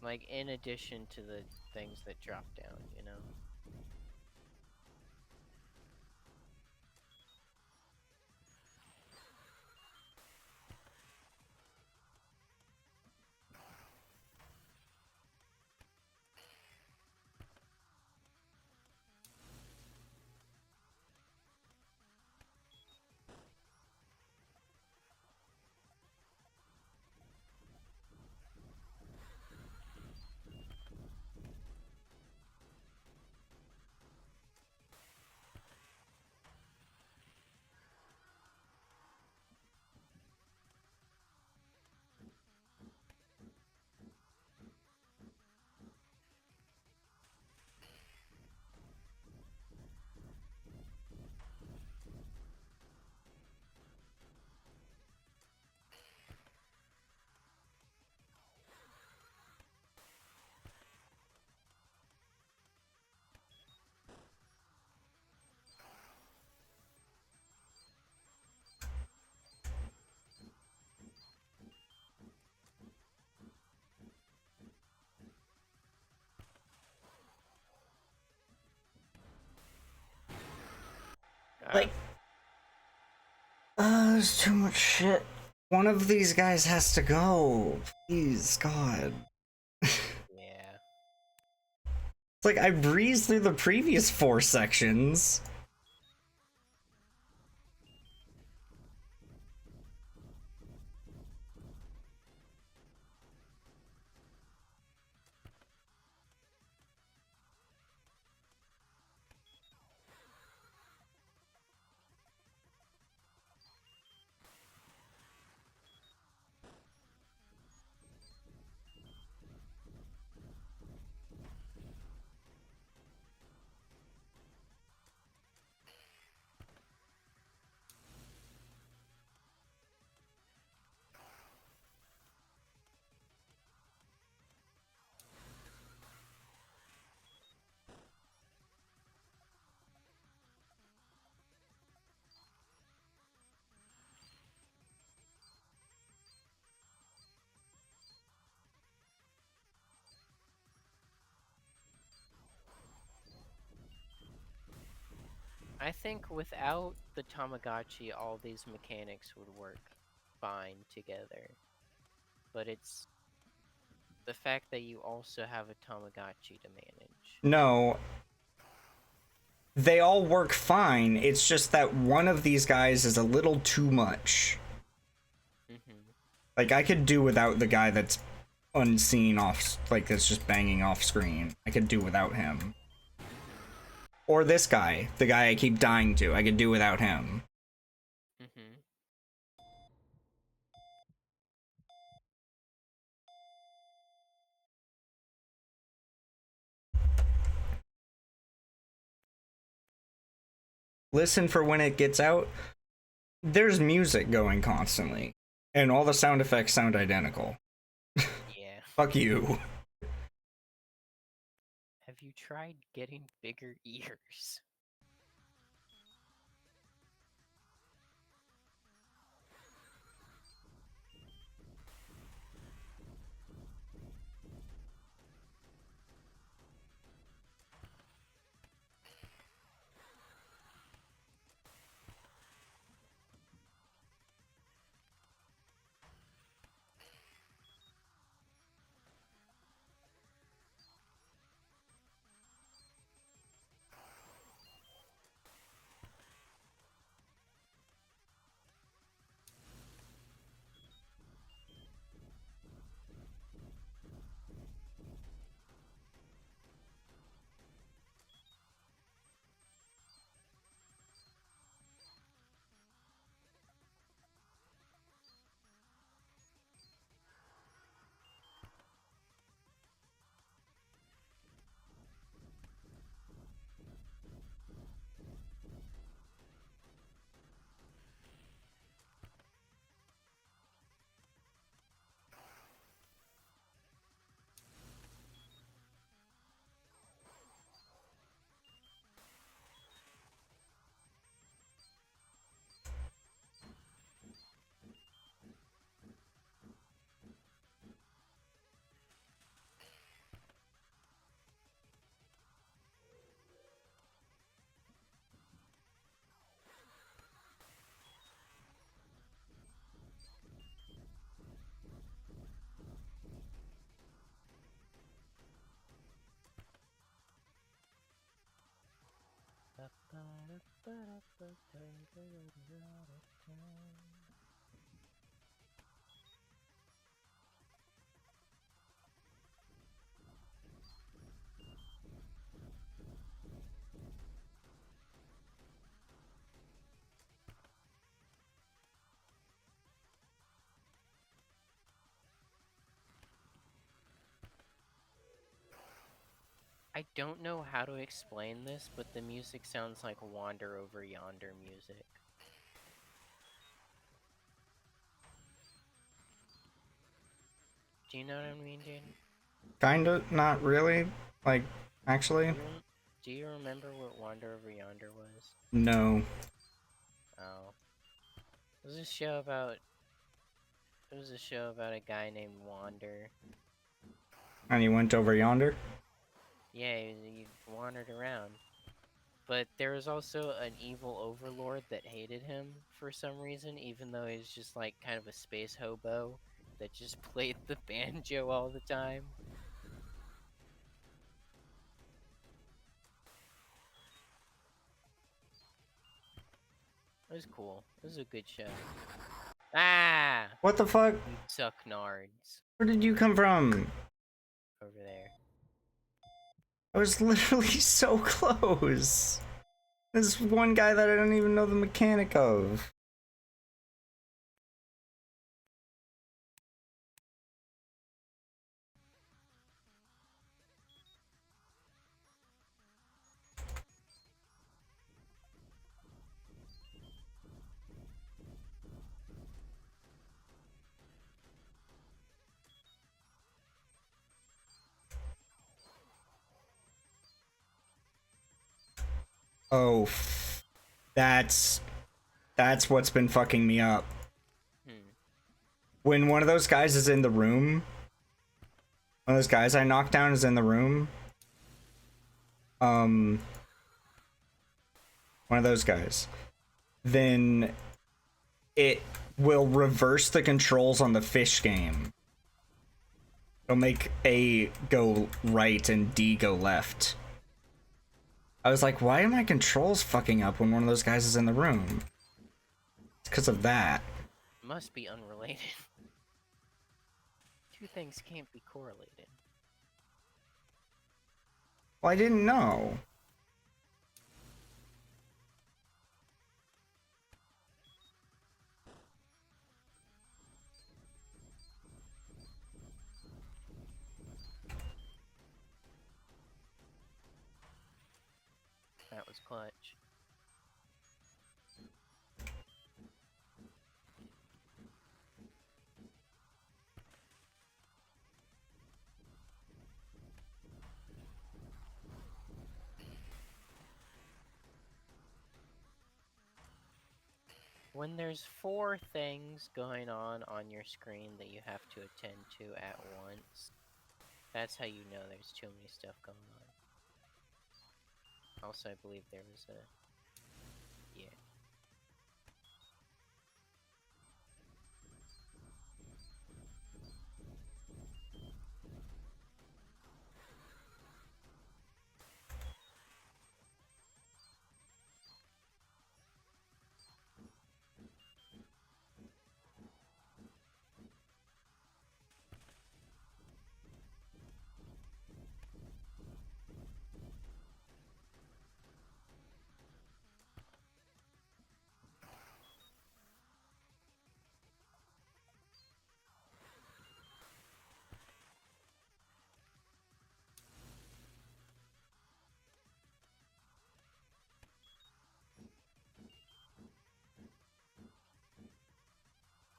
Like, in addition to the things that drop down, you know? Like, there's too much shit. One of these guys has to go. Please, God. Yeah. It's like, I breezed through the previous 4 sections. I think without the Tamagotchi, all these mechanics would work fine together. But it's the fact that you also have a Tamagotchi to manage. No. They all work fine. It's just that one of these guys is a little too much. Like, I could do without the guy that's unseen off, like, that's just banging off screen. I could do without him. Or this guy, the guy I keep dying to. I could do without him. Listen for when it gets out. There's music going constantly, and all the sound effects sound identical. Yeah. Fuck you. Have you tried getting bigger ears? I don't know how to explain this, but the music sounds like Wander Over Yonder music. Do you know what I mean, Jaden? Kinda, not really. Like, actually. Do you remember what Wander Over Yonder was? No. Oh. It was a show about... It was a show about a guy named Wander. And he went over yonder? Yeah, he wandered around. But there was also an evil overlord that hated him for some reason, even though he was just like kind of a space hobo that just played the banjo all the time. It was cool. It was a good show. Ah! What the fuck? You suck nards. Where did you come from? Over there. I was literally so close. This one guy that I don't even know the mechanic of. Oh, that's what's been fucking me up. When one of those guys is in the room, one of those guys I knocked down is in the room. One of those guys. Then it will reverse the controls on the fish game. It'll make A go right and D go left. I was like, why are my controls fucking up when one of those guys is in the room? It's because of that. Must be unrelated. Two things can't be correlated. Well, I didn't know. That was clutch. When there's 4 things going on your screen that you have to attend to at once, that's how you know there's too many stuff going on. Also, I believe there was a... yeah.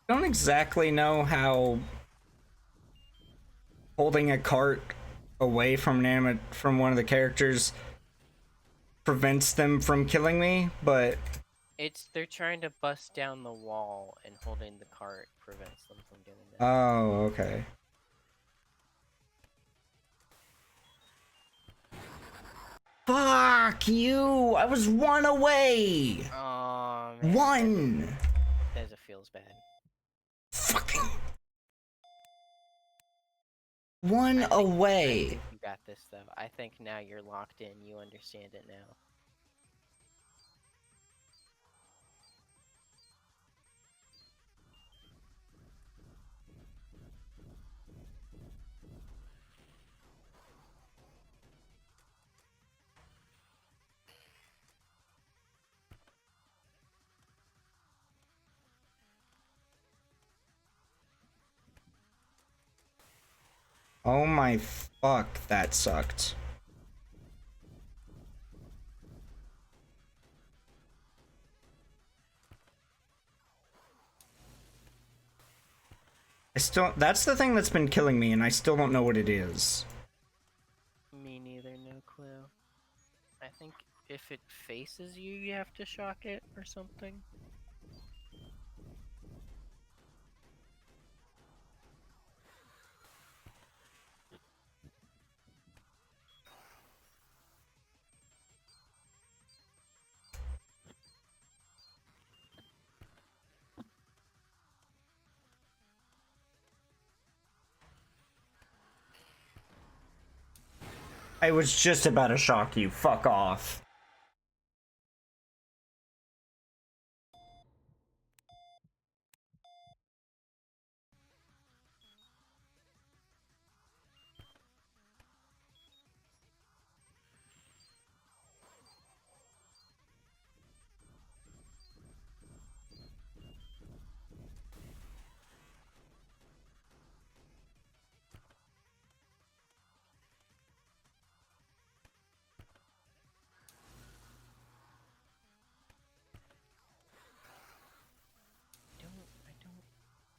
Don't exactly know how holding a cart away from from one of the characters prevents them from killing me, but They're trying to bust down the wall, and holding the cart prevents them from doing that. oh, okay. Fuck you! I was 1 away! Oh, man. 1! That feels bad. Fucking 1 away. I think you got this, though. I think now you're locked in. You understand it now. Oh my fuck, that sucked. That's the thing that's been killing me, and I still don't know what it is. Me neither, no clue. I think if it faces you, you have to shock it or something. I was just about to shock you. Fuck off.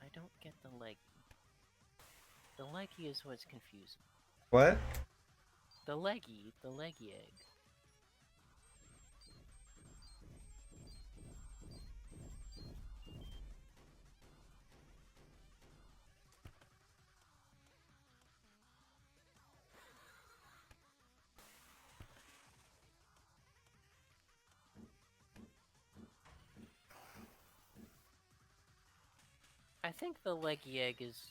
I don't get the leggy. The leggy is what's confusing. What? The leggy egg. I think the leggy egg is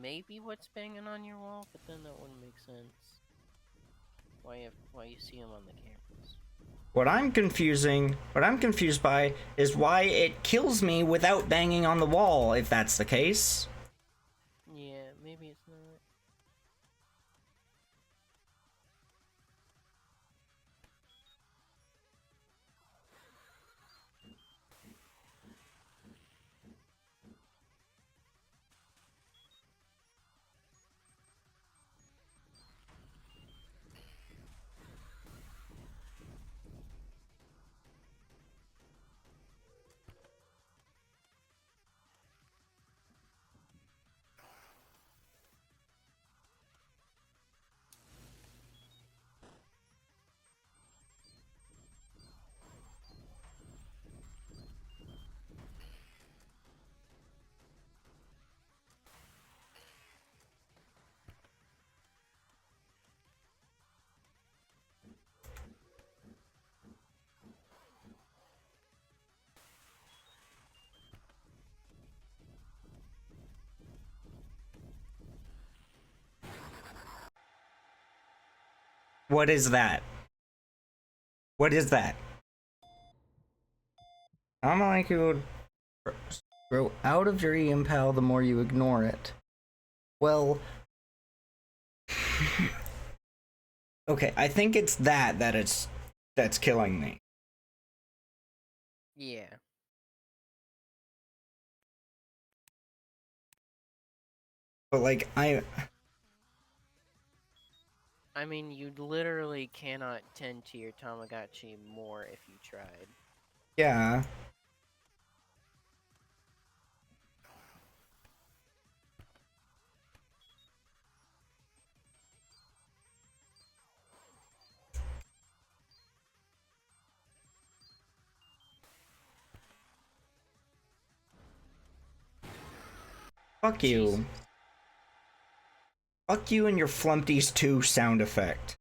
maybe what's banging on your wall, but then that wouldn't make sense. Why you see him on the cameras? What I'm confused by is why it kills me without banging on the wall, if that's the case. Yeah, maybe it's not. What is that? What is that? I'm like it would grow out of your impal the more you ignore it. Well, okay, I think it's that's killing me. Yeah. But like I mean, you literally cannot tend to your Tamagotchi more if you tried. yeah. Fuck you. Jesus. Fuck you and your Flumpties 2 sound effect.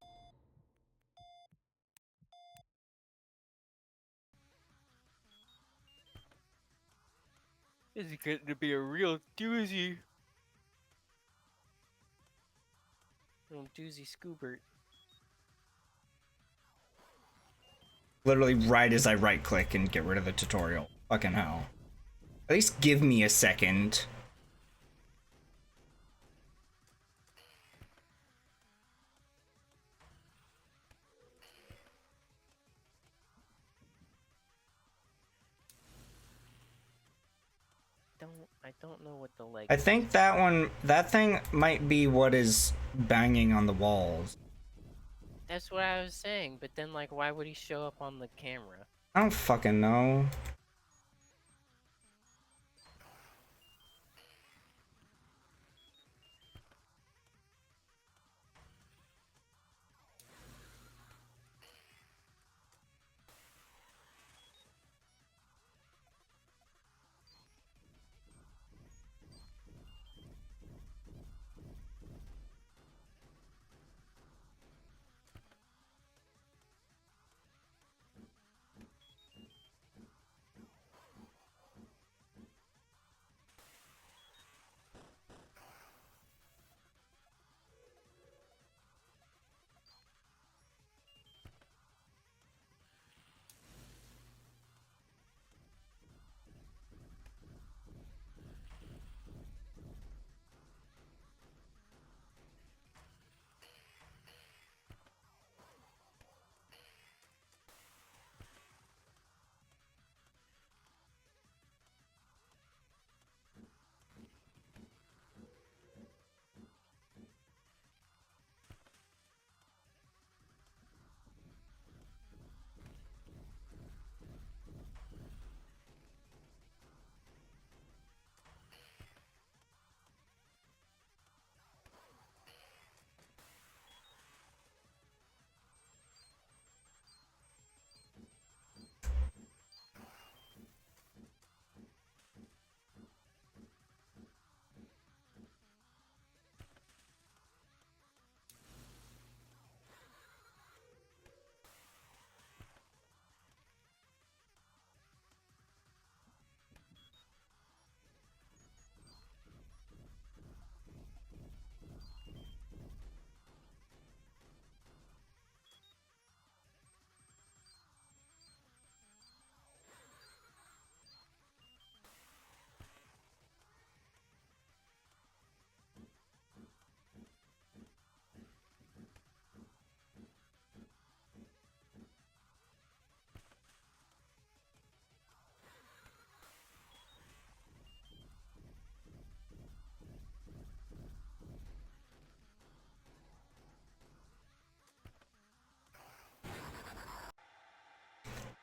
This is going to be a real doozy. Real doozy scoobert. Literally right as I right click and get rid of the tutorial. Fucking hell. At least give me a second. I don't know what the leg. I think that thing might be what is banging on the walls. That's what I was saying, but then like why would he show up on the camera? I don't fucking know.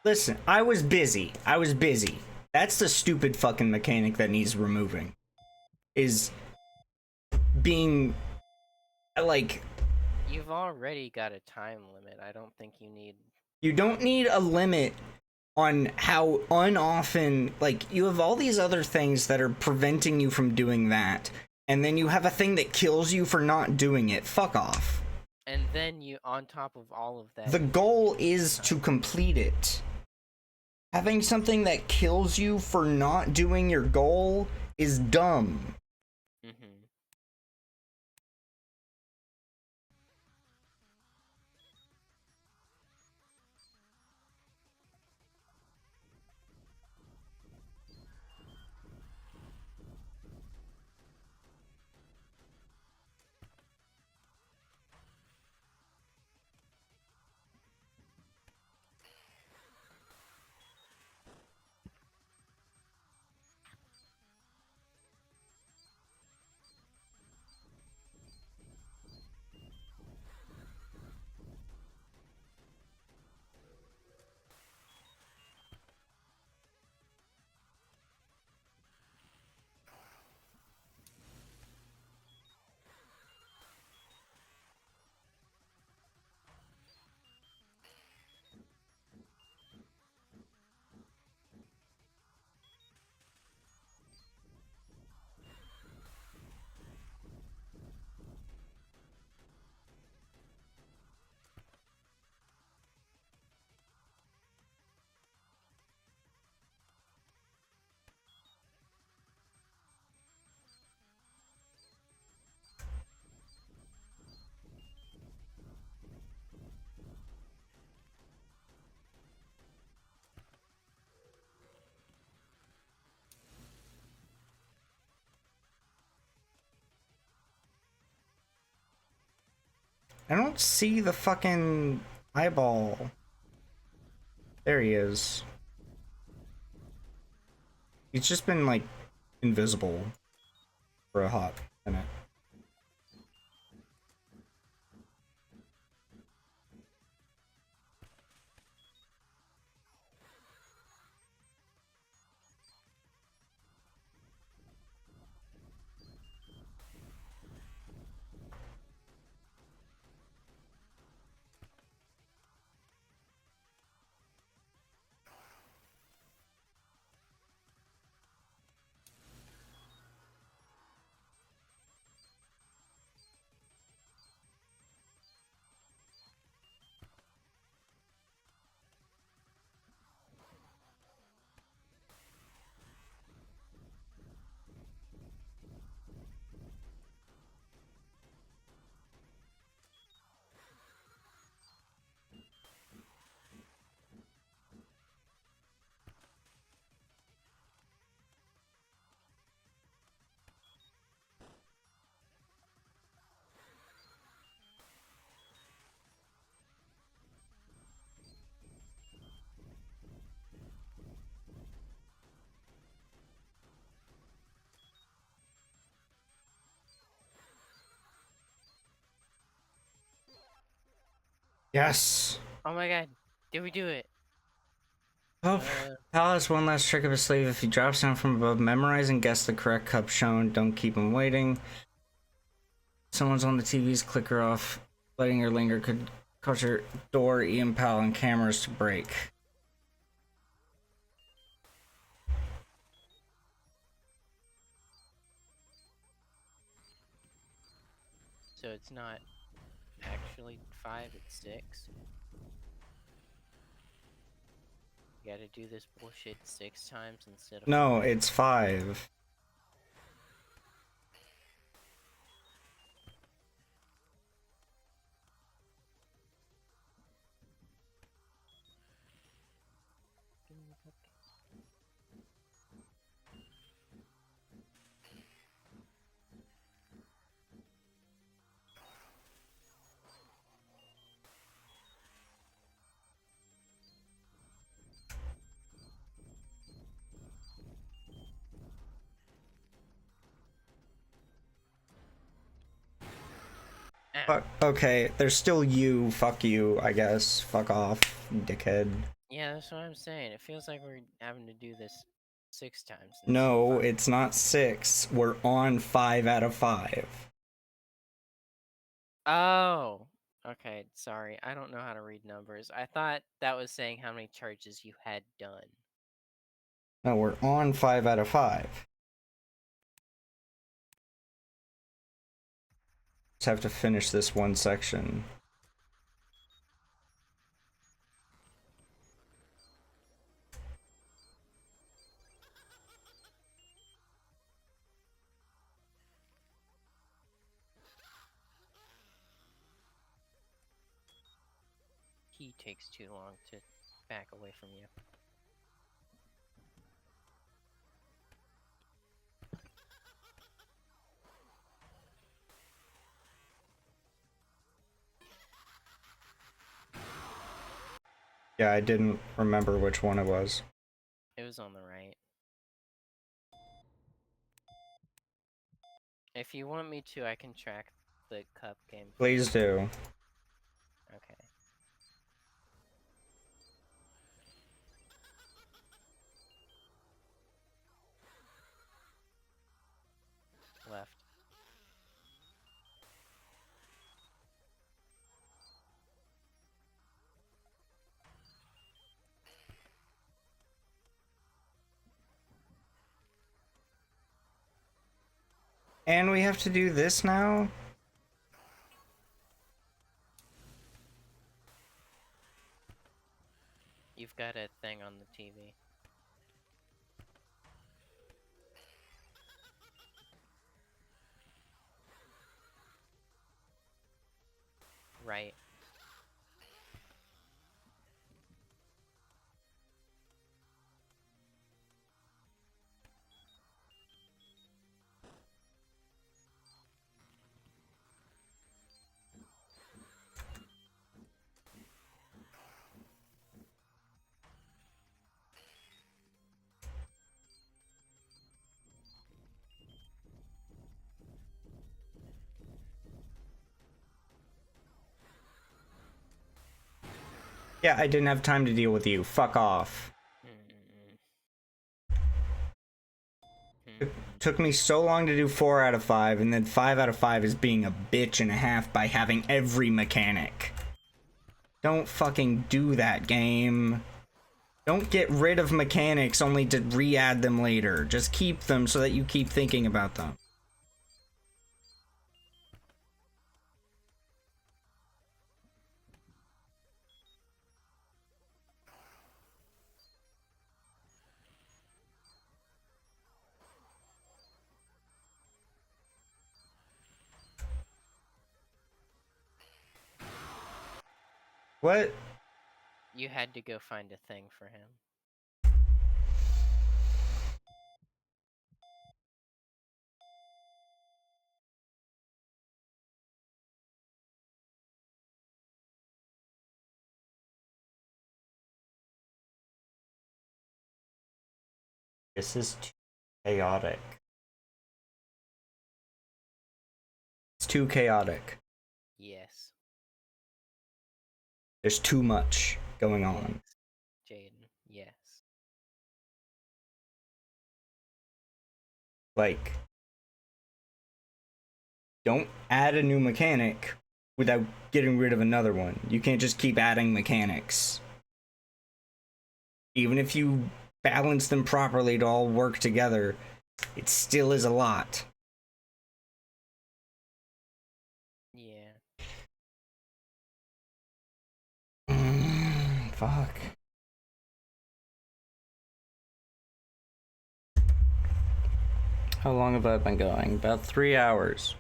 Listen, I was busy. That's the stupid fucking mechanic that needs removing. Is being like, You've already got a time limit. I don't think you need. you don't need a limit on how unoften, like, you have all these other things that are preventing you from doing that, and then you have a thing that kills you for not doing it. Fuck off. And then you, on top of all of that, The goal is to complete it. Having something that kills you for not doing your goal is dumb. Mm-hmm. I don't see the fucking eyeball. There he is. He's just been, like, invisible for a hot minute. Yes. Oh my god, did we do it? Oh, Pal has one last trick up his sleeve. If he drops down from above, memorize and guess the correct cup shown. Don't keep him waiting. Someone's on the TV's clicker off. Letting her linger could cause your door, Ian Pal, and cameras to break. So it's not actually 5, it's 6. You gotta do this bullshit 6 times instead of No, 5. it's 5. Fuck, okay, there's still you. Fuck you, I guess. Fuck off, dickhead. Yeah, that's what I'm saying. It feels like we're having to do this 6 times. No, it's not 6. We're on 5 out of 5. Oh, okay. Sorry, I don't know how to read numbers. I thought that was saying how many charges you had done. No, we're on 5 out of 5. Just have to finish this one section. He takes too long to back away from you. Yeah, I didn't remember which one it was. It was on the right. If you want me to, I can track the cup game. Please do. Okay. Left. And we have to do this now? You've got a thing on the TV. Right. Yeah, I didn't have time to deal with you. Fuck off. Took me so long to do 4 out of 5, and then 5 out of 5 is being a bitch and a half by having every mechanic. Don't fucking do that, game. Don't get rid of mechanics only to re-add them later. Just keep them so that you keep thinking about them. What? You had to go find a thing for him. This is too chaotic. It's too chaotic. Yes. There's too much going on. Jaden, yes. Like, don't add a new mechanic without getting rid of another one. You can't just keep adding mechanics. Even if you balance them properly to all work together, it still is a lot. Yeah. Fuck. How long have I been going? About 3 hours.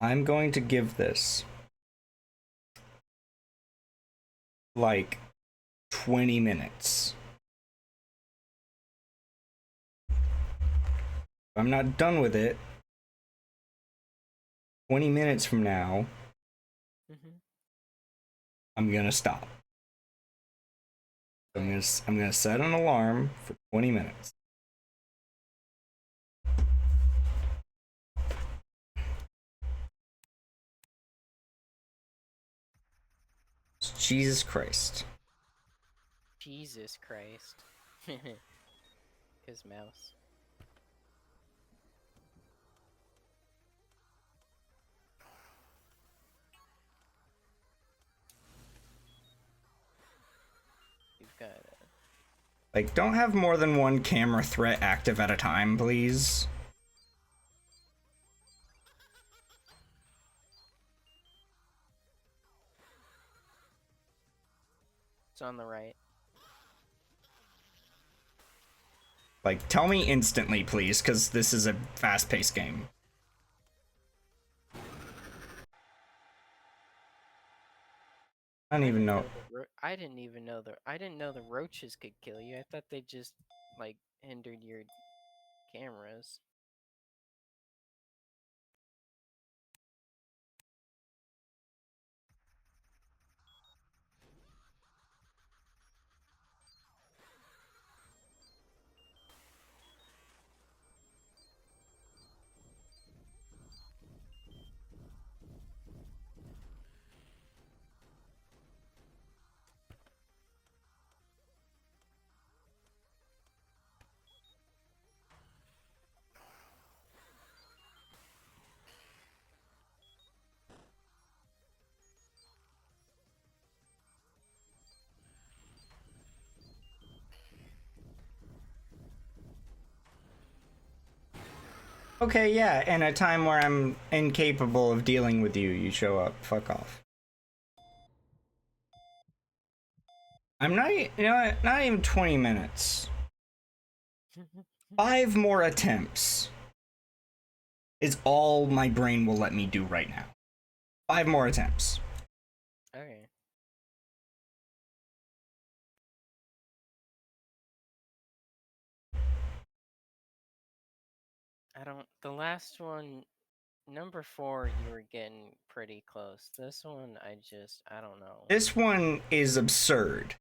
I'm going to give this like 20 minutes. If I'm not done with it 20 minutes from now, I'm gonna stop. I'm gonna set an alarm for 20 minutes. Jesus Christ. Jesus Christ. His mouse. You've got Like, don't have more than one camera threat active at a time, please. It's on the right. Like, tell me instantly, please, because this is a fast-paced game. I don't even know. I didn't even know the roaches could kill you. I thought they just like hindered your cameras. Okay, yeah, in a time where I'm incapable of dealing with you, you show up. Fuck off. I'm not, you know what, not even 20 minutes. 5 more attempts is all my brain will let me do right now. 5 more attempts. Okay. The last one, number 4, you were getting pretty close. This one, I don't know. This one is absurd.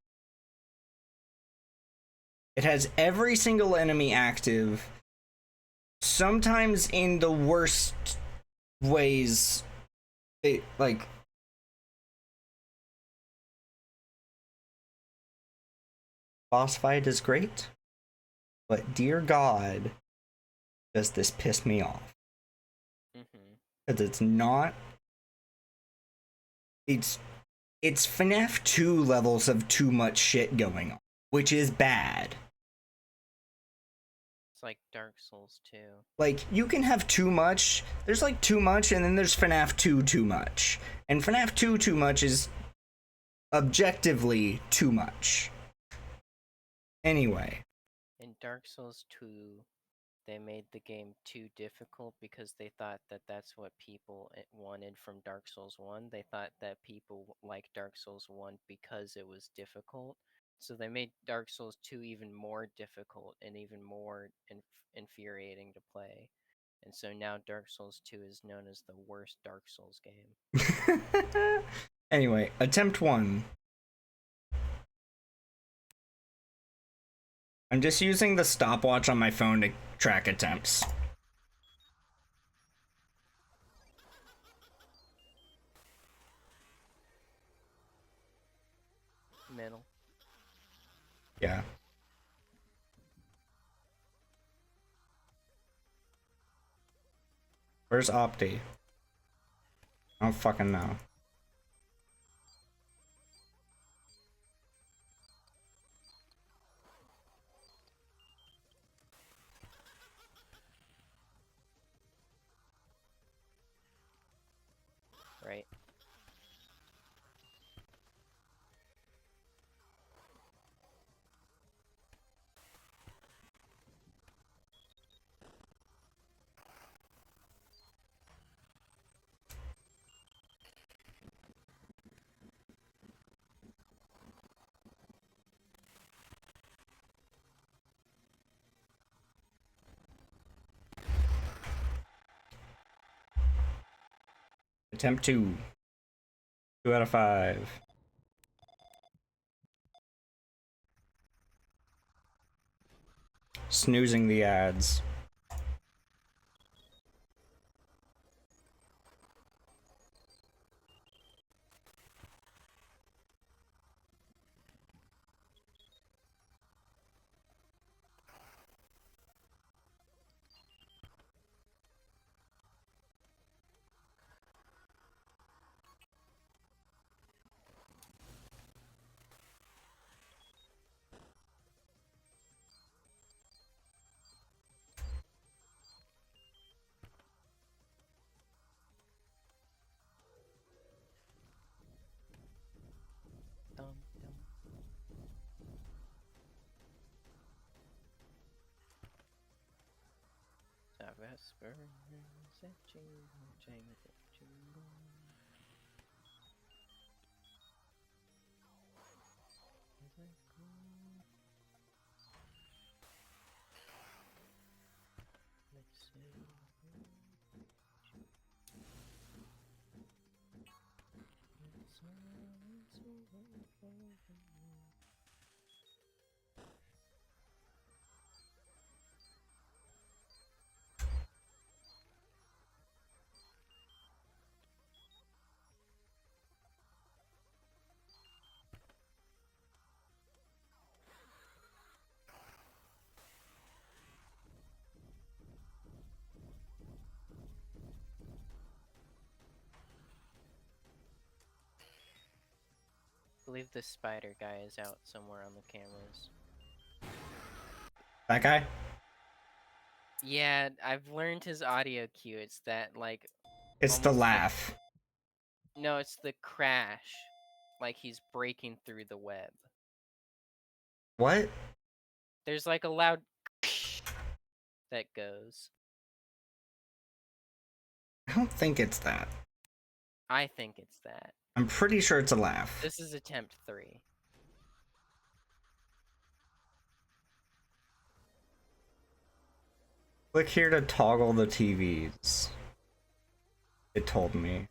It has every single enemy active, sometimes in the worst ways. Like, boss fight is great, but dear God, does this piss me off? Because it's not. It's FNAF 2 levels of too much shit going on, which is bad. It's like Dark Souls 2. Like, you can have too much. There's like too much, and then there's FNAF 2 too much. And FNAF 2 too much is objectively too much. Anyway. In Dark Souls 2, they made the game too difficult because they thought that that's what people wanted from Dark Souls 1. They thought that people liked Dark Souls 1 because it was difficult. So they made Dark Souls 2 even more difficult and even more infuriating to play. And so now Dark Souls 2 is known as the worst Dark Souls game. Anyway, attempt 1. I'm just using the stopwatch on my phone to track attempts. Middle. Yeah. Where's Opti? I don't fucking know. Right. Attempt 2. 2 out of 5. Snoozing the ads. Vesper, I believe the spider guy is out somewhere on the cameras. That guy? Yeah, I've learned his audio cue. It's that, like... It's the almost like- laugh. No, it's the crash. Like he's breaking through the web. What? There's like a loud that goes. I don't think it's that. I think it's that. I'm pretty sure it's a laugh. This is attempt 3. Click here to toggle the TVs. It told me.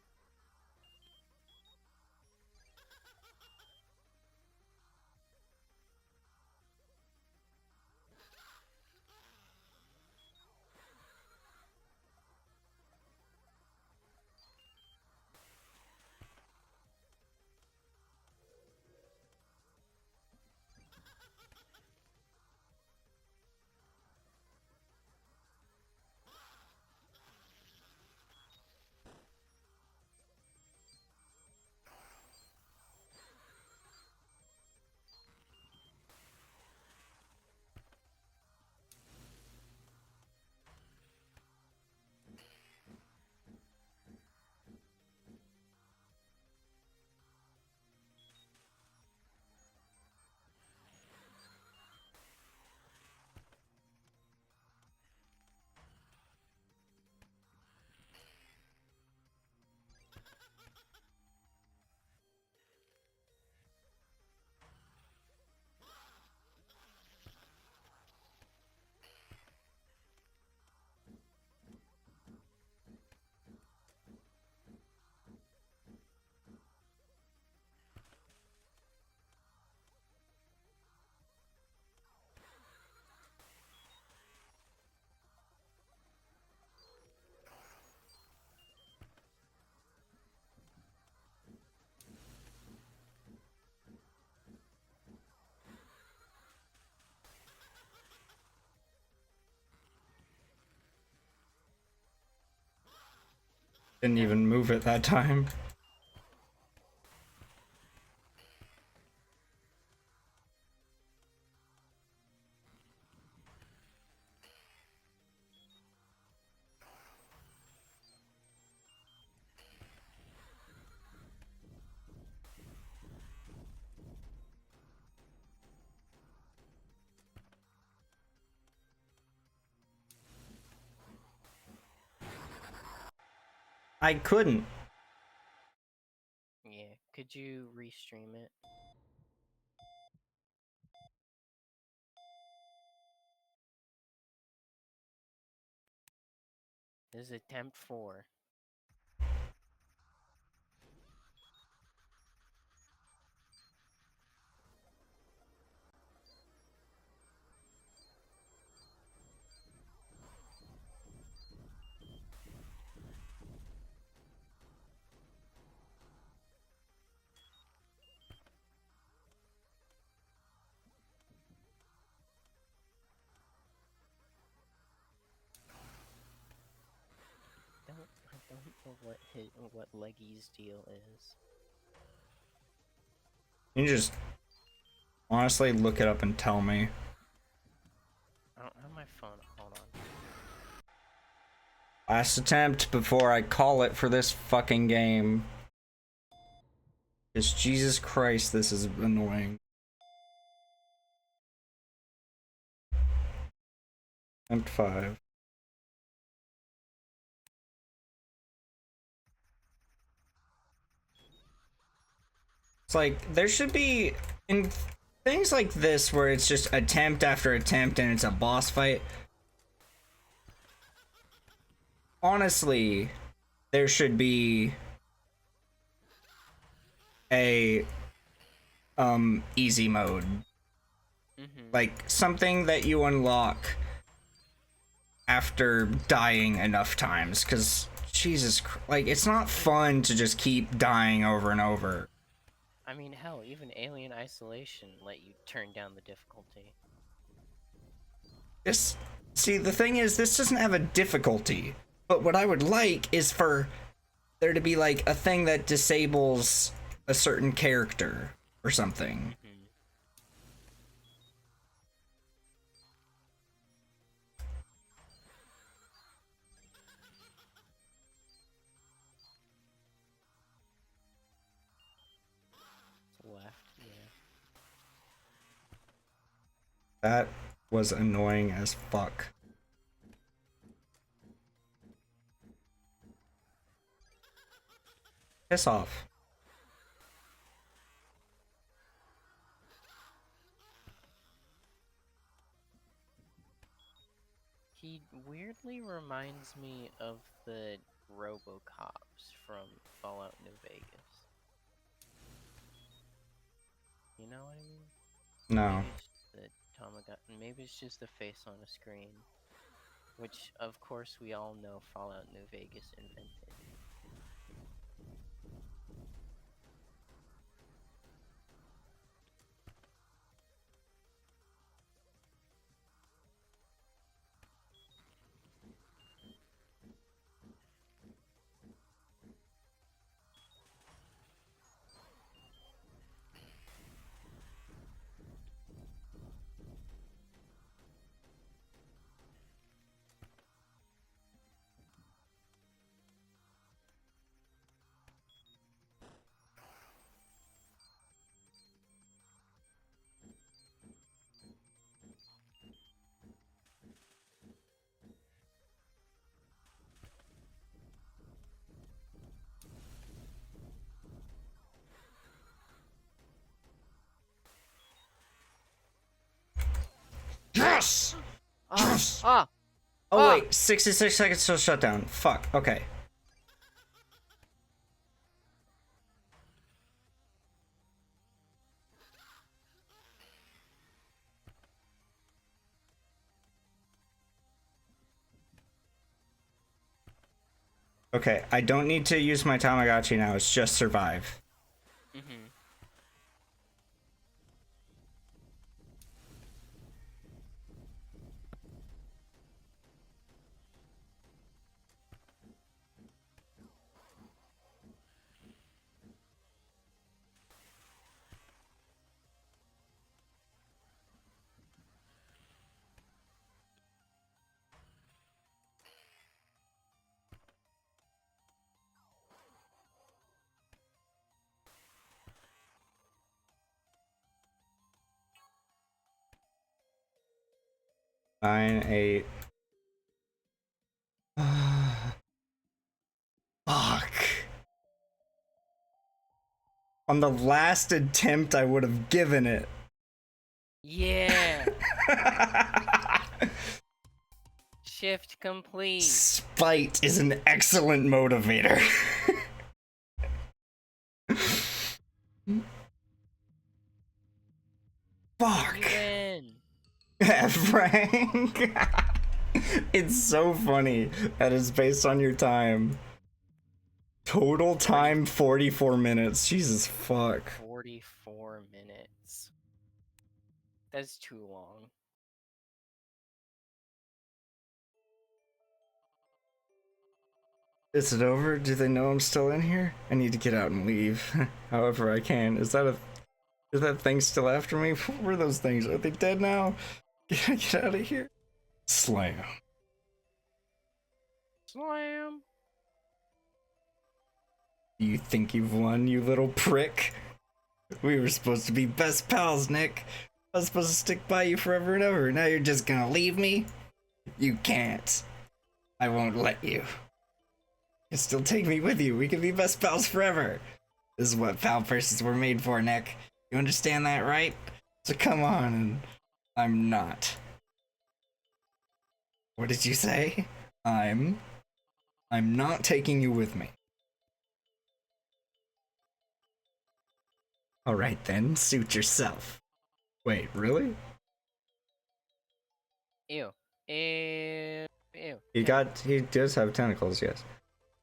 Didn't even move it that time. I couldn't. Yeah, could you restream it? This is attempt 4. I don't know what Leggy's deal is. You just honestly look it up and tell me. I don't have my phone. Hold on. Last attempt before I call it for this fucking game. Because Jesus Christ, this is annoying. Attempt 5. It's like, there should be, in things like this where it's just attempt after attempt and it's a boss fight, honestly, there should be a easy mode. Like something that you unlock after dying enough times, because like, it's not fun to just keep dying over and over. I mean, hell, even Alien Isolation let you turn down the difficulty. See, the thing is, this doesn't have a difficulty, but what I would like is for there to be like a thing that disables a certain character or something. Left, yeah. That was annoying as fuck. Piss off. He weirdly reminds me of the RoboCops from Fallout New Vegas. You know what I mean? No. Maybe it's just the Tamagotchi. Maybe it's just the face on a screen, which of course we all know Fallout New Vegas invented. Yes! Yes! Ah! Oh wait, 66 seconds till shutdown. Fuck, okay. Okay, I don't need to use my Tamagotchi now, it's just survive. Mm-hmm. Nine, 8. Fuck. On the last attempt, I would have given it. Yeah! Shift complete. Spite is an excellent motivator. Fuck. Frank. It's so funny that it's based on your time. Total time 44 minutes. Jesus fuck. 44 minutes. That's too long. Is it over? Do they know I'm still in here? I need to get out and leave. However I can. Is that thing still after me? What were those things? Are they dead now? Get out of here. Slam. Slam. You think you've won, you little prick? We were supposed to be best pals, Nick. I was supposed to stick by you forever and ever. Now you're just gonna leave me? You can't. I won't let you. You still take me with you. We can be best pals forever. This is what pal purses were made for, Nick. You understand that, right? So come on. I'm not. What did you say? I'm not taking you with me. Alright then, suit yourself. Wait, really? Ew. Ew. Ew. He does have tentacles, yes.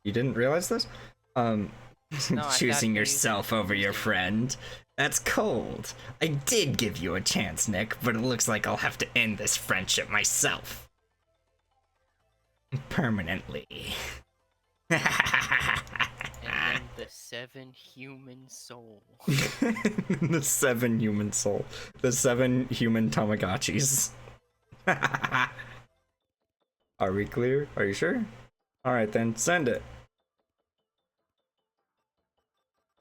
You didn't realize this? No, I Choosing thought yourself over your friend. That's cold. I did give you a chance, Nick, but it looks like I'll have to end this friendship myself. Permanently. And then the 7 human soul. The 7 human soul. The 7 human Tamagotchis. Are we clear? Are you sure? Alright then, send it.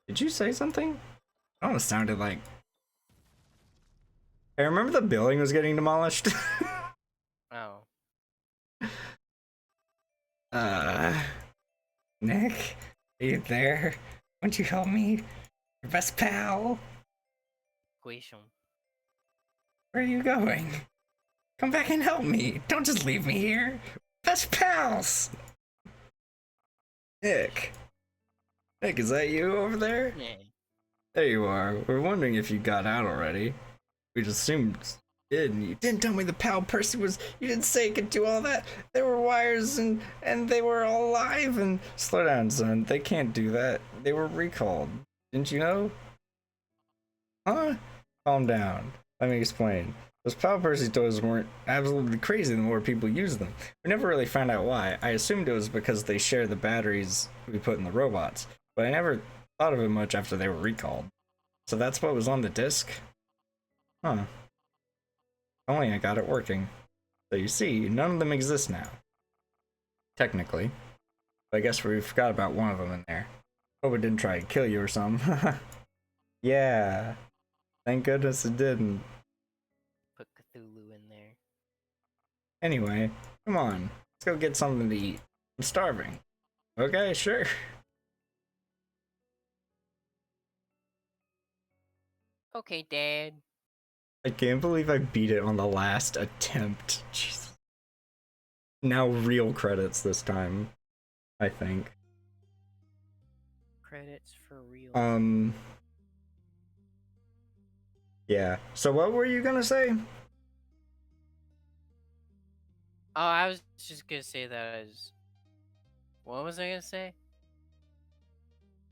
Did you say something? I almost sounded like... Hey, remember the building was getting demolished? Oh. Nick? Are you there? Won't you help me? Your best pal? Question. Where are you going? Come back and help me. Don't just leave me here. Best pals! Nick. Nick, is that you over there? Yeah. There you are. We're wondering if you got out already. We just assumed you did, and you didn't tell me the pal Percy was... You didn't say it could do all that. There were wires and they were all alive and... Slow down, son. They can't do that. They were recalled. Didn't you know? Huh? Calm down. Let me explain. Those pal Percy toys weren't absolutely crazy the more people used them. We never really found out why. I assumed it was because they share the batteries we put in the robots, but I never thought of it much after they were recalled. So that's what was on the disc? Huh. Only I got it working. So you see, none of them exist now. Technically. But I guess we forgot about one of them in there. Hope it didn't try to kill you or something. Yeah. Thank goodness it didn't. Put Cthulhu in there. Anyway, come on. Let's go get something to eat. I'm starving. Okay, sure. Okay, Dad. I can't believe I beat it on the last attempt. Jeez. Now real credits this time, I think. Credits for real. Yeah. So what were you gonna say? Oh, I was just gonna say that as... What was I gonna say?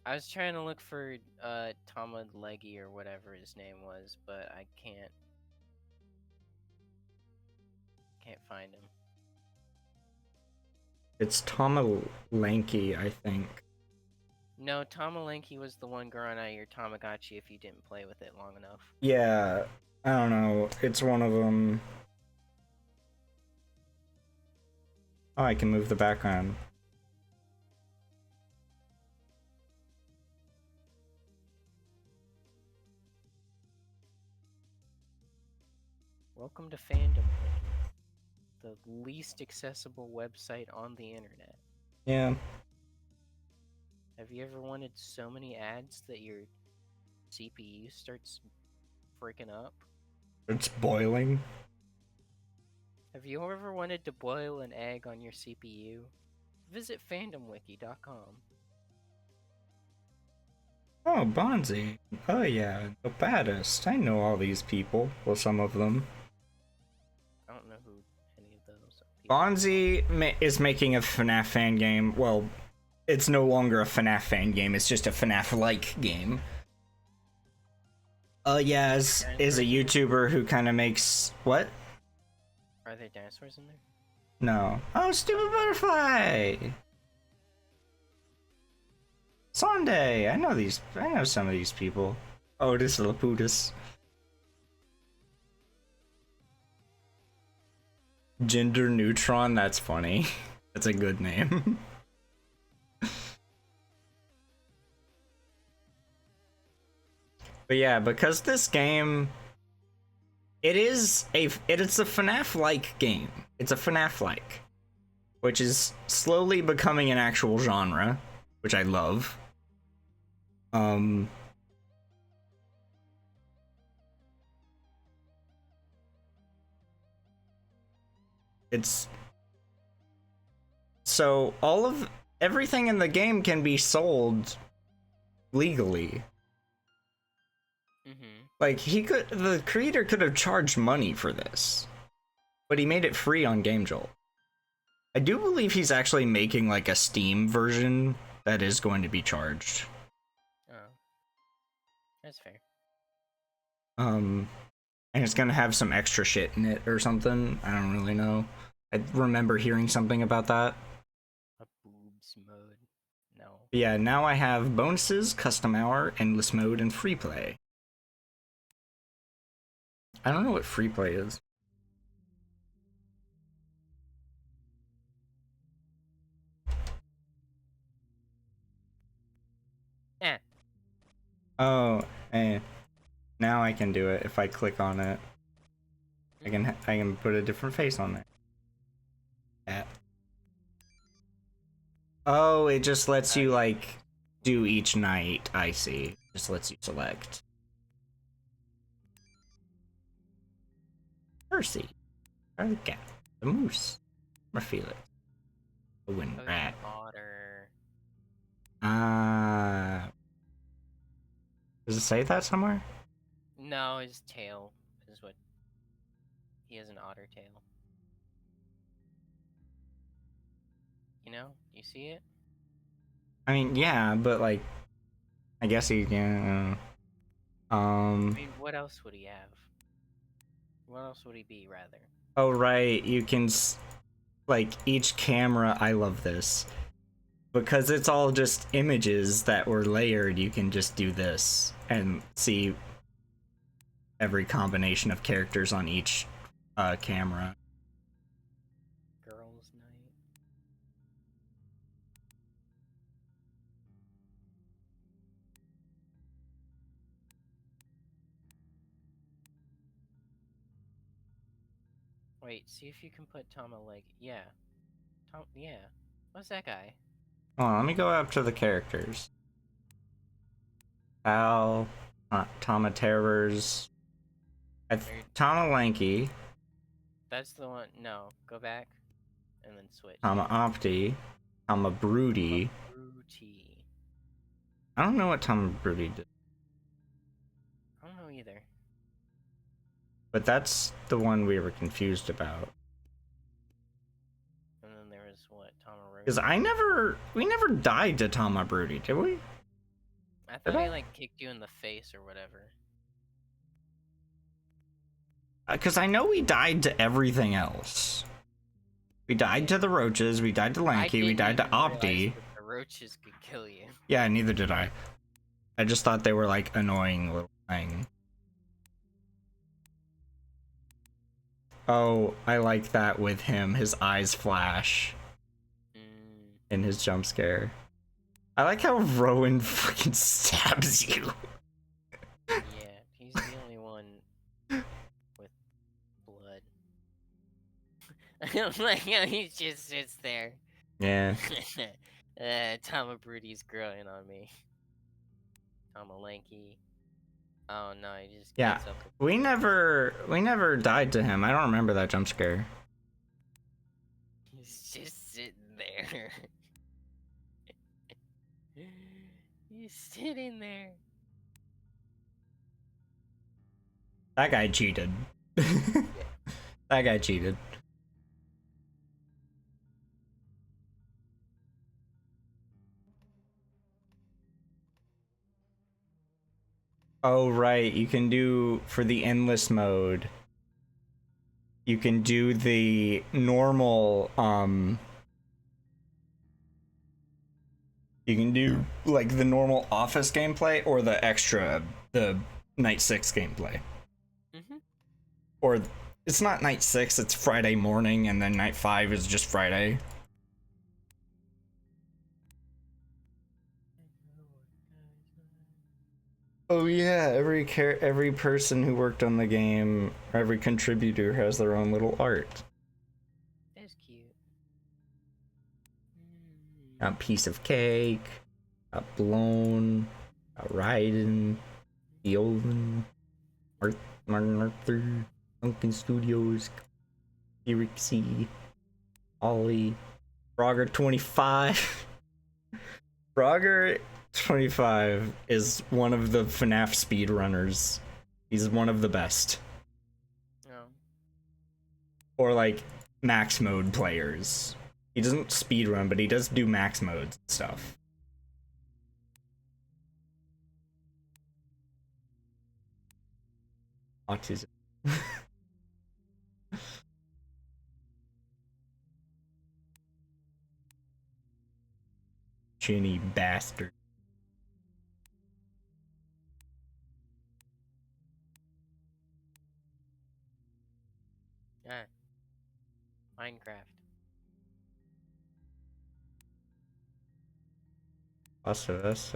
I was trying to look for Tama Leggy or whatever his name was, but I can't find him. It's Tama Lanky, I think. No, Tama Lanky was the one growing out of your Tamagotchi if you didn't play with it long enough. Yeah, I don't know. It's one of them. Oh, I can move the background. Welcome to Fandom, the least accessible website on the internet. Yeah. Have you ever wanted so many ads that your CPU starts freaking up? It's boiling. Have you ever wanted to boil an egg on your CPU? Visit fandomwiki.com. Oh, Bonzi. Oh yeah, the baddest. I know all these people. Well, some of them. I don't know who any of those people are. Bonzi is making a FNAF fan game. Well, it's no longer a FNAF fan game. It's just a FNAF-like game. Yeah, is a YouTuber who kind of makes... What? Are there dinosaurs in there? No. Oh, stupid butterfly! Sunday! I know some of these people. Otis Laputus. Gender Neutron, that's funny. That's a good name. But yeah, because this game, it's a FNAF-like game. It's a FNAF-like, which is slowly becoming an actual genre, which I love. Um, it's so everything in the game can be sold legally. Like the creator could have charged money for this, but he made it free on GameJolt. I do believe he's actually making like a Steam version that is going to be charged. Oh, that's fair. And it's gonna have some extra shit in it or something. I don't really know. I remember hearing something about that. A boobs mode. No. But yeah, now I have bonuses, custom hour, endless mode, and free play. I don't know what free play is. Eh. Oh, now I can do it if I click on it. I can put a different face on there. Yeah. Oh, it just lets you like do each night. I see. Just lets you select. Percy, the cat, the moose, or Felix, the wind rat. Otter. Does it say that somewhere? No, his tail is what. He has an otter tail. You know? You see it? I mean, yeah, but like, I guess he can. I mean, what else would he have? What else would he be, rather? Oh right, you can like each camera. I love this because it's all just images that were layered. You can just do this and see every combination of characters on each camera. Girls' night. Wait, see if you can put Tom a leg. Yeah. Yeah. What's that guy? Hold on, let me go up to the characters. Al, Tama Terrors, Tama Lanky. That's the one. No, go back, and then switch. Tama Opti, Tama Broody. Broody. I don't know what Tama Broody did. I don't know either. But that's the one we were confused about. And then there was what, Tama Road? Because we never died to Tama Broody, did we? I thought he like kicked you in the face or whatever. Because I know we died to everything else. We died to the roaches, we died to Lanky, we died to Opti. The roaches could kill you. Yeah, neither did I. I just thought they were like annoying little thing. Oh, I like that with him. His eyes flash in his jump scare. I like how Rowan fucking stabs you. Yeah, he's the only one with blood. I don't like how he just sits there. Yeah. Tama Broody's growing on me. Tama Lanky. Oh no, he just Yeah. We never died to him. I don't remember that jump scare. He's just sitting there. He's sitting there. That guy cheated. That guy cheated. Oh right, you can do for the endless mode. You can do the normal you can do like the normal office gameplay or the extra the night 6 gameplay. Or it's not night 6, it's Friday morning and then night 5 is just Friday. Oh yeah, every person who worked on the game, every contributor has their own little art. That's cute. A piece of cake, a blown, Raiden, Eolan, Martin Arthur, Duncan Studios, Erixie, Ollie, Frogger 25. Frogger 25 is one of the FNAF speedrunners. He's one of the best. No. Or like max mode players. He doesn't speedrun, but he does do max modes and stuff. Autism. Chinny bastard. Yeah. Minecraft. Also, that's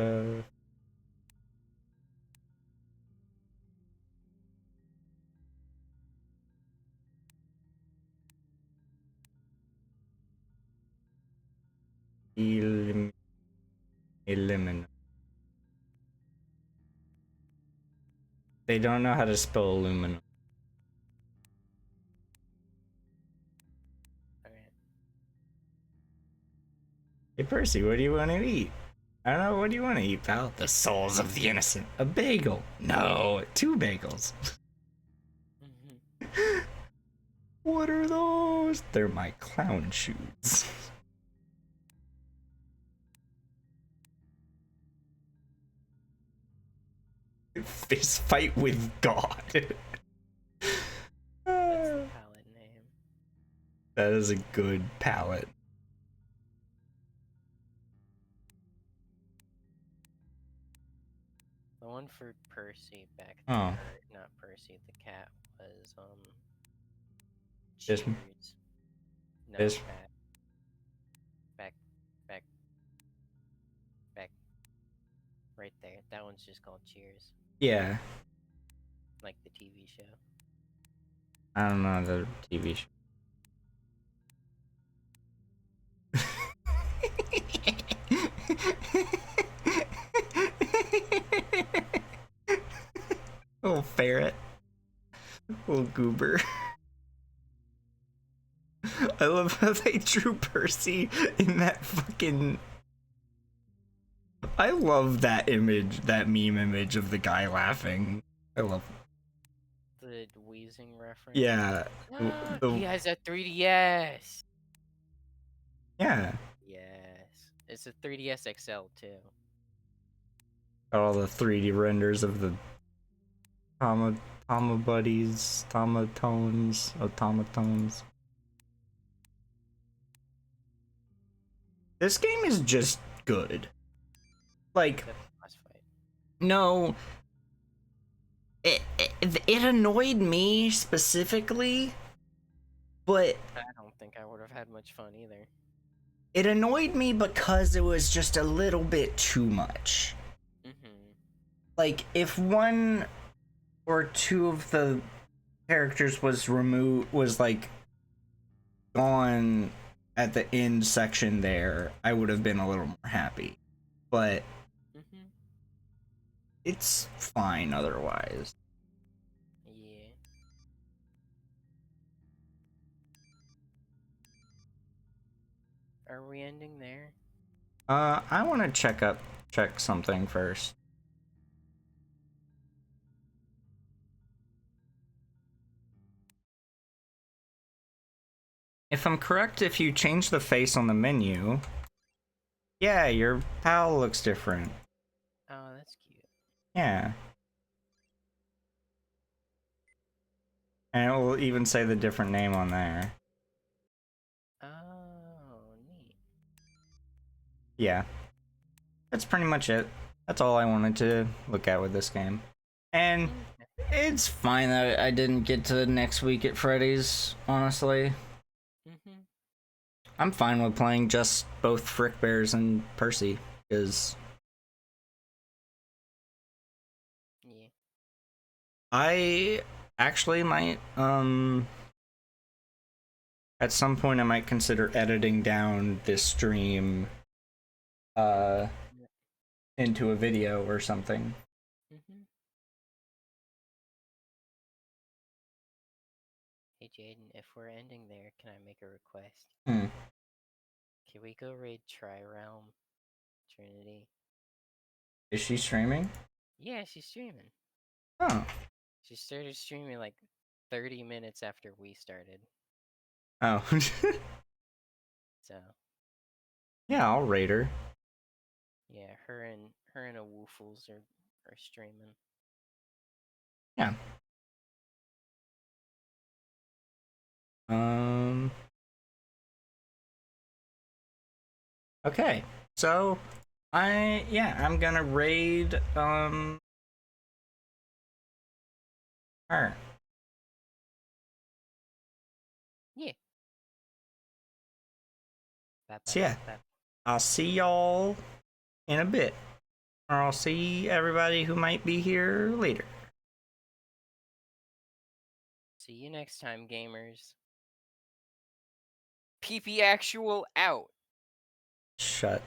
eliminate. They don't know how to spell aluminum. Okay. Hey Percy, what do you want to eat? I don't know, what do you want to eat, pal? The souls of the innocent. A bagel. No, 2 bagels. What are those? They're my clown shoes. Fist fight with God. That's the palette name. That is a good palette. The one for Percy back Oh. there, not Percy, the cat was This Cheers. one? No, This? back. Right there. That one's just called Cheers. Yeah. Like the TV show. I don't know the TV show. Little ferret. Little goober. I love how they drew Percy in that fucking... I love that image, that meme image of the guy laughing. I love The wheezing reference. Yeah. He has a 3DS. Yeah. Yes. It's a 3DS XL too. Got all the 3D renders of the buddies, automatons. This game is just good. Like, Except the boss fight. no, it annoyed me specifically, but I don't think I would have had much fun either. it annoyed me because it was just a little bit too much. Like, if 1 or 2 of the characters was like gone at the end section there, I would have been a little more happy. But it's fine otherwise. Yeah. Are we ending there? I want to check something first. If I'm correct, if you change the face on the menu, yeah, your pal looks different. Oh, that's cute. Yeah. And it will even say the different name on there. Oh, neat. Yeah. That's pretty much it. That's all I wanted to look at with this game. And it's fine that I didn't get to next week at Freddy's, honestly. I'm fine with playing just both Frickbears and Percy, because Yeah. I actually might, at some point I might consider editing down this stream, into a video or something. Hey Jaden, if we're ending there, can I make a request? Hmm. Can we go raid Tri-Realm Trinity? Is she streaming? Yeah, she's streaming. Oh. She started streaming like 30 minutes after we started. Oh. So. Yeah, I'll raid her. Yeah, her and a Woofles are streaming. Yeah. Okay. So I'm gonna raid her. Yeah. So yeah, I'll see y'all in a bit. Or I'll see everybody who might be here later. See you next time, gamers. PP Actual out. Shut